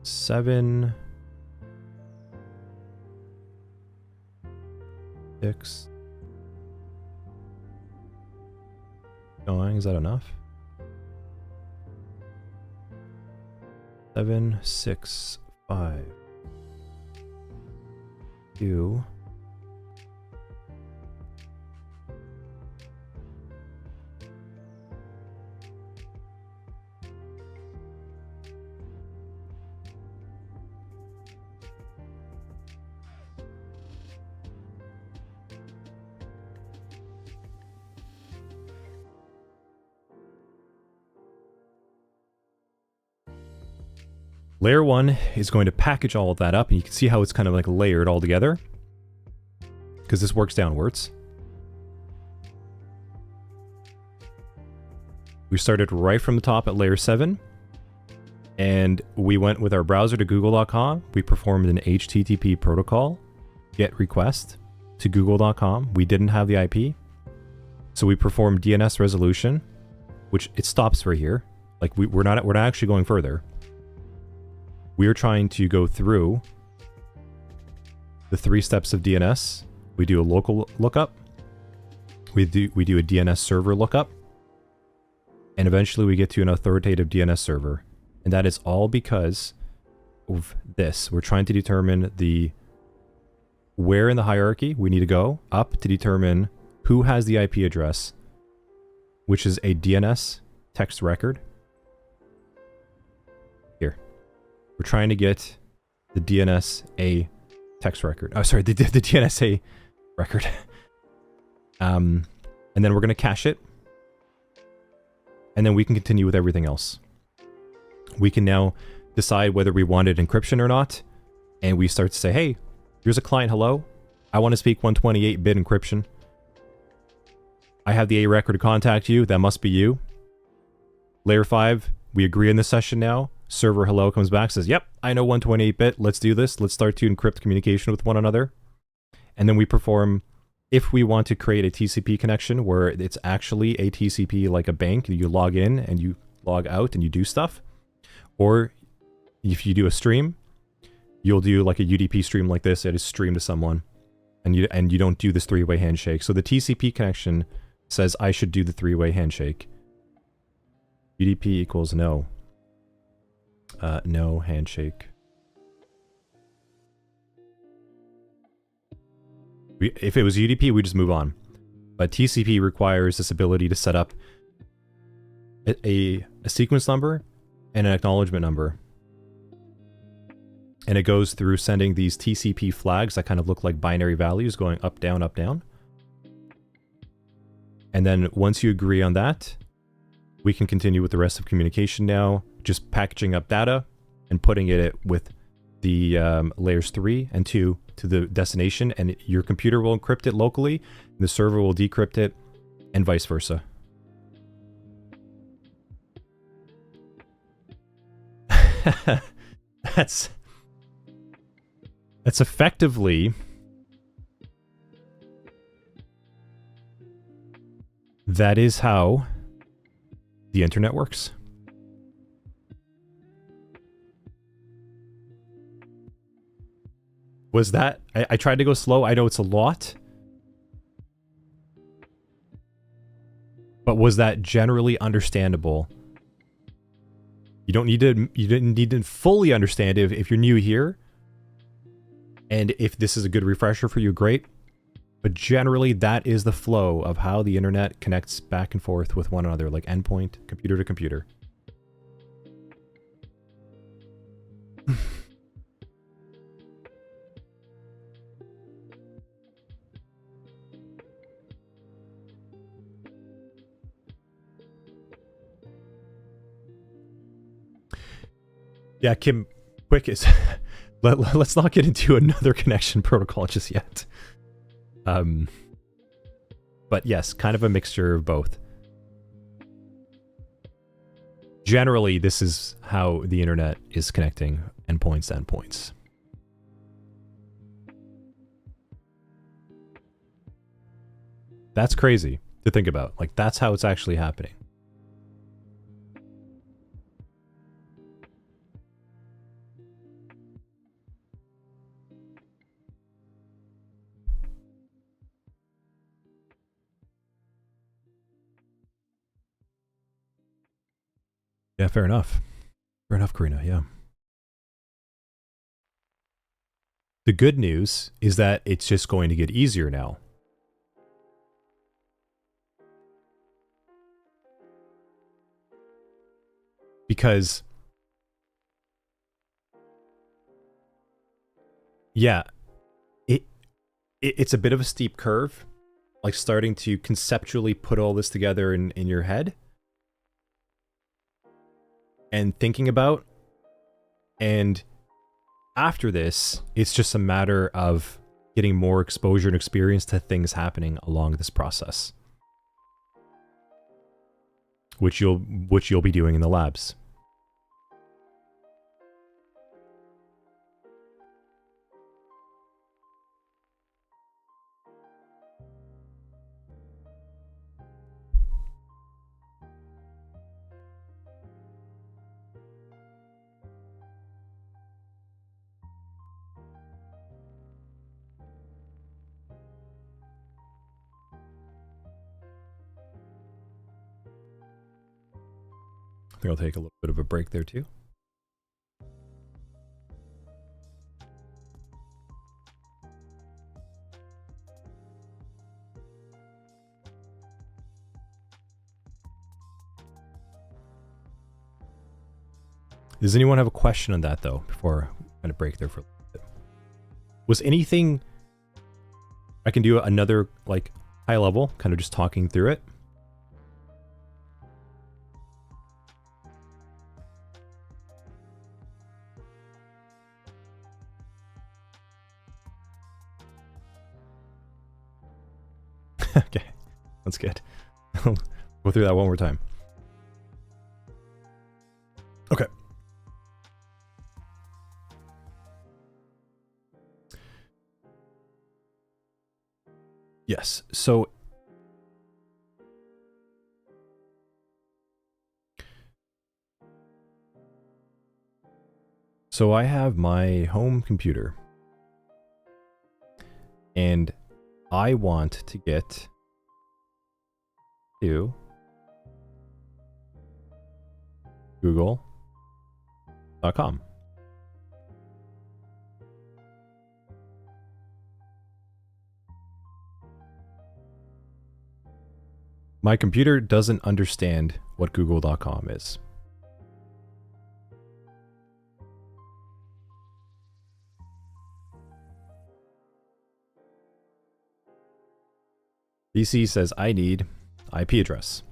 7, 6. Going, is that enough? 7, 6, 5, 2. Layer 1 is going to package all of that up, and you can see how it's kind of like layered all together, because this works downwards. We started right from the top at layer 7, and we went with our browser to google.com. We performed an HTTP protocol GET request to google.com. We didn't have the IP, so we performed DNS resolution, which it stops right here. Like we're not actually going further. We're trying to go through the 3 steps of DNS. We do a local lookup. We do a DNS server lookup. And eventually we get to an authoritative DNS server. And that is all because of this. We're trying to determine where in the hierarchy we need to go up to determine who has the IP address, which is a DNS text record. We're trying to get the DNS-A text record. Oh, sorry, the DNS-A record. And then we're going to cache it. And then we can continue with everything else. We can now decide whether we wanted encryption or not. And we start to say, hey, here's a client, hello. I want to speak 128-bit encryption. I have the A record to contact you. That must be you. Layer 5, we agree in this session now. Server hello comes back, says, yep, I know 128-bit. Let's do this. Let's start to encrypt communication with one another. And then we perform, if we want to create a TCP connection where it's actually a TCP like a bank, you log in and you log out and you do stuff. Or if you do a stream, you'll do like a UDP stream like this. It is streamed to someone. And you don't do this three-way handshake. So the TCP connection says I should do the three-way handshake. UDP equals no. No handshake. If it was UDP, we just move on. But TCP requires this ability to set up a sequence number and an acknowledgement number. And it goes through sending these TCP flags that kind of look like binary values going up, down, up, down. And then once you agree on that, we can continue with the rest of communication now, just packaging up data and putting it with the layers 3 and 2 to the destination, and your computer will encrypt it locally, and the server will decrypt it, and vice versa. That's effectively that is how the internet works. Was that... I tried to go slow. I know it's a lot. But was that generally understandable? You don't need to... You didn't need to fully understand it if you're new here. And if this is a good refresher for you, great. But generally, that is the flow of how the internet connects back and forth with one another, like endpoint, computer to computer. Yeah, Kim, QUIC is... let's not get into another connection protocol just yet. But yes, kind of a mixture of both. Generally, this is how the internet is connecting endpoints to endpoints. That's crazy to think about. Like, that's how it's actually happening. Yeah, fair enough. Fair enough, Karina, yeah. The good news is that it's just going to get easier now. Because, yeah, it's a bit of a steep curve, like starting to conceptually put all this together in your head. And thinking about, and after this, it's just a matter of getting more exposure and experience to things happening along this process, which you'll be doing in the labs. I think I'll take a little bit of a break there too. Does anyone have a question on that though, before I kind of break there for a little bit? Was anything I can do another like high level, kind of just talking through it? Okay. That's good. Go through that one more time. Okay. Yes. So I have my home computer and I want to get to google.com. My computer doesn't understand what google.com is. PC says I need IP address.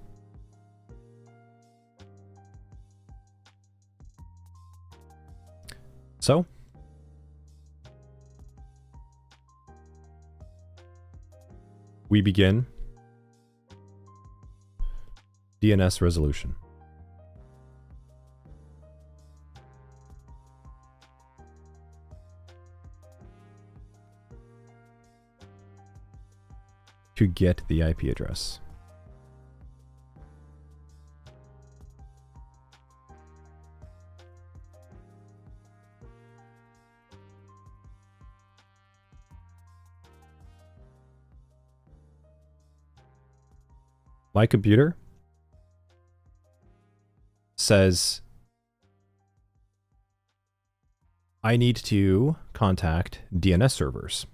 So we begin DNS resolution. To get the IP address. My computer says I need to contact DNS servers.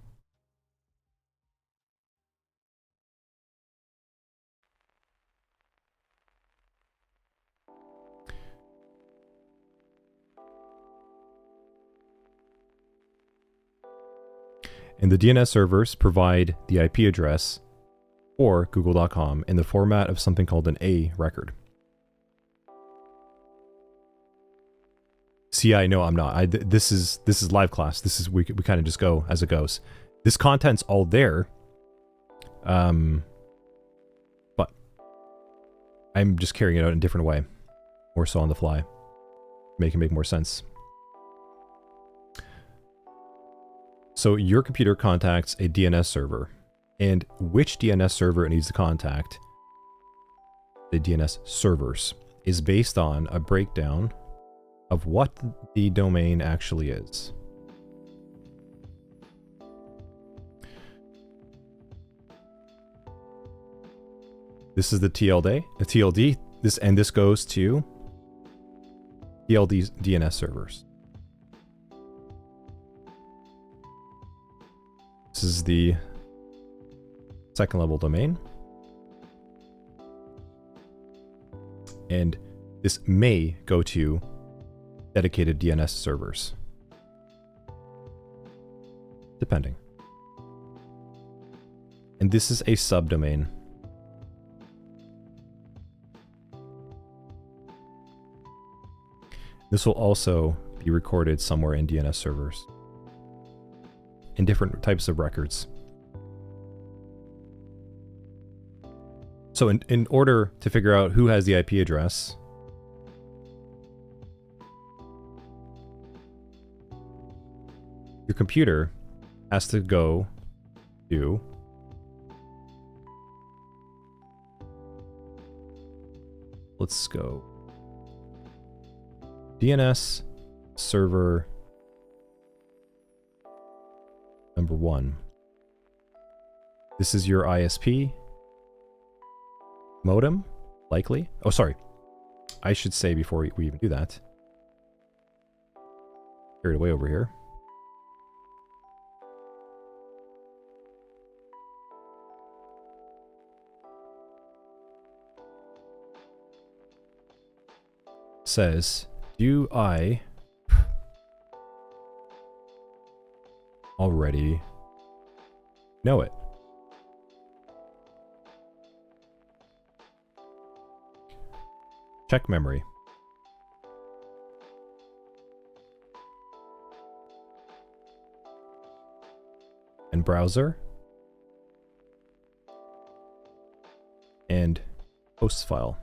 And the DNS servers provide the IP address for google.com in the format of something called an A record. CI, no, I'm not. This is live class. This is we kind of just go as it goes. This content's all there, but I'm just carrying it out in a different way, more so on the fly, make it make more sense. So your computer contacts a DNS server, and which DNS server it needs to contact, the DNS servers, is based on a breakdown of what the domain actually is. This is the TLD, this goes to TLDs DNS servers. This is the second level domain. And this may go to dedicated DNS servers, depending. And this is a subdomain. This will also be recorded somewhere in DNS servers, in different types of records. So in order to figure out who has the IP address, your computer has to go to let's go DNS server number 1. This is your ISP modem, likely. Oh, sorry. I should say before we even do that. Carried away over here. Says, do I already know it? Check memory. And browser. hosts file.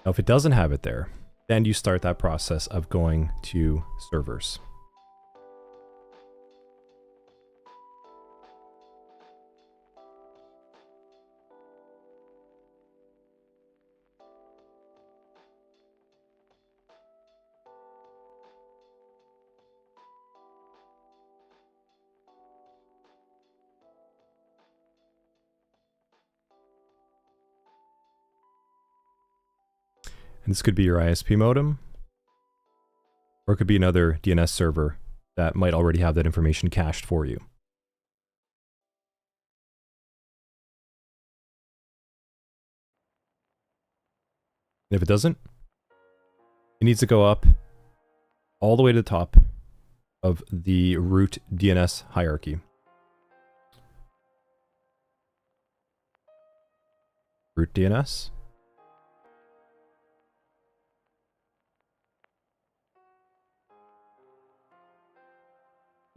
Now, if it doesn't have it there, then you start that process of going to servers. And this could be your ISP modem, or it could be another DNS server that might already have that information cached for you. And if it doesn't, it needs to go up all the way to the top of the root DNS hierarchy. Root DNS.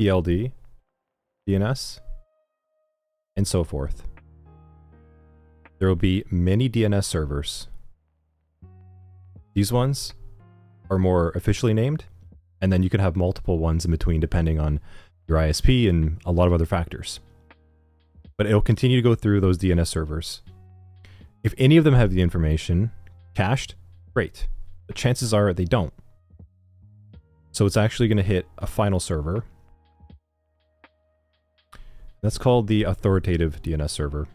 TLD, DNS, and so forth. There will be many DNS servers. These ones are more officially named, and then you can have multiple ones in between depending on your ISP and a lot of other factors. But it'll continue to go through those DNS servers. If any of them have the information cached, great. But chances are they don't. So it's actually going to hit a final server. That's called the authoritative DNS server.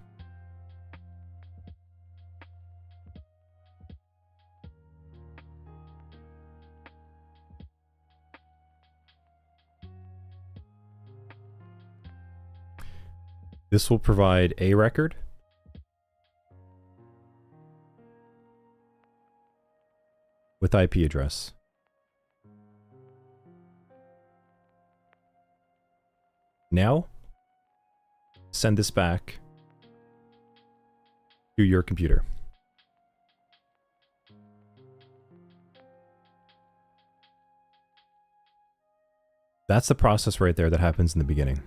This will provide a record with IP address. Now, send this back to your computer. That's the process right there that happens in the beginning.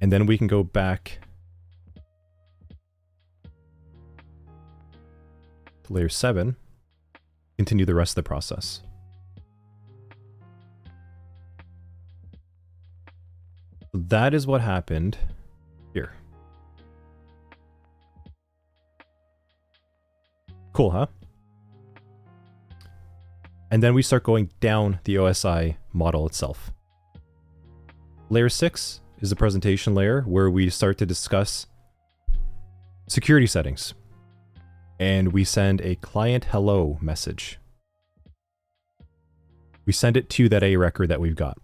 And then we can go back to layer 7, continue the rest of the process. That is what happened here. Cool, huh? And then we start going down the OSI model itself. Layer 6 is the presentation layer where we start to discuss security settings. And we send a client hello message. We send it to that A record that we've got.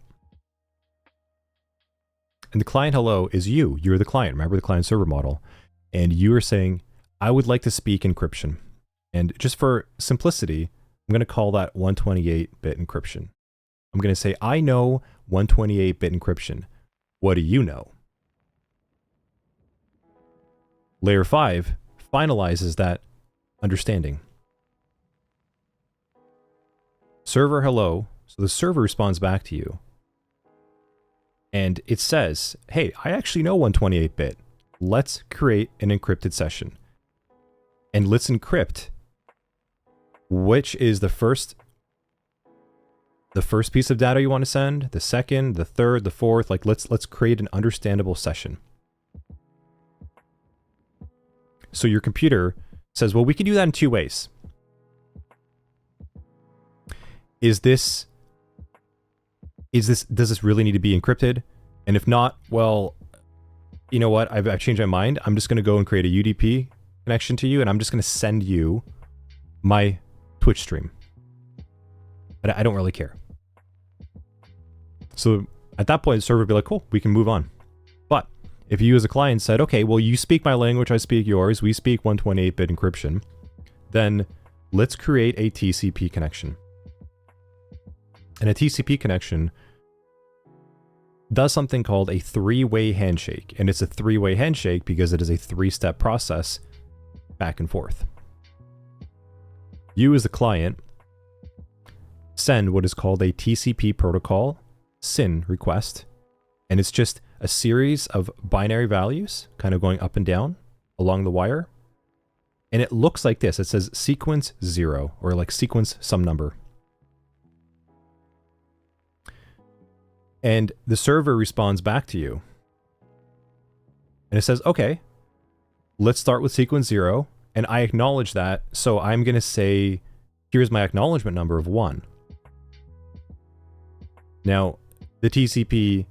And the client hello is you. You're the client. Remember the client server model. And you are saying, I would like to speak encryption. And just for simplicity, I'm going to call that 128-bit encryption. I'm going to say, I know 128-bit encryption. What do you know? Layer 5 finalizes that understanding. Server hello. So the server responds back to you. And it says, hey, I actually know 128-bit. Let's create an encrypted session. And let's encrypt which is the first piece of data you want to send, the second, the third, the fourth. Like let's create an understandable session. So your computer says, well, we can do that in two ways. Does this really need to be encrypted? And if not, well, you know what? I've changed my mind. I'm just going to go and create a UDP connection to you, and I'm just going to send you my Twitch stream. But I don't really care. So at that point, the server would be like, cool, we can move on. But if you as a client said, okay, well, you speak my language, I speak yours, we speak 128-bit encryption, then let's create a TCP connection. And a TCP connection does something called a three-way handshake. And it's a three-way handshake because it is a three-step process back and forth. You as the client send what is called a TCP protocol SYN request. And it's just a series of binary values kind of going up and down along the wire. And it looks like this. It says sequence 0 or like sequence some number. And the server responds back to you. And it says, okay, let's start with sequence 0. And I acknowledge that. So I'm going to say, here's my acknowledgement number of 1. Now, the TCP,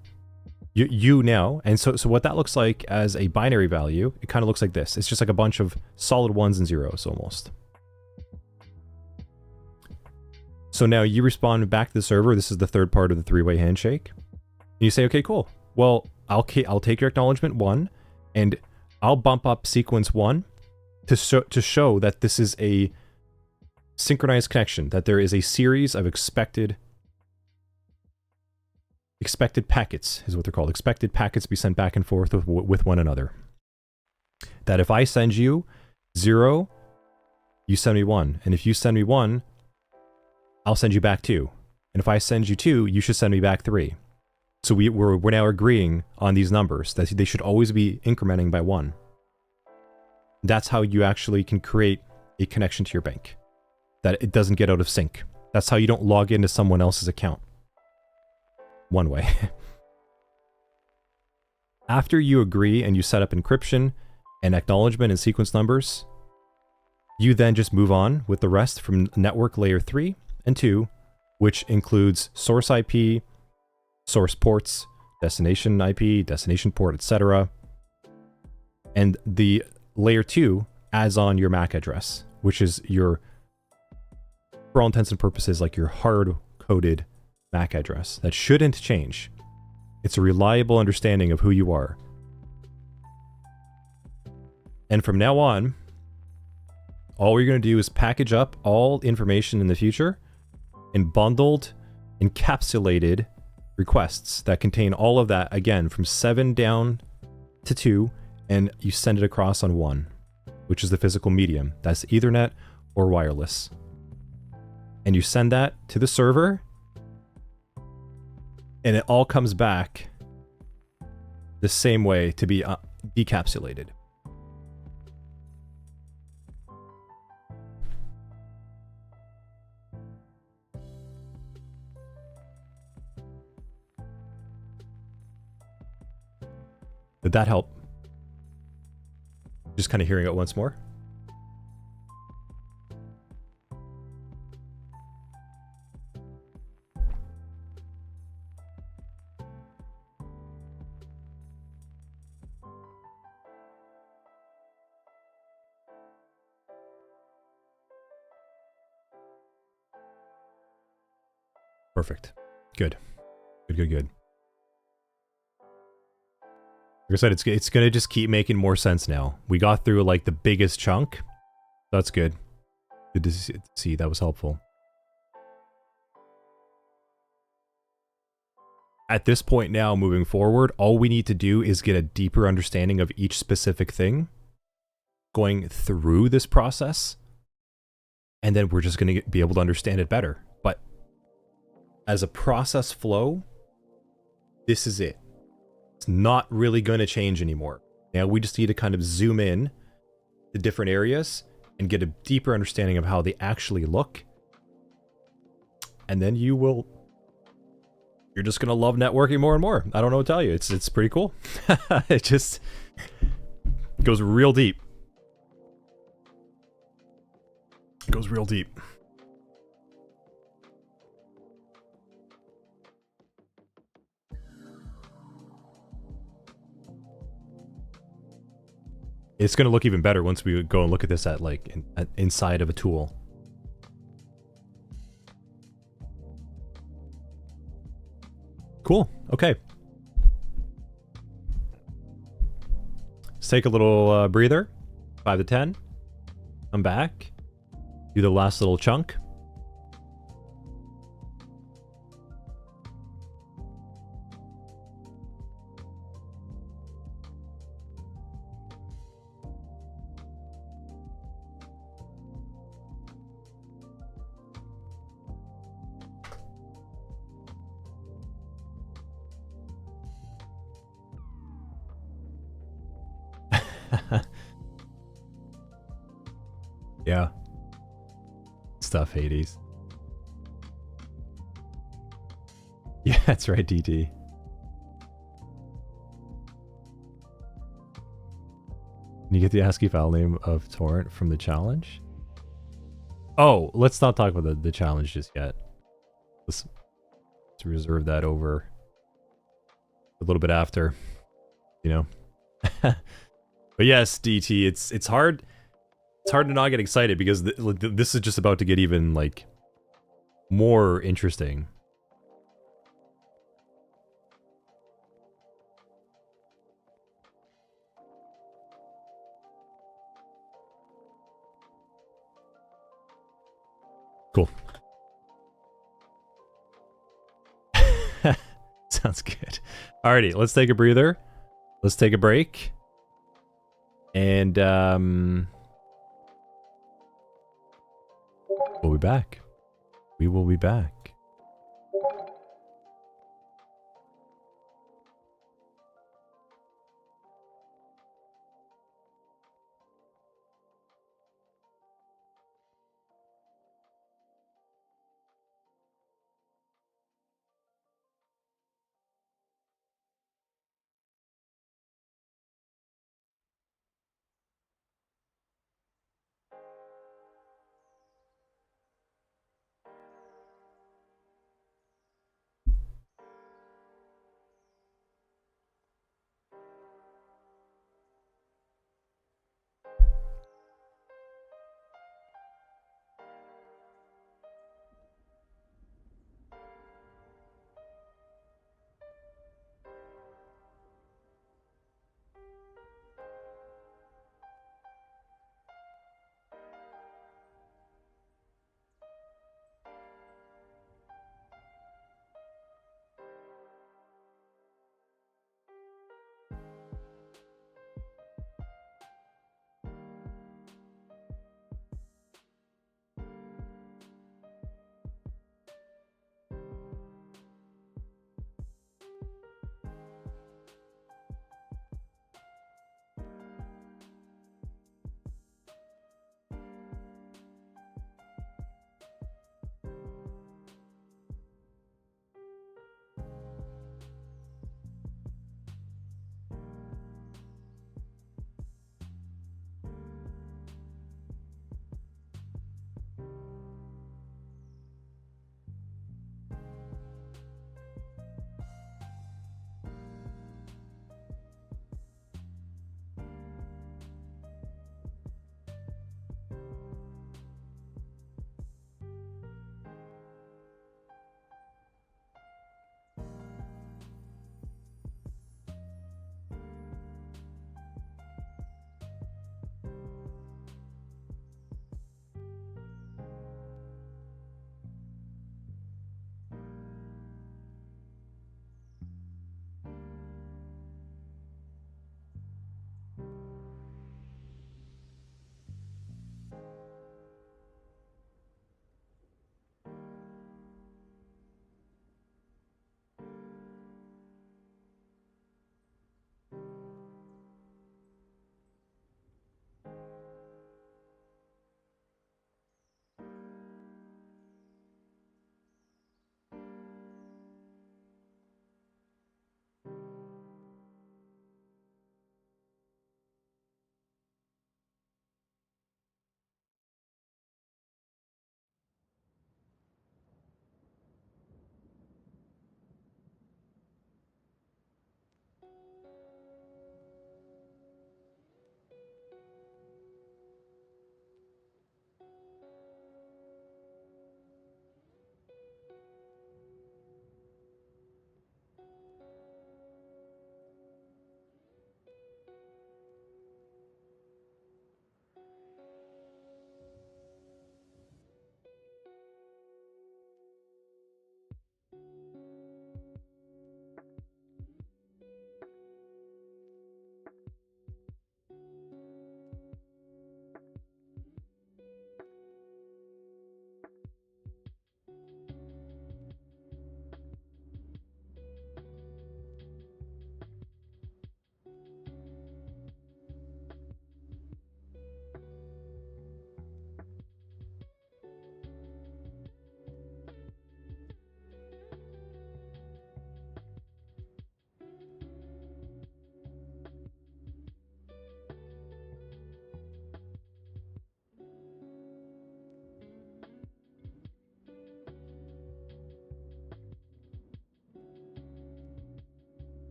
you now, and so what that looks like as a binary value, it kind of looks like this. It's just like a bunch of solid 1s and 0s almost. So now you respond back to the server. This is the third part of the three-way handshake. And you say, okay, cool. Well, I'll take your acknowledgement 1, and I'll bump up sequence 1 to show that this is a synchronized connection, that there is a series of expected packets, is what they're called. Expected packets be sent back and forth with one another. That if I send you 0, you send me 1. And if you send me 1, I'll send you back 2. And if I send you 2, you should send me back 3. So we're now agreeing on these numbers, that they should always be incrementing by 1. That's how you actually can create a connection to your bank. That it doesn't get out of sync. That's how you don't log into someone else's account. One way. After you agree and you set up encryption and acknowledgement and sequence numbers, you then just move on with the rest from network layer 3 and 2, which includes source IP, source ports, destination IP, destination port, etc. And the layer 2 adds on your MAC address, which is your, for all intents and purposes, like your hard-coded MAC address. That shouldn't change. It's a reliable understanding of who you are. And from now on, all we're going to do is package up all information in the future in bundled, encapsulated requests that contain all of that, again, from 7 down to 2, and you send it across on 1, which is the physical medium. That's Ethernet or wireless. And you send that to the server, and it all comes back the same way to be decapsulated. Did that help? Just kind of hearing it once more. Perfect. Good. Good. Like I said, it's going to just keep making more sense now. We got through like the biggest chunk. That's good. Good to see. That was helpful. At this point now, moving forward, all we need to do is get a deeper understanding of each specific thing going through this process. And then we're just going to be able to understand it better. But as a process flow, this is it. It's not really going to change anymore. Now we just need to kind of zoom in to different areas and get a deeper understanding of how they actually look. And then you're just going to love networking more and more. I don't know what to tell you. It's pretty cool. It just goes real deep. It goes real deep. It's going to look even better once we go and look at this at like inside of a tool. Cool. Okay. Let's take a little breather. 5 to 10. Come back. Do the last little chunk. Yeah. Stuff, Hades. Yeah, that's right, DT. Can you get the ASCII file name of torrent from the challenge? Oh, let's not talk about the challenge just yet. Let's reserve that over a little bit after, you know. But yes, DT, it's hard. It's hard to not get excited because this is just about to get even like more interesting. Cool. Sounds good. Alrighty, let's take a breather. Let's take a break. And we'll be back. We will be back.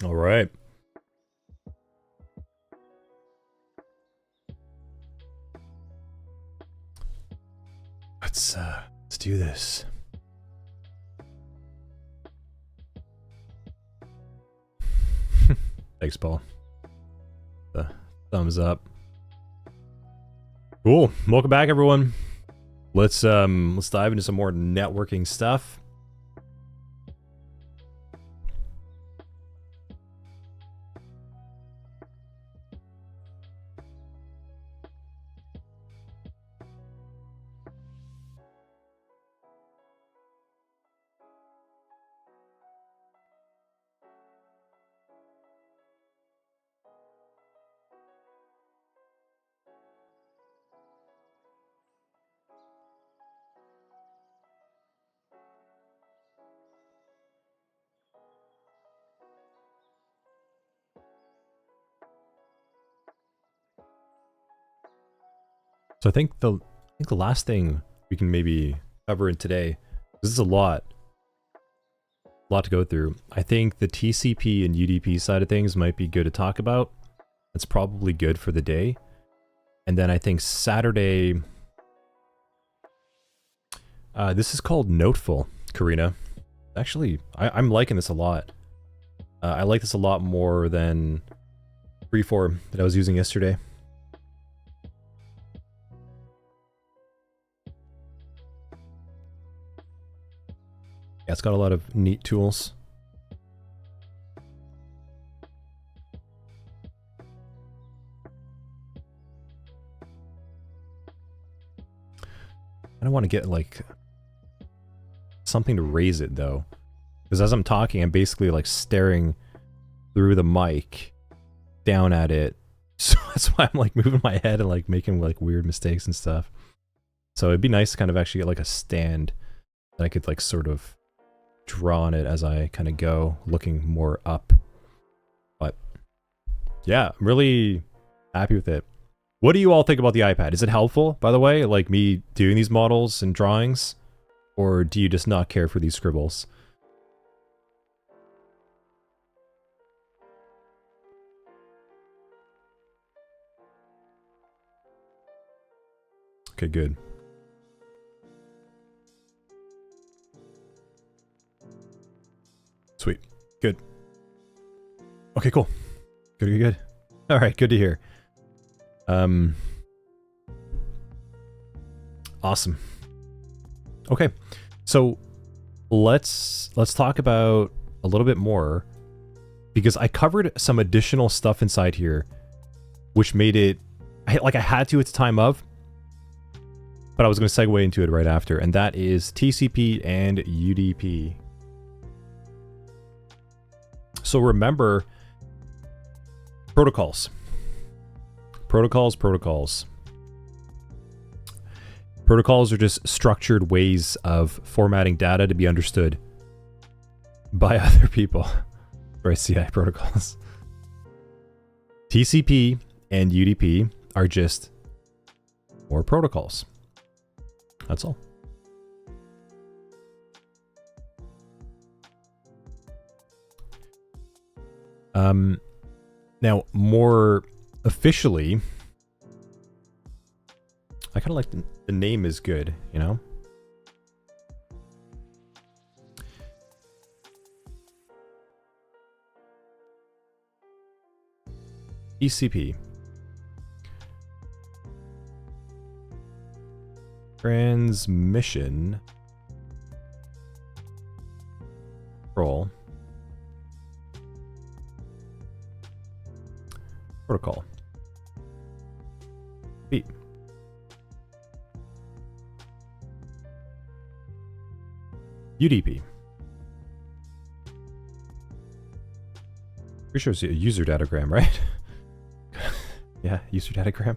All right. Let's do this. Thanks, Paul. The thumbs up. Cool. Welcome back, everyone. Let's dive into some more networking stuff. So I think the last thing we can maybe cover in today, this is a lot to go through. I think the TCP and UDP side of things might be good to talk about. That's probably good for the day. And then I think Saturday, this is called Noteful, Karina. Actually, I'm liking this a lot. I like this a lot more than Freeform that I was using yesterday. Yeah, it's got a lot of neat tools. I don't want to get like something to raise it though, because as I'm talking, I'm basically like staring through the mic down at it. So that's why I'm like moving my head and like making like weird mistakes and stuff. So it'd be nice to kind of actually get like a stand that I could like sort of draw on it as I kind of go, looking more up. But yeah, I'm really happy with it. What do you all think about the iPad? Is it helpful, by the way, like me doing these models and drawings? Or do you just not care for these scribbles? Okay, good. Sweet. Good. Okay, cool. Good. All right, good to hear. Awesome. Okay, so let's talk about a little bit more, because I covered some additional stuff inside here, which made it like I had to at the time of, but I was going to segue into it right after, and that is TCP and UDP. So remember, protocols. Protocols are just structured ways of formatting data to be understood by other people. Right, CI protocols. TCP and UDP are just more protocols. That's all. Now, more officially, I kind of like the name is good, you know? TCP. Transmission Control Protocol. B. UDP. Pretty sure it's a user datagram, right? Yeah, user datagram.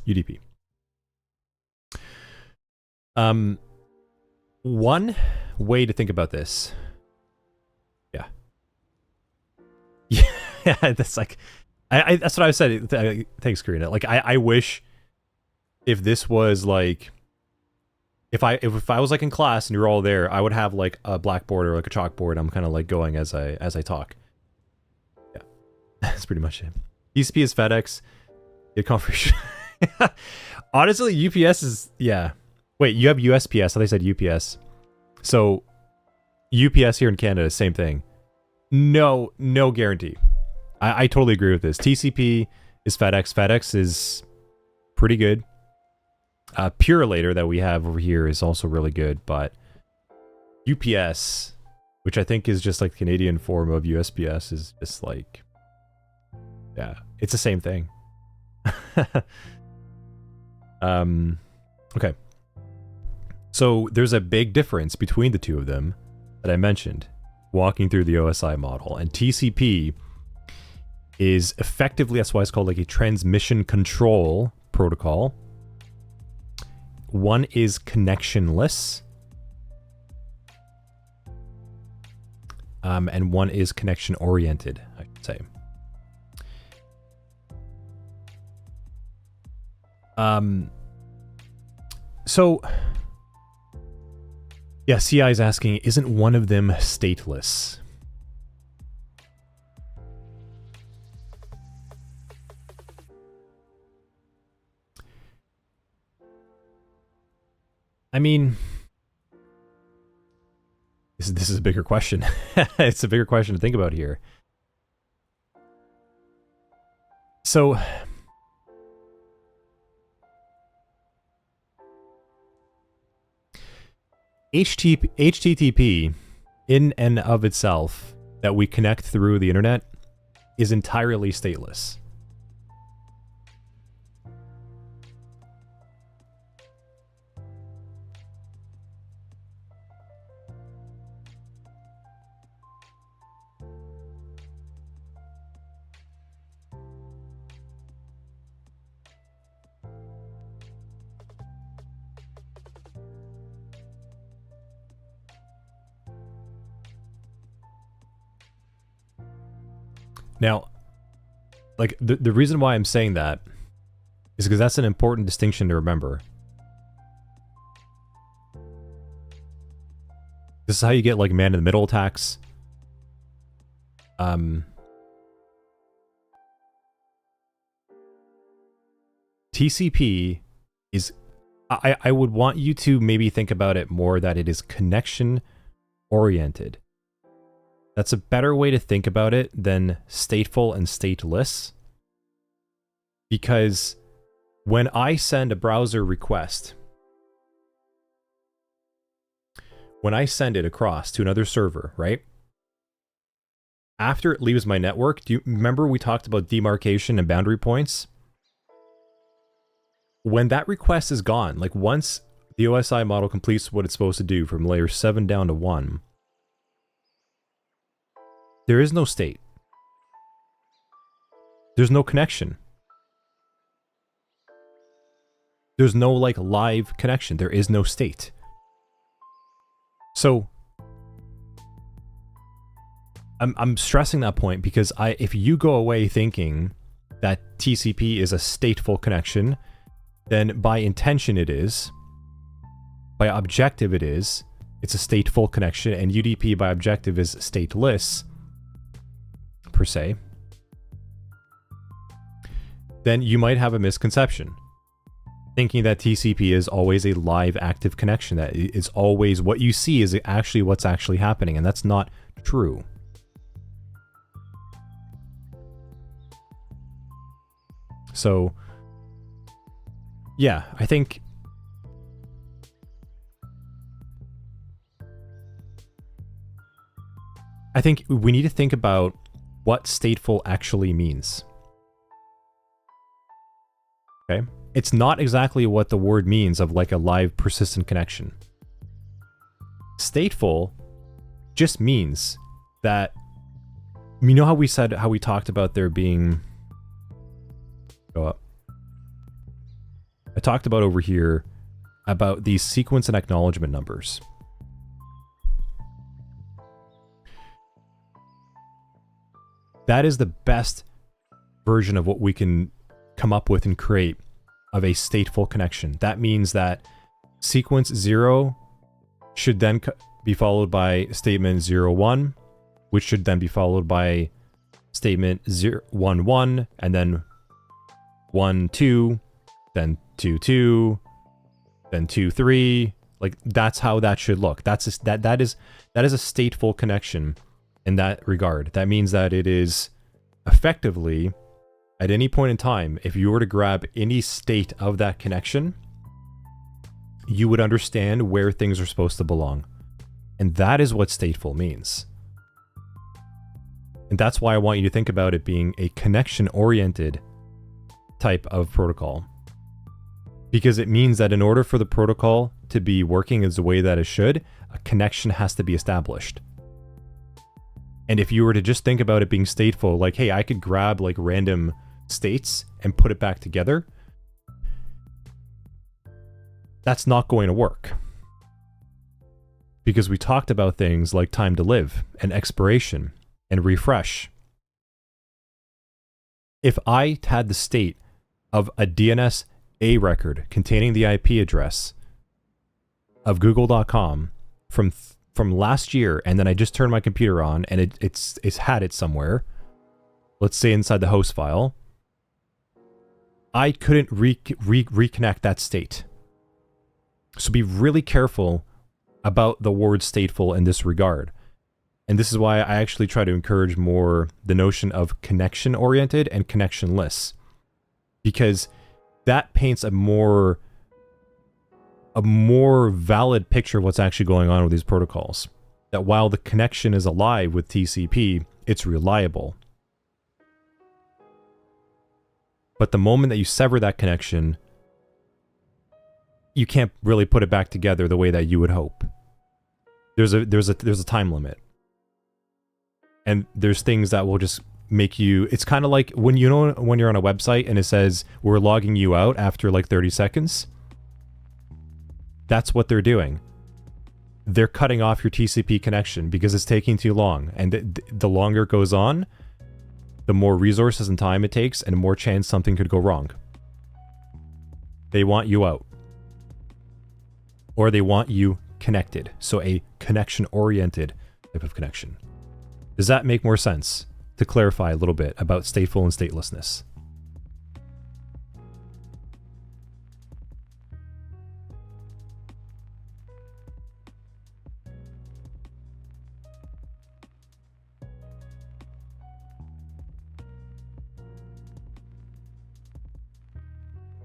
UDP. One way to think about this. Yeah. Yeah, that's like, that's what I said. Thanks, Karina. Like, I wish if this was like, if I was like in class and you're all there, I would have like a blackboard or like a chalkboard. I'm kind of like going as I talk. Yeah, that's pretty much it. TCP is FedEx. Get confirmation. Honestly, UPS is, yeah. Wait, you have USPS. I thought they said UPS. So UPS here in Canada, same thing. No guarantee. I totally agree with this. TCP is FedEx. FedEx is pretty good. Purelator that we have over here is also really good, but UPS, which I think is just like the Canadian form of USPS, is just like, yeah, it's the same thing. Okay. So there's a big difference between the two of them that I mentioned, walking through the OSI model. And TCP is effectively, that's why it's called like a transmission control protocol. One is connectionless. And one is connection oriented, I should say. So yeah, CI is asking, isn't one of them stateless? I mean, this is a bigger question. It's a bigger question to think about here. So HTTP in and of itself that we connect through the internet is entirely stateless. Now, like, the reason why I'm saying that is because that's an important distinction to remember. This is how you get, like, man-in-the-middle attacks. TCP is... I would want you to maybe think about it more that it is connection-oriented. That's a better way to think about it than stateful and stateless. Because when I send a browser request, when I send it across to another server, right? After it leaves my network, do you remember we talked about demarcation and boundary points? When that request is gone, like once the OSI model completes what it's supposed to do from layer 7 down to 1, there is no state. There's no connection. There's no like live connection. There is no state. So I'm stressing that point because if you go away thinking that TCP is a stateful connection, then by intention it is. By objective it is. It's a stateful connection, and UDP by objective is stateless, per se. Then you might have a misconception, thinking that TCP is always a live active connection, that it's always what you see is actually what's actually happening, and that's not true. So, yeah, I think we need to think about what stateful actually means. Okay? It's not exactly what the word means of like a live persistent connection. Stateful just means that, you know how we talked about there being, go up. I talked about over here about these sequence and acknowledgement numbers. That is the best version of what we can come up with and create of a stateful connection. That means that sequence 0 should then be followed by statement 0, 1, which should then be followed by statement 0, 1, 1, and then 1, 2, then 2, 2, then 2, 3. Like, that's how that should look. That is a stateful connection in that regard. That means that it is effectively, at any point in time, if you were to grab any state of that connection, you would understand where things are supposed to belong. And that is what stateful means. And that's why I want you to think about it being a connection-oriented type of protocol. Because it means that in order for the protocol to be working as the way that it should, a connection has to be established. And if you were to just think about it being stateful, like, hey, I could grab like random states and put it back together, that's not going to work. Because we talked about things like time to live and expiration and refresh. If I had the state of a DNS A record containing the IP address of google.com from last year, and then I just turned my computer on and it's had it somewhere, let's say inside the host file, I couldn't reconnect that state. So be really careful about the word stateful in this regard. And this is why I actually try to encourage more the notion of connection-oriented and connectionless. Because that paints a more valid picture of what's actually going on with these protocols. That while the connection is alive with TCP, it's reliable. But the moment that you sever that connection, you can't really put it back together the way that you would hope. There's a time limit. And there's things that will just make you, it's kind of like when you're on a website and it says we're logging you out after like 30 seconds. That's what they're doing. They're cutting off your TCP connection because it's taking too long. And the longer it goes on, the more resources and time it takes and the more chance something could go wrong. They want you out. Or they want you connected. So a connection-oriented type of connection. Does that make more sense? To clarify a little bit about stateful and statelessness.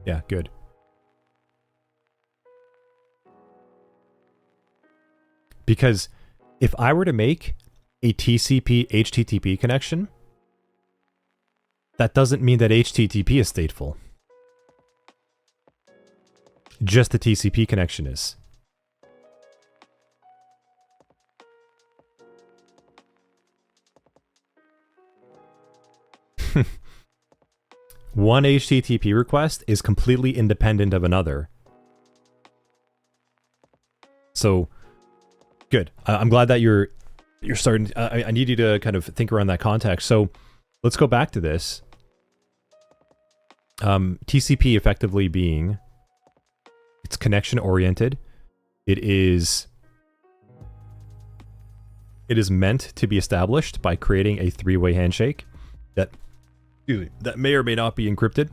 Yeah, good. Because if I were to make a TCP HTTP connection, that doesn't mean that HTTP is stateful. Just the TCP connection is. One HTTP request is completely independent of another. So, good. I'm glad that you're starting. I need you to kind of think around that context. So, let's go back to this. TCP effectively being, it's connection oriented. It is meant to be established by creating a three-way handshake that may or may not be encrypted.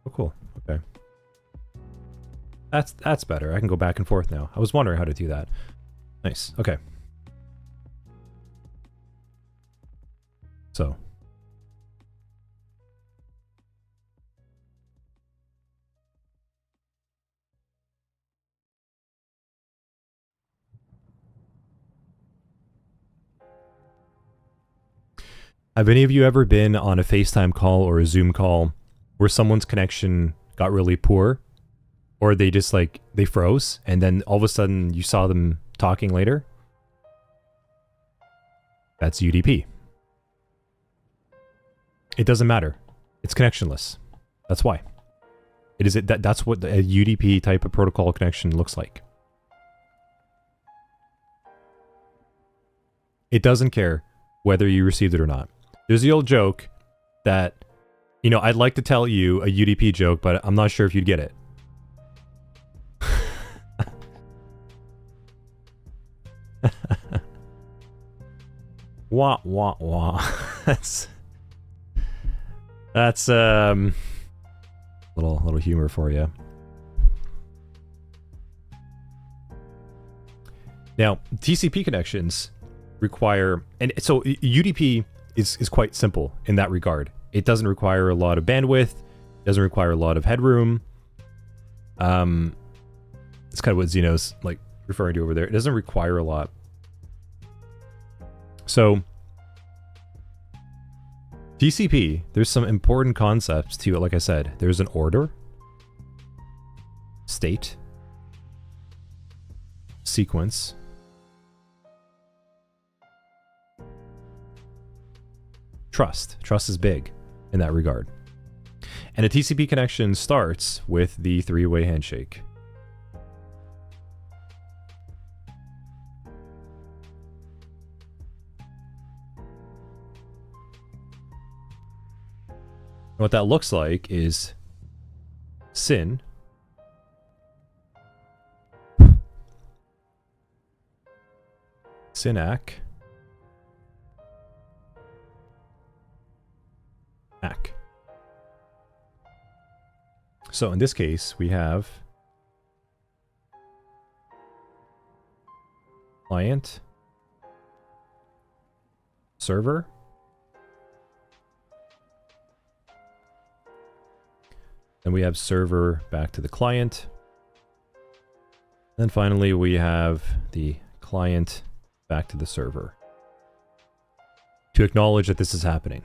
Oh, cool. Okay. That's better. I can go back and forth now. I was wondering how to do that. Nice. Okay. So. Have any of you ever been on a FaceTime call or a Zoom call where someone's connection got really poor? Or they just like, they froze and then all of a sudden you saw them talking later? That's UDP. It doesn't matter. It's connectionless. That's why. That's what a UDP type of protocol connection looks like. It doesn't care whether you received it or not. There's the old joke that, you know, I'd like to tell you a UDP joke, but I'm not sure if you'd get it. Wah, wah, wah. That's little humor for you. Now, TCP connections require, and so UDP is quite simple in that regard. It doesn't require a lot of bandwidth, doesn't require a lot of headroom. It's kind of what Zeno's like referring to over there. It doesn't require a lot. So TCP, there's some important concepts to it. Like I said, there's an order, state, sequence, trust. Trust is big in that regard. And a TCP connection starts with the three-way handshake. What that looks like is SYN, SYN-ACK, ACK. So in this case, we have client, server, then we have server back to the client. Then finally, we have the client back to the server to acknowledge that this is happening.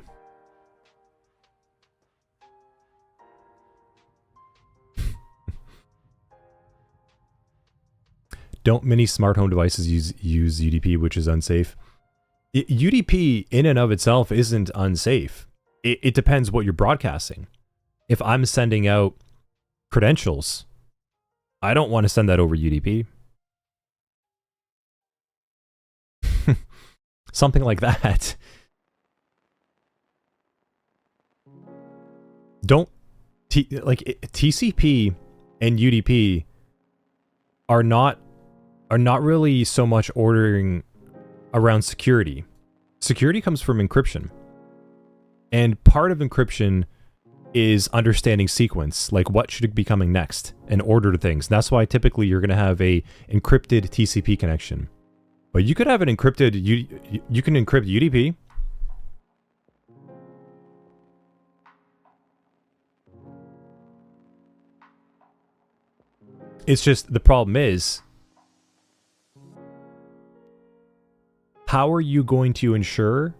Don't many smart home devices use UDP, which is unsafe? UDP in and of itself isn't unsafe. It depends what you're broadcasting. If I'm sending out credentials, I don't want to send that over UDP. Something like that. TCP and UDP are not really so much ordering around security. Security comes from encryption. And part of encryption is understanding sequence, like what should be coming next, and order things. That's why typically you're going to have a encrypted TCP connection. But you could have an encrypted, you can encrypt UDP. It's just, the problem is, how are you going to ensure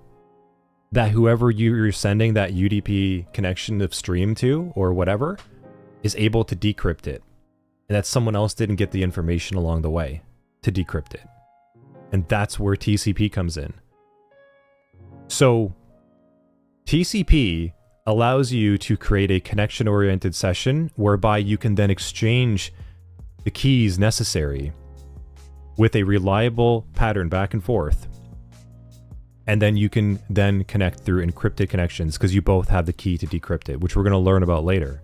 that whoever you're sending that UDP connection of stream to, or whatever, is able to decrypt it, and that someone else didn't get the information along the way to decrypt it? And that's where TCP comes in. So TCP allows you to create a connection-oriented session whereby you can then exchange the keys necessary with a reliable pattern back and forth. And then you can then connect through encrypted connections because you both have the key to decrypt it, which we're going to learn about later.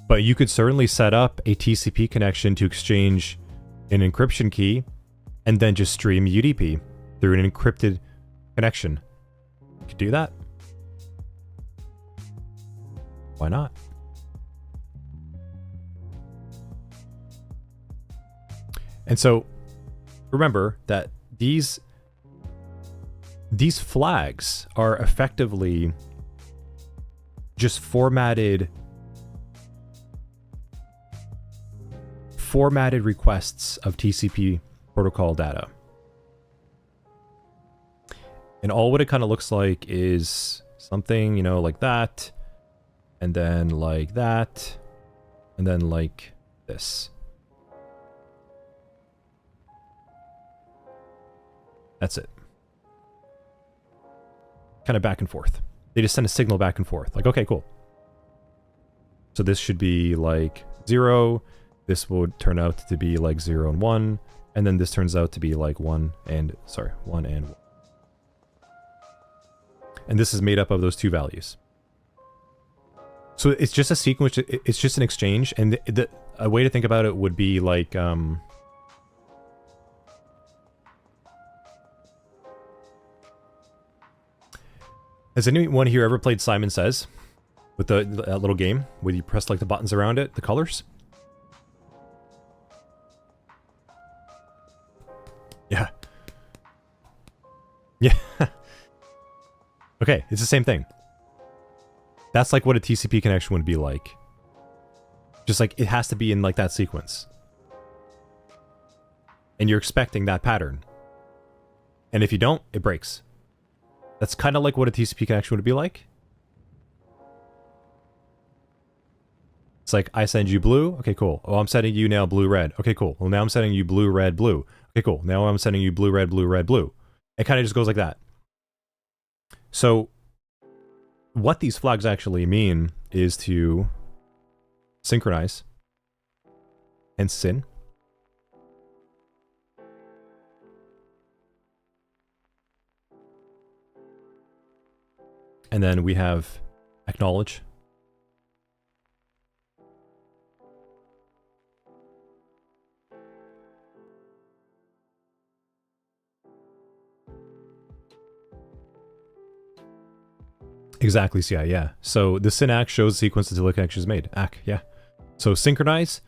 But you could certainly set up a TCP connection to exchange an encryption key and then just stream UDP through an encrypted connection. You could do that. Why not? And so remember that these flags are effectively just formatted requests of TCP protocol data. And all what it kind of looks like is something, you know, like that, and then like that, and then like this. That's it. Kind of back and forth. They just send a signal back and forth. Like, okay, cool. So this should be like 0. This would turn out to be like 0 and 1. And then this turns out to be like 1 and 1. And this is made up of those two values. So it's just a sequence, it's just an exchange. And a way to think about it would be like, has anyone here ever played Simon Says? With that little game where you press like the buttons around it, the colors? Yeah. Yeah. Okay, it's the same thing. That's like what a TCP connection would be like. Just like it has to be in like that sequence. And you're expecting that pattern. And if you don't, it breaks. That's kind of like what a TCP connection would be like. It's like, I send you blue. Okay, cool. Oh, I'm sending you now blue, red. Okay, cool. Well, now I'm sending you blue, red, blue. Okay, cool. Now I'm sending you blue, red, blue, red, blue. It kind of just goes like that. So what these flags actually mean is to synchronize and SYN. And then we have acknowledge. Exactly, CI, yeah. So the SYN-ACK shows the sequence until the connection is made. ACK, yeah. So synchronize,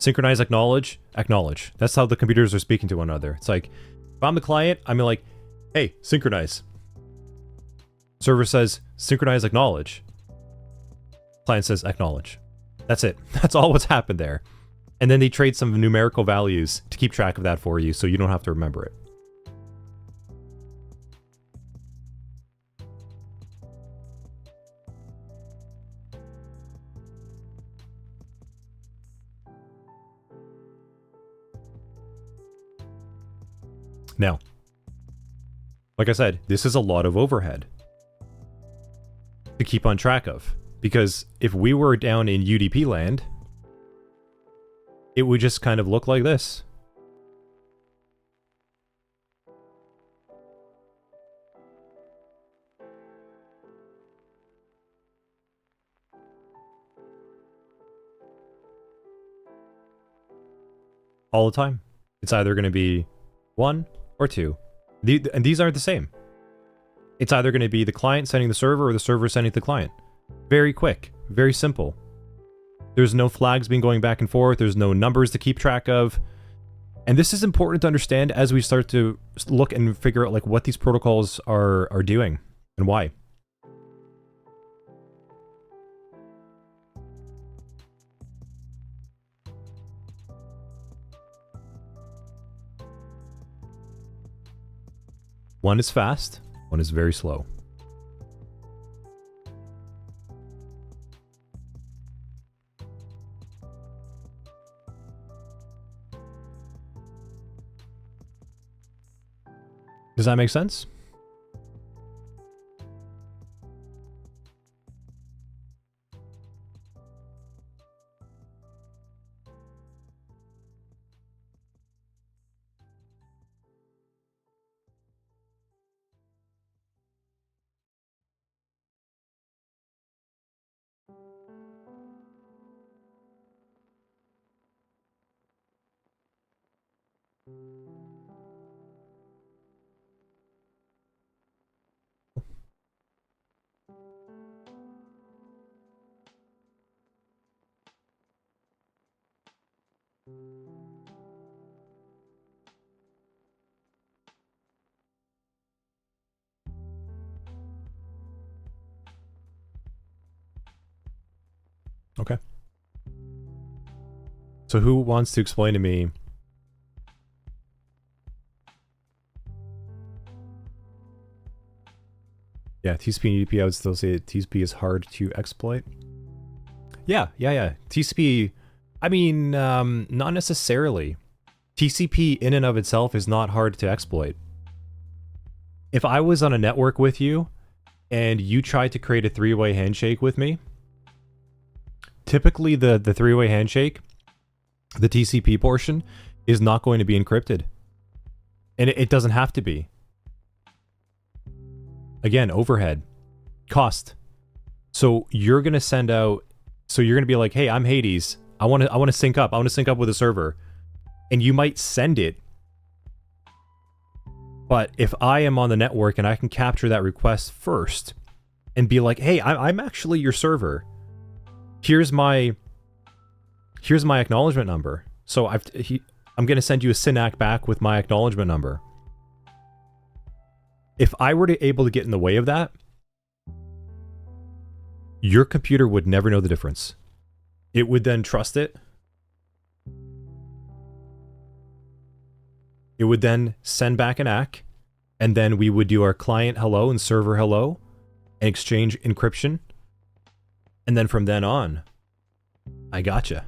acknowledge, acknowledge. That's how the computers are speaking to one another. It's like, if I'm the client, I'm like, hey, synchronize. Server says, synchronize, acknowledge. Client says, acknowledge. That's it. That's all what's happened there. And then they trade some numerical values to keep track of that for you so you don't have to remember it. Now, like I said, this is a lot of overhead to keep on track of. Because if we were down in UDP land, it would just kind of look like this. All the time. It's either going to be 1 or 2. And these aren't the same. It's either going to be the client sending the server or the server sending the client. Very quick. Very simple. There's no flags being going back and forth. There's no numbers to keep track of. And this is important to understand as we start to look and figure out like what these protocols are doing and why. One is fast, one is very slow. Does that make sense? Okay. So who wants to explain to me yeah, TCP and UDP, I would still say that TCP is hard to exploit. Yeah. TCP, I mean, not necessarily. TCP in and of itself is not hard to exploit. If I was on a network with you, and you try to create a three-way handshake with me, typically the three-way handshake, the TCP portion, is not going to be encrypted. And it doesn't have to be. Again, overhead, cost. So you're going to send out, so you're going to be like, hey, I'm Hades. I want to sync up. I want to sync up with a server. And you might send it. But if I am on the network and I can capture that request first and be like, hey, I'm actually your server. Here's my acknowledgement number. So I'm going to send you a SYN-ACK back with my acknowledgement number. If I were to able to get in the way of that, your computer would never know the difference. It would then trust it. It would then send back an ACK, and then we would do our client hello and server hello and exchange encryption. And then from then on, I gotcha.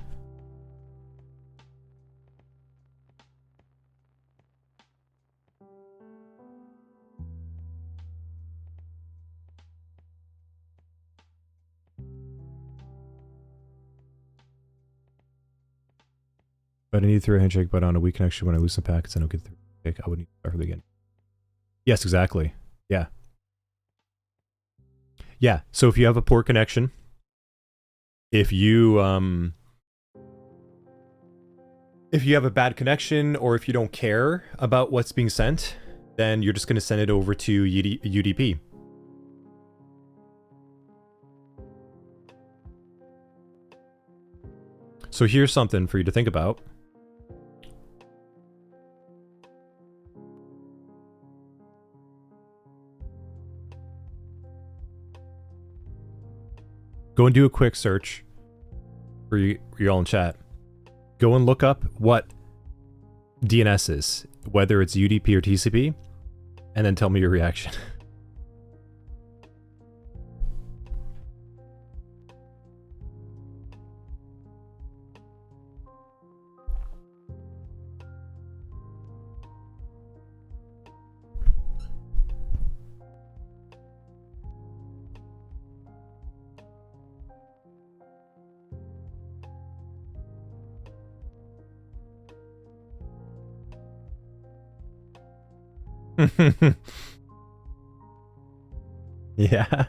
But I need through a handshake, but on a weak connection, when I lose some packets, I don't get through a handshake. I would need to start again. Yes, exactly. Yeah. Yeah. So if you have a poor connection, if you have a bad connection, or if you don't care about what's being sent, then you're just going to send it over to UDP. So here's something for you to think about. Go and do a quick search for you all in chat. Go and look up what DNS is, whether it's UDP or TCP, and then tell me your reaction. Yeah.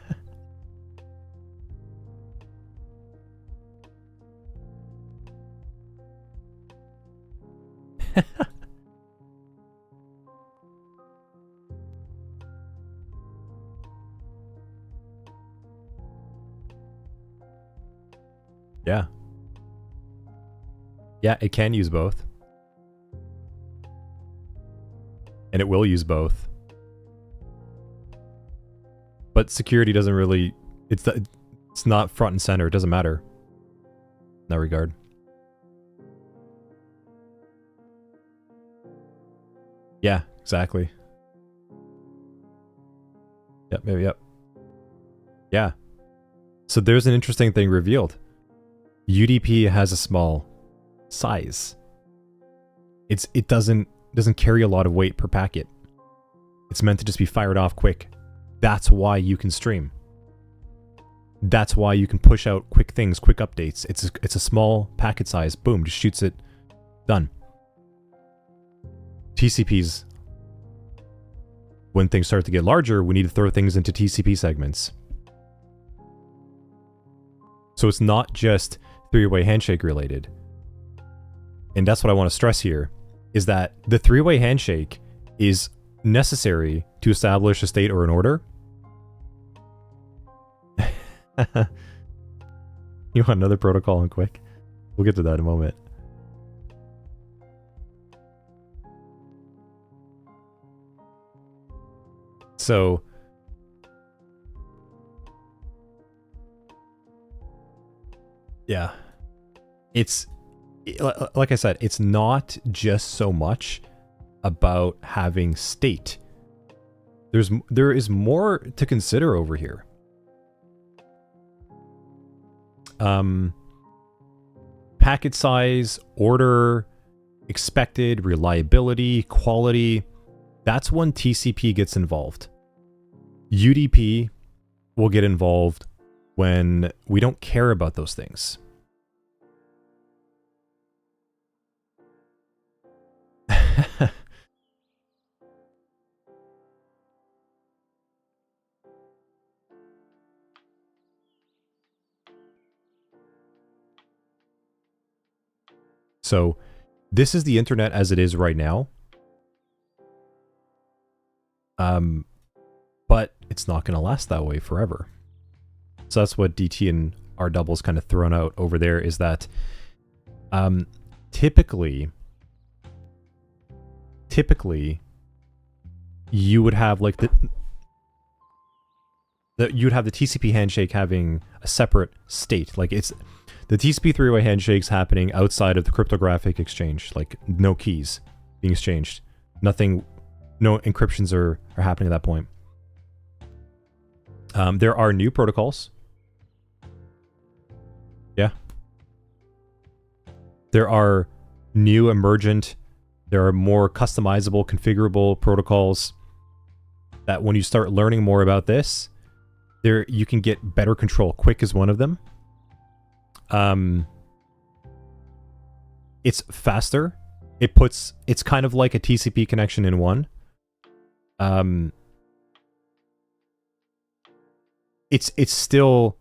Yeah. Yeah, it can use both. And it will use both. But security doesn't really, it's not front and center. It doesn't matter in that regard. Yeah, exactly. Yep, maybe, yep. Yeah. So there's an interesting thing revealed. UDP has a small size. It doesn't carry a lot of weight per packet. It's meant to just be fired off quick. That's why you can stream. That's why you can push out quick things, quick updates. It's a small packet size. Boom, just shoots it. Done. TCPs, when things start to get larger, we need to throw things into TCP segments. So it's not just three-way handshake related. And that's what I want to stress here, is that the three-way handshake is necessary to establish a state or an order. You want another protocol on QUIC? We'll get to that in a moment. So yeah, it's like I said, it's not just so much about having state. There is more to consider over here. Packet size, order, expected, reliability, quality. That's when TCP gets involved. UDP will get involved when we don't care about those things. So this is the internet as it is right now. But it's not going to last that way forever. So that's what DT and R double's kind of thrown out over there, is that typically you would have like you'd have the TCP handshake having a separate state. Like it's the TCP three-way handshake's happening outside of the cryptographic exchange, like no keys being exchanged. Nothing, no encryptions are happening at that point. There are new protocols. Yeah. There are new emergent, there are more customizable, configurable protocols that when you start learning more about this, there you can get better control. QUIC is one of them. It's faster. It's kind of like a TCP connection in one. It's still,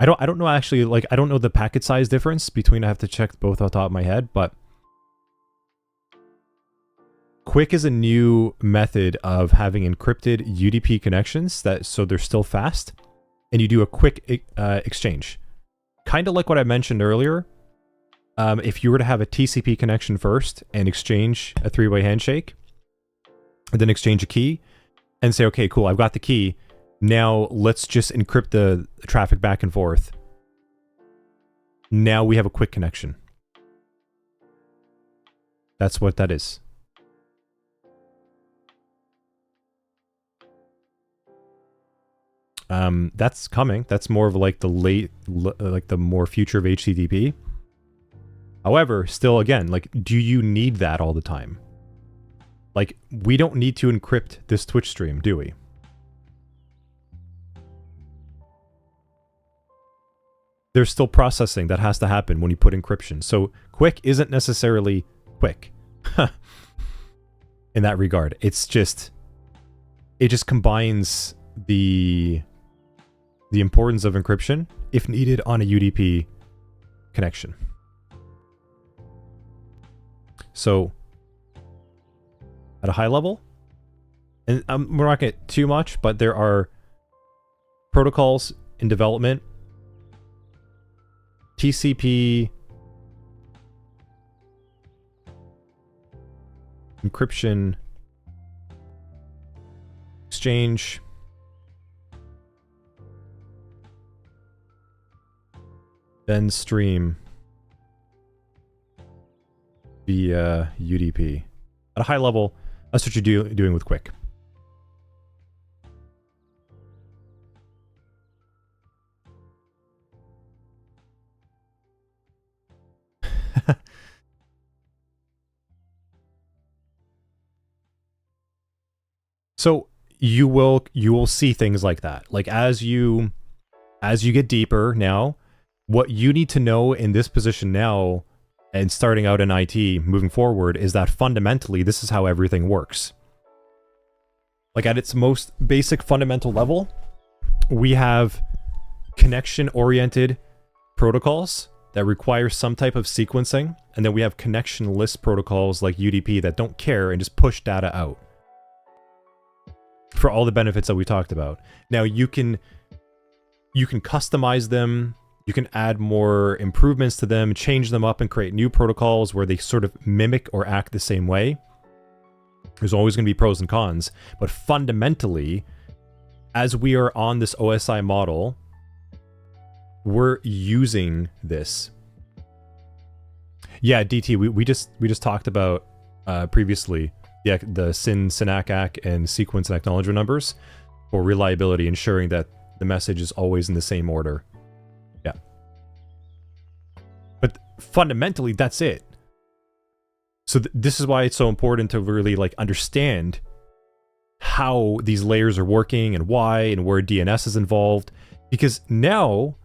I don't know actually, like I don't know the packet size difference between, I have to check both off the top of my head, but QUIC is a new method of having encrypted UDP connections so they're still fast, and you do a quick exchange. Kind of like what I mentioned earlier. If you were to have a TCP connection first and exchange a three-way handshake, and then exchange a key, and say, okay, cool, I've got the key. Now let's just encrypt the traffic back and forth. Now we have a quick connection. That's what that is. That's coming. That's more of like the more future of HTTP. However, still again, like, do you need that all the time? Like, we don't need to encrypt this Twitch stream, do we? There's still processing that has to happen when you put encryption. So QUIC isn't necessarily quick in that regard. It just combines the importance of encryption if needed on a UDP connection. So at a high level, and we're not going to get too much, but there are protocols in development. TCP, encryption, exchange, then stream via UDP. At a high level, that's what you're doing with QUIC. So you will see things like that. Like as you get deeper now, what you need to know in this position now and starting out in IT moving forward is that fundamentally this is how everything works. Like at its most basic fundamental level, we have connection-oriented protocols that require some type of sequencing, and then we have connectionless protocols like UDP that don't care and just push data out for all the benefits that we talked about. Now you can customize them, you can add more improvements to them, change them up and create new protocols where they sort of mimic or act the same way. There's always going to be pros and cons, but fundamentally, as we are on this OSI model, we're using this. Yeah, DT, we just talked about previously the SYN-ACK and sequence and acknowledgement numbers for reliability, ensuring that the message is always in the same order. Yeah. But fundamentally, that's it. So this is why it's so important to really like understand how these layers are working and why and where DNS is involved. Because now,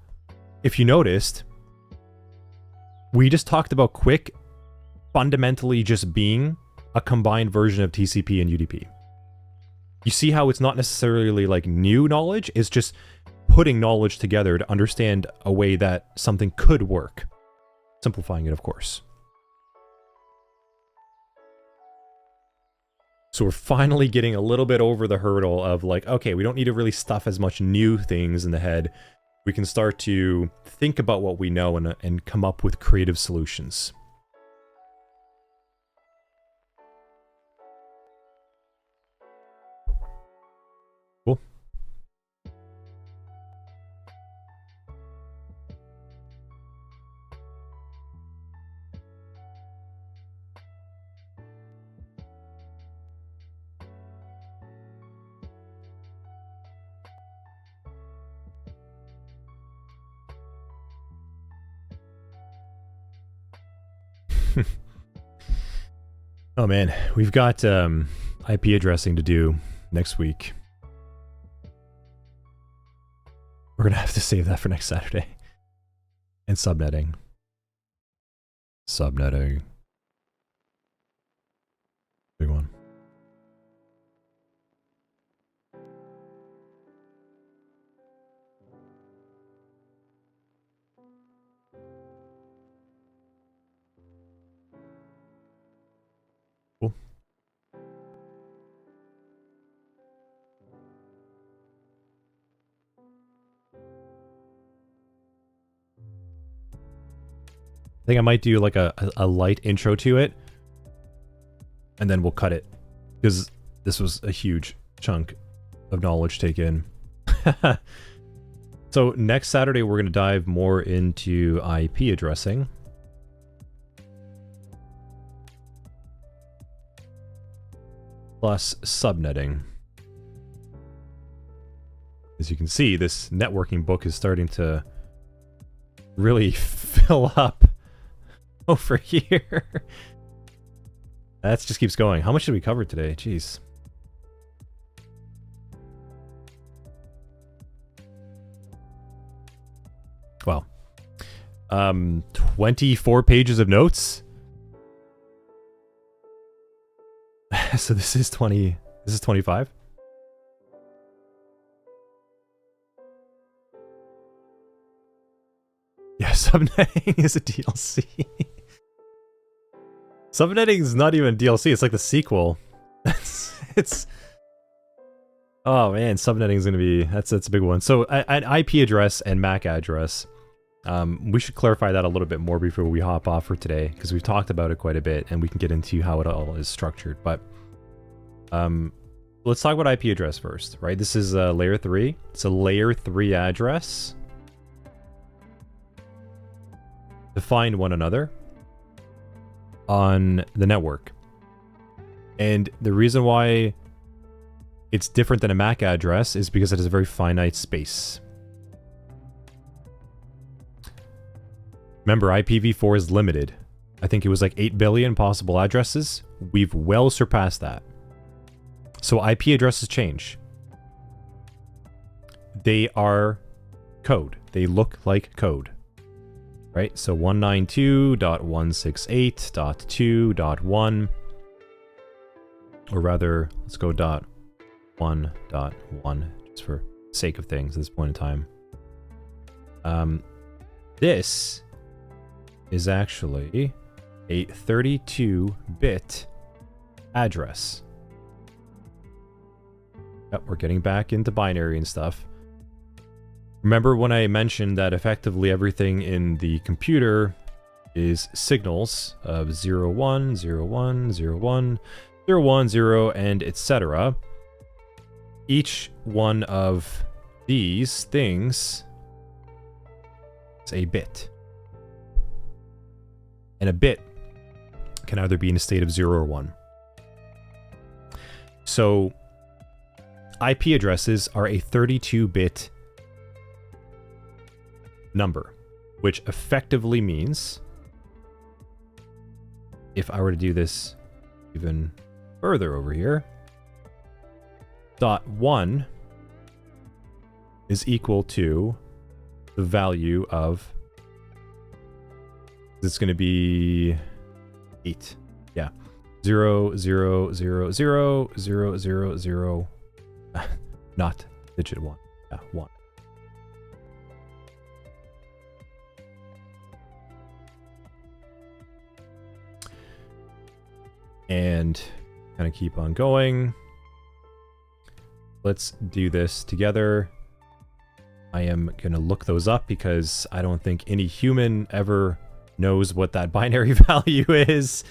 if you noticed, we just talked about QUIC fundamentally just being a combined version of TCP and UDP. You see how it's not necessarily like new knowledge, it's just putting knowledge together to understand a way that something could work. Simplifying it, of course. So we're finally getting a little bit over the hurdle of like, okay, we don't need to really stuff as much new things in the head. We can start to think about what we know and come up with creative solutions. Cool. Oh man, we've got IP addressing to do next week. We're gonna have to save that for next Saturday. And subnetting. Subnetting. Big one. Cool. I think I might do like a light intro to it, and then we'll cut it, because this was a huge chunk of knowledge to take in. So next Saturday, we're going to dive more into IP addressing. Plus subnetting. As you can see, this networking book is starting to really fill up over here. That just keeps going. How much did we cover today? Jeez. Wow. 24 pages of notes. So this is 20. This is 25. Yeah, subnetting is a DLC. Subnetting is not even DLC, it's like the sequel. It's oh man, subnetting is gonna be that's a big one. So an IP address and MAC address. We should clarify that a little bit more before we hop off for today, because we've talked about it quite a bit and we can get into how it all is structured. But let's talk about IP address first, right? This is layer 3. It's a layer 3 address to find one another on the network. And the reason why it's different than a MAC address is because it has a very finite space. Remember, IPv4 is limited. I think it was like 8 billion possible addresses. We've well surpassed that. So IP addresses change. They are code. They look like code. Right? So 192.168.2.1, or rather, let's go .1.1, just for sake of things at this point in time. This is actually a 32-bit address. Yep, we're getting back into binary and stuff. Remember when I mentioned that effectively everything in the computer is signals of 0, 1, 0, 1, 0, 1, 0, 1, 0, and etc. Each one of these things is a bit. And a bit can either be in a state of 0 or 1. So IP addresses are a 32-bit number, which effectively means, if I were to do this even further over here, dot 1 is equal to the value of, it's going to be 8. Yeah. 0, 0, 0, 0, 0, 0, 0. Not digit 1. Yeah, 1. And kind of keep on going. Let's do this together. I am going to look those up because I don't think any human ever knows what that binary value is.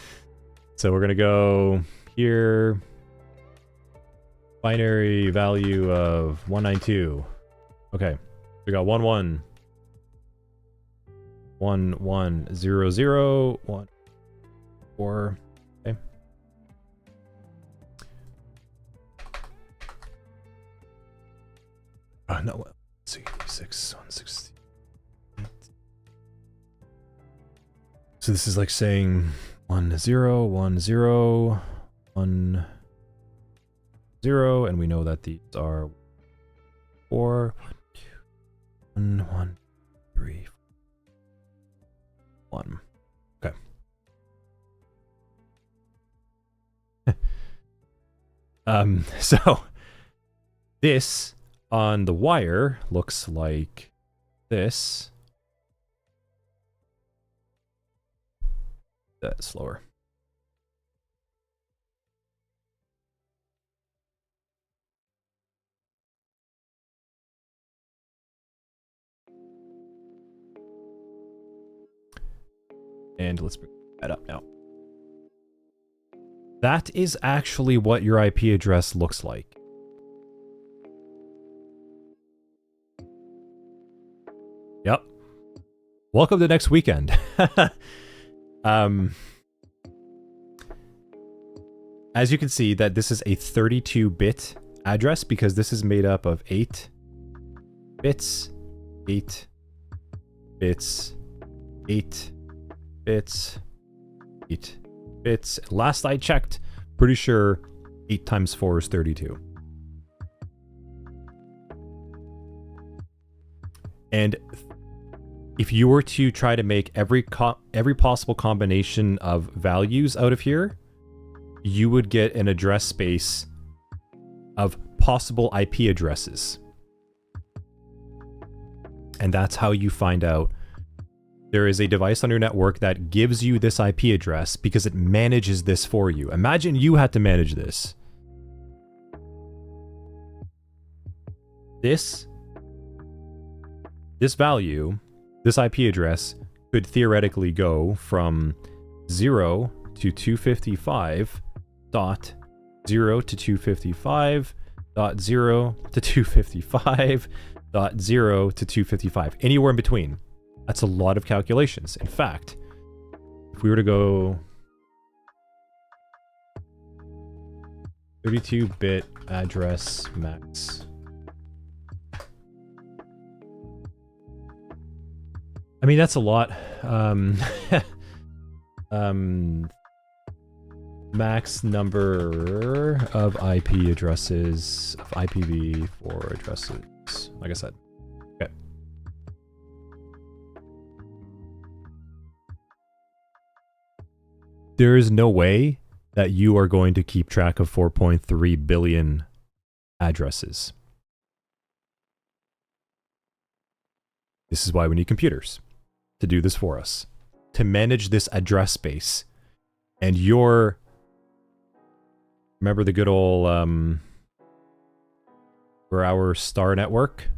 So we're going to go here. Binary value of 192. Okay. We got 1 1 1 1 0 0 1 4. Okay. No. Let's see. 6 1 6. So this is like saying 1 0 1 0 1 0, and we know that these are 4 1 1 3 1. Okay. So this on the wire looks like this. That's slower. And let's bring that up now. That is actually what your IP address looks like. Yep. Welcome to next weekend. As you can see that this is a 32-bit address because this is made up of 8 bits, 8 bits, 8 bits, 8 bits. Last I checked, pretty sure 8 times 4 is 32. And if you were to try to make every possible combination of values out of here, you would get an address space of possible IP addresses. And that's how you find out there is a device on your network that gives you this IP address because it manages this for you. Imagine you had to manage this. This value, this IP address, could theoretically go from 0 to 255 dot 0 to 255 dot 0 to 255 dot 0 to 255, anywhere in between. That's a lot of calculations. In fact, if we were to go 32-bit address max. I mean, that's a lot. Max number of IP addresses, of IPv4 addresses, like I said. Okay. There is no way that you are going to keep track of 4.3 billion addresses. This is why we need computers to do this for us, to manage this address space. And your, remember the good old for our star network?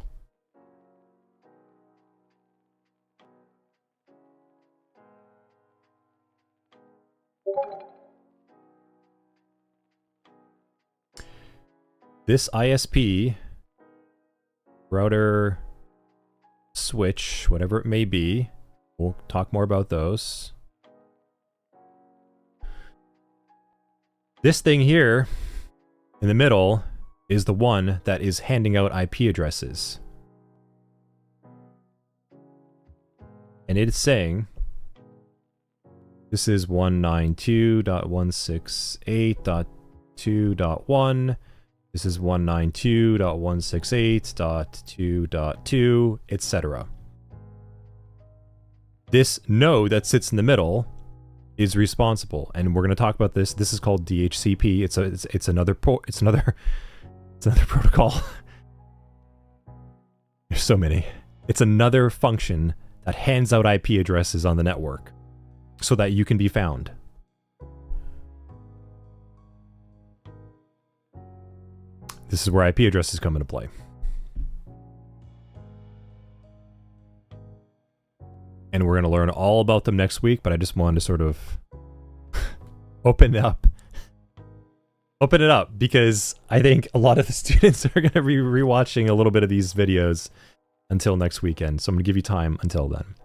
This ISP, router, switch, whatever it may be, we'll talk more about those. This thing here in the middle is the one that is handing out IP addresses. And it is saying this is 192.168.2.1. This is 192.168.2.2, etc. This node that sits in the middle is responsible, and we're going to talk about this. This is called DHCP. It's another protocol. There's so many. It's another function that hands out IP addresses on the network so that you can be found. This is where IP addresses come into play. And we're going to learn all about them next week, but I just wanted to sort of open it up because I think a lot of the students are going to be rewatching a little bit of these videos until next weekend. So I'm going to give you time until then.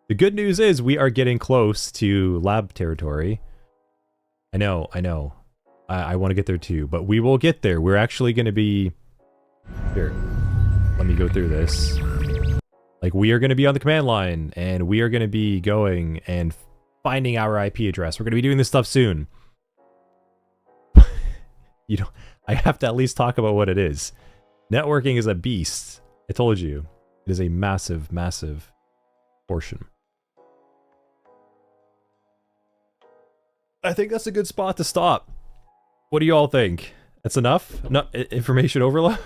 The good news is we are getting close to lab territory. I know. I want to get there too, but we will get there. We're actually going to be... Here, let me go through this. Like, we are going to be on the command line, and we are going to be going and finding our IP address. We're going to be doing this stuff soon. I have to at least talk about what it is. Networking is a beast. I told you. It is a massive, massive portion. I think that's a good spot to stop. What do you all think? That's enough? Not information overload?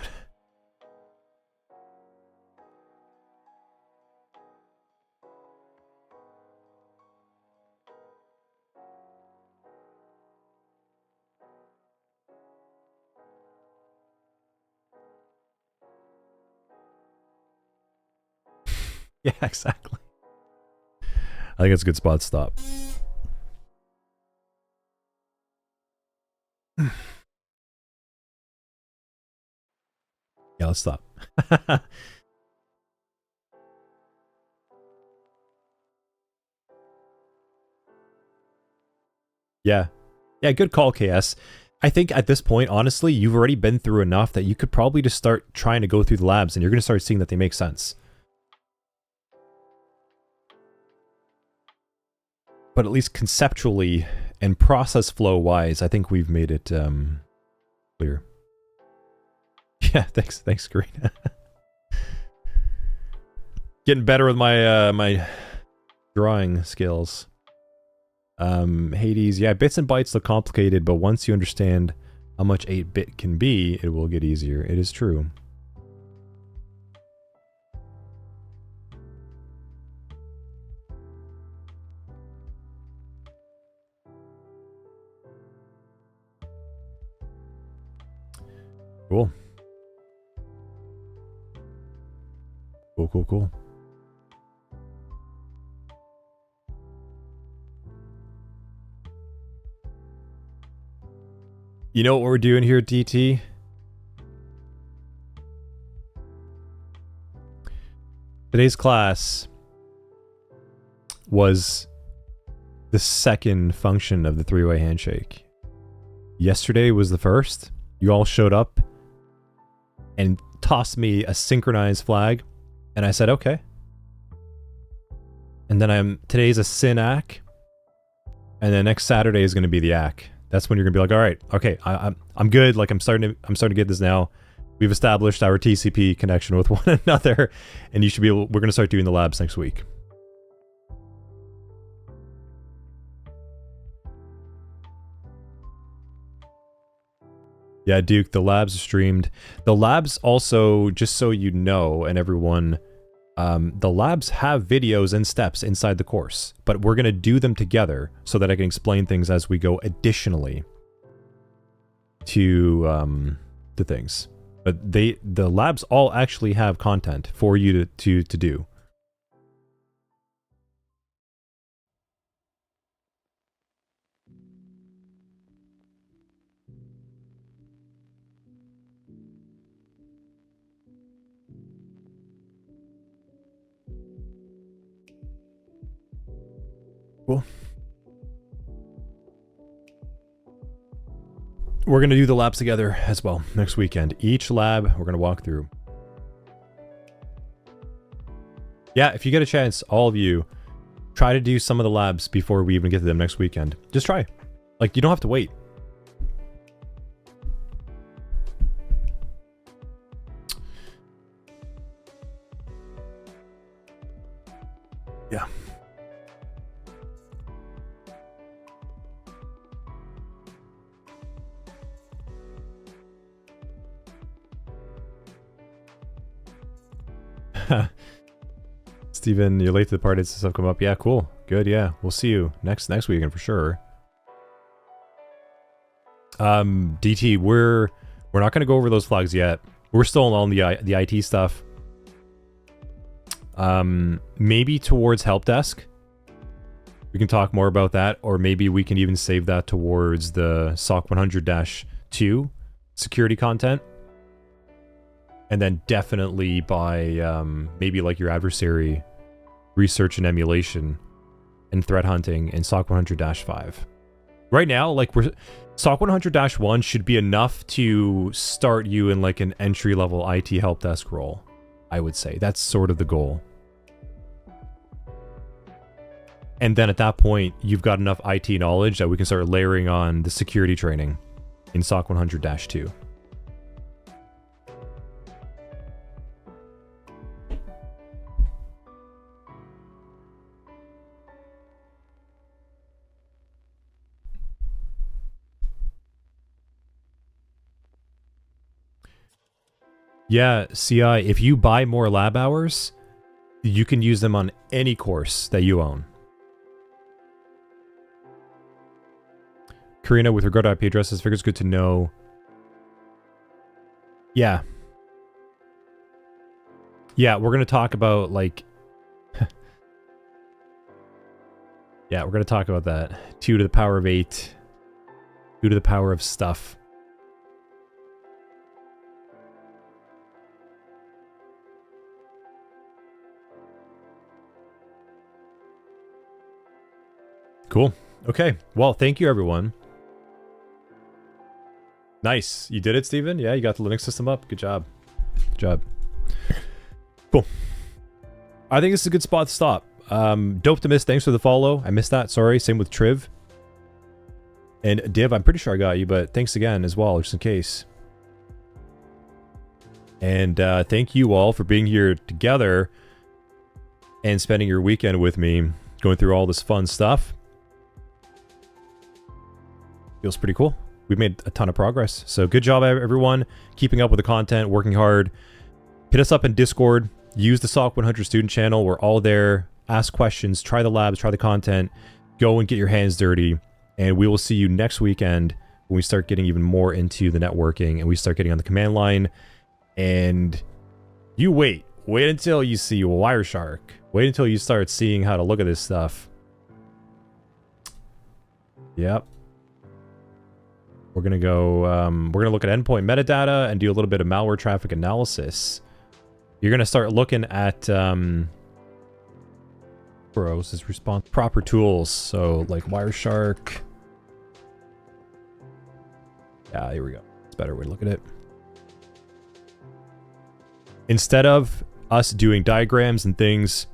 Yeah, exactly. I think it's a good spot to stop. Yeah, let's stop. Yeah. Yeah, good call, KS. I think at this point, honestly, you've already been through enough that you could probably just start trying to go through the labs and you're going to start seeing that they make sense. But at least conceptually and process flow wise, I think we've made it clear. Yeah, thanks, Karina. Getting better with my my drawing skills. Hades, yeah, bits and bytes look complicated, but once you understand how much 8-bit can be, it will get easier. It is true. Cool. Cool. You know what we're doing here, DT? Today's class was the second function of the three-way handshake. Yesterday was the first. You all showed up and tossed me a synchronized flag, and I said, okay. And then today's a SYN-ACK, and then next Saturday is going to be the ACK. That's when you're gonna be like, all right, okay, I'm good. Like I'm starting to get this now. We've established our TCP connection with one another, and you should be able. We're gonna start doing the labs next week. Yeah, Duke, the labs are streamed. The labs also, just so you know, and everyone, the labs have videos and steps inside the course, but we're going to do them together so that I can explain things as we go additionally to things. But the labs all actually have content for you to do. Cool. We're going to do the labs together as well next weekend. Each lab we're going to walk through. Yeah, if you get a chance, all of you, try to do some of the labs before we even get to them next weekend. Just try. Like, you don't have to wait. Yeah. Steven, you're late to the party. Stuff come up. Yeah, cool. Good, yeah. We'll see you next weekend for sure. DT, we're not gonna go over those flags yet. We're still on the IT stuff. Maybe towards help desk. We can talk more about that, or maybe we can even save that towards the SOC 100-2 security content. And then definitely by maybe like your adversary research and emulation and threat hunting in SOC 100-5. Right now, like SOC 100-1 should be enough to start you in like an entry-level IT help desk role, I would say. That's sort of the goal. And then at that point, you've got enough IT knowledge that we can start layering on the security training in SOC 100-2. Yeah, CI, if you buy more lab hours, you can use them on any course that you own. Karina, with regard to IP addresses, figures good to know. Yeah. Yeah, we're going to talk about, like... yeah, we're going to talk about that. 2 to the power of 8. 2 to the power of stuff. Cool. Okay. Well, thank you, everyone. Nice. You did it, Steven? Yeah, you got the Linux system up. Good job. Good job. Cool. I think this is a good spot to stop. Dope to miss. Thanks for the follow. I missed that. Sorry. Same with Triv. And Div, I'm pretty sure I got you, but thanks again as well, just in case. And thank you all for being here together and spending your weekend with me, going through all this fun stuff. Feels pretty cool. We've made a ton of progress. So good job, everyone. Keeping up with the content, working hard. Hit us up in Discord. Use the SOC 100 student channel. We're all there. Ask questions. Try the labs. Try the content. Go and get your hands dirty. And we will see you next weekend when we start getting even more into the networking and we start getting on the command line. And you wait. Wait until you see Wireshark. Wait until you start seeing how to look at this stuff. Yep. We're going to go, we're going to look at endpoint metadata and do a little bit of malware traffic analysis. You're going to start looking at, is response proper tools. So like Wireshark. Yeah, here we go. It's a better way to look at it. Instead of us doing diagrams and things,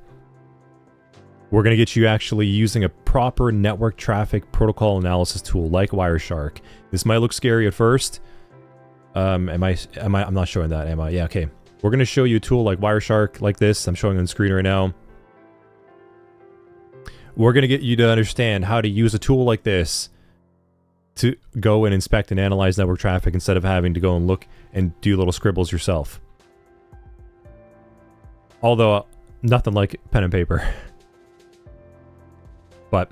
we're going to get you actually using a proper network traffic protocol analysis tool like Wireshark. This might look scary at first. I'm not showing that, am I? Yeah, okay. We're going to show you a tool like Wireshark, like this. I'm showing on the screen right now. We're going to get you to understand how to use a tool like this to go and inspect and analyze network traffic instead of having to go and look and do little scribbles yourself. Although, nothing like pen and paper. But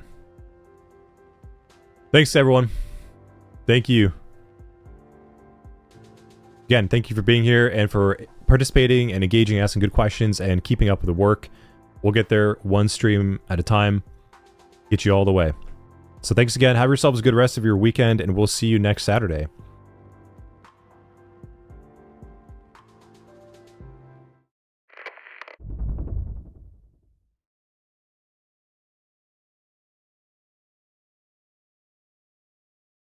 thanks, everyone. Thank you. Again, thank you for being here and for participating and engaging, asking good questions, and keeping up with the work. We'll get there one stream at a time. Get you all the way. So thanks again. Have yourselves a good rest of your weekend, and we'll see you next Saturday.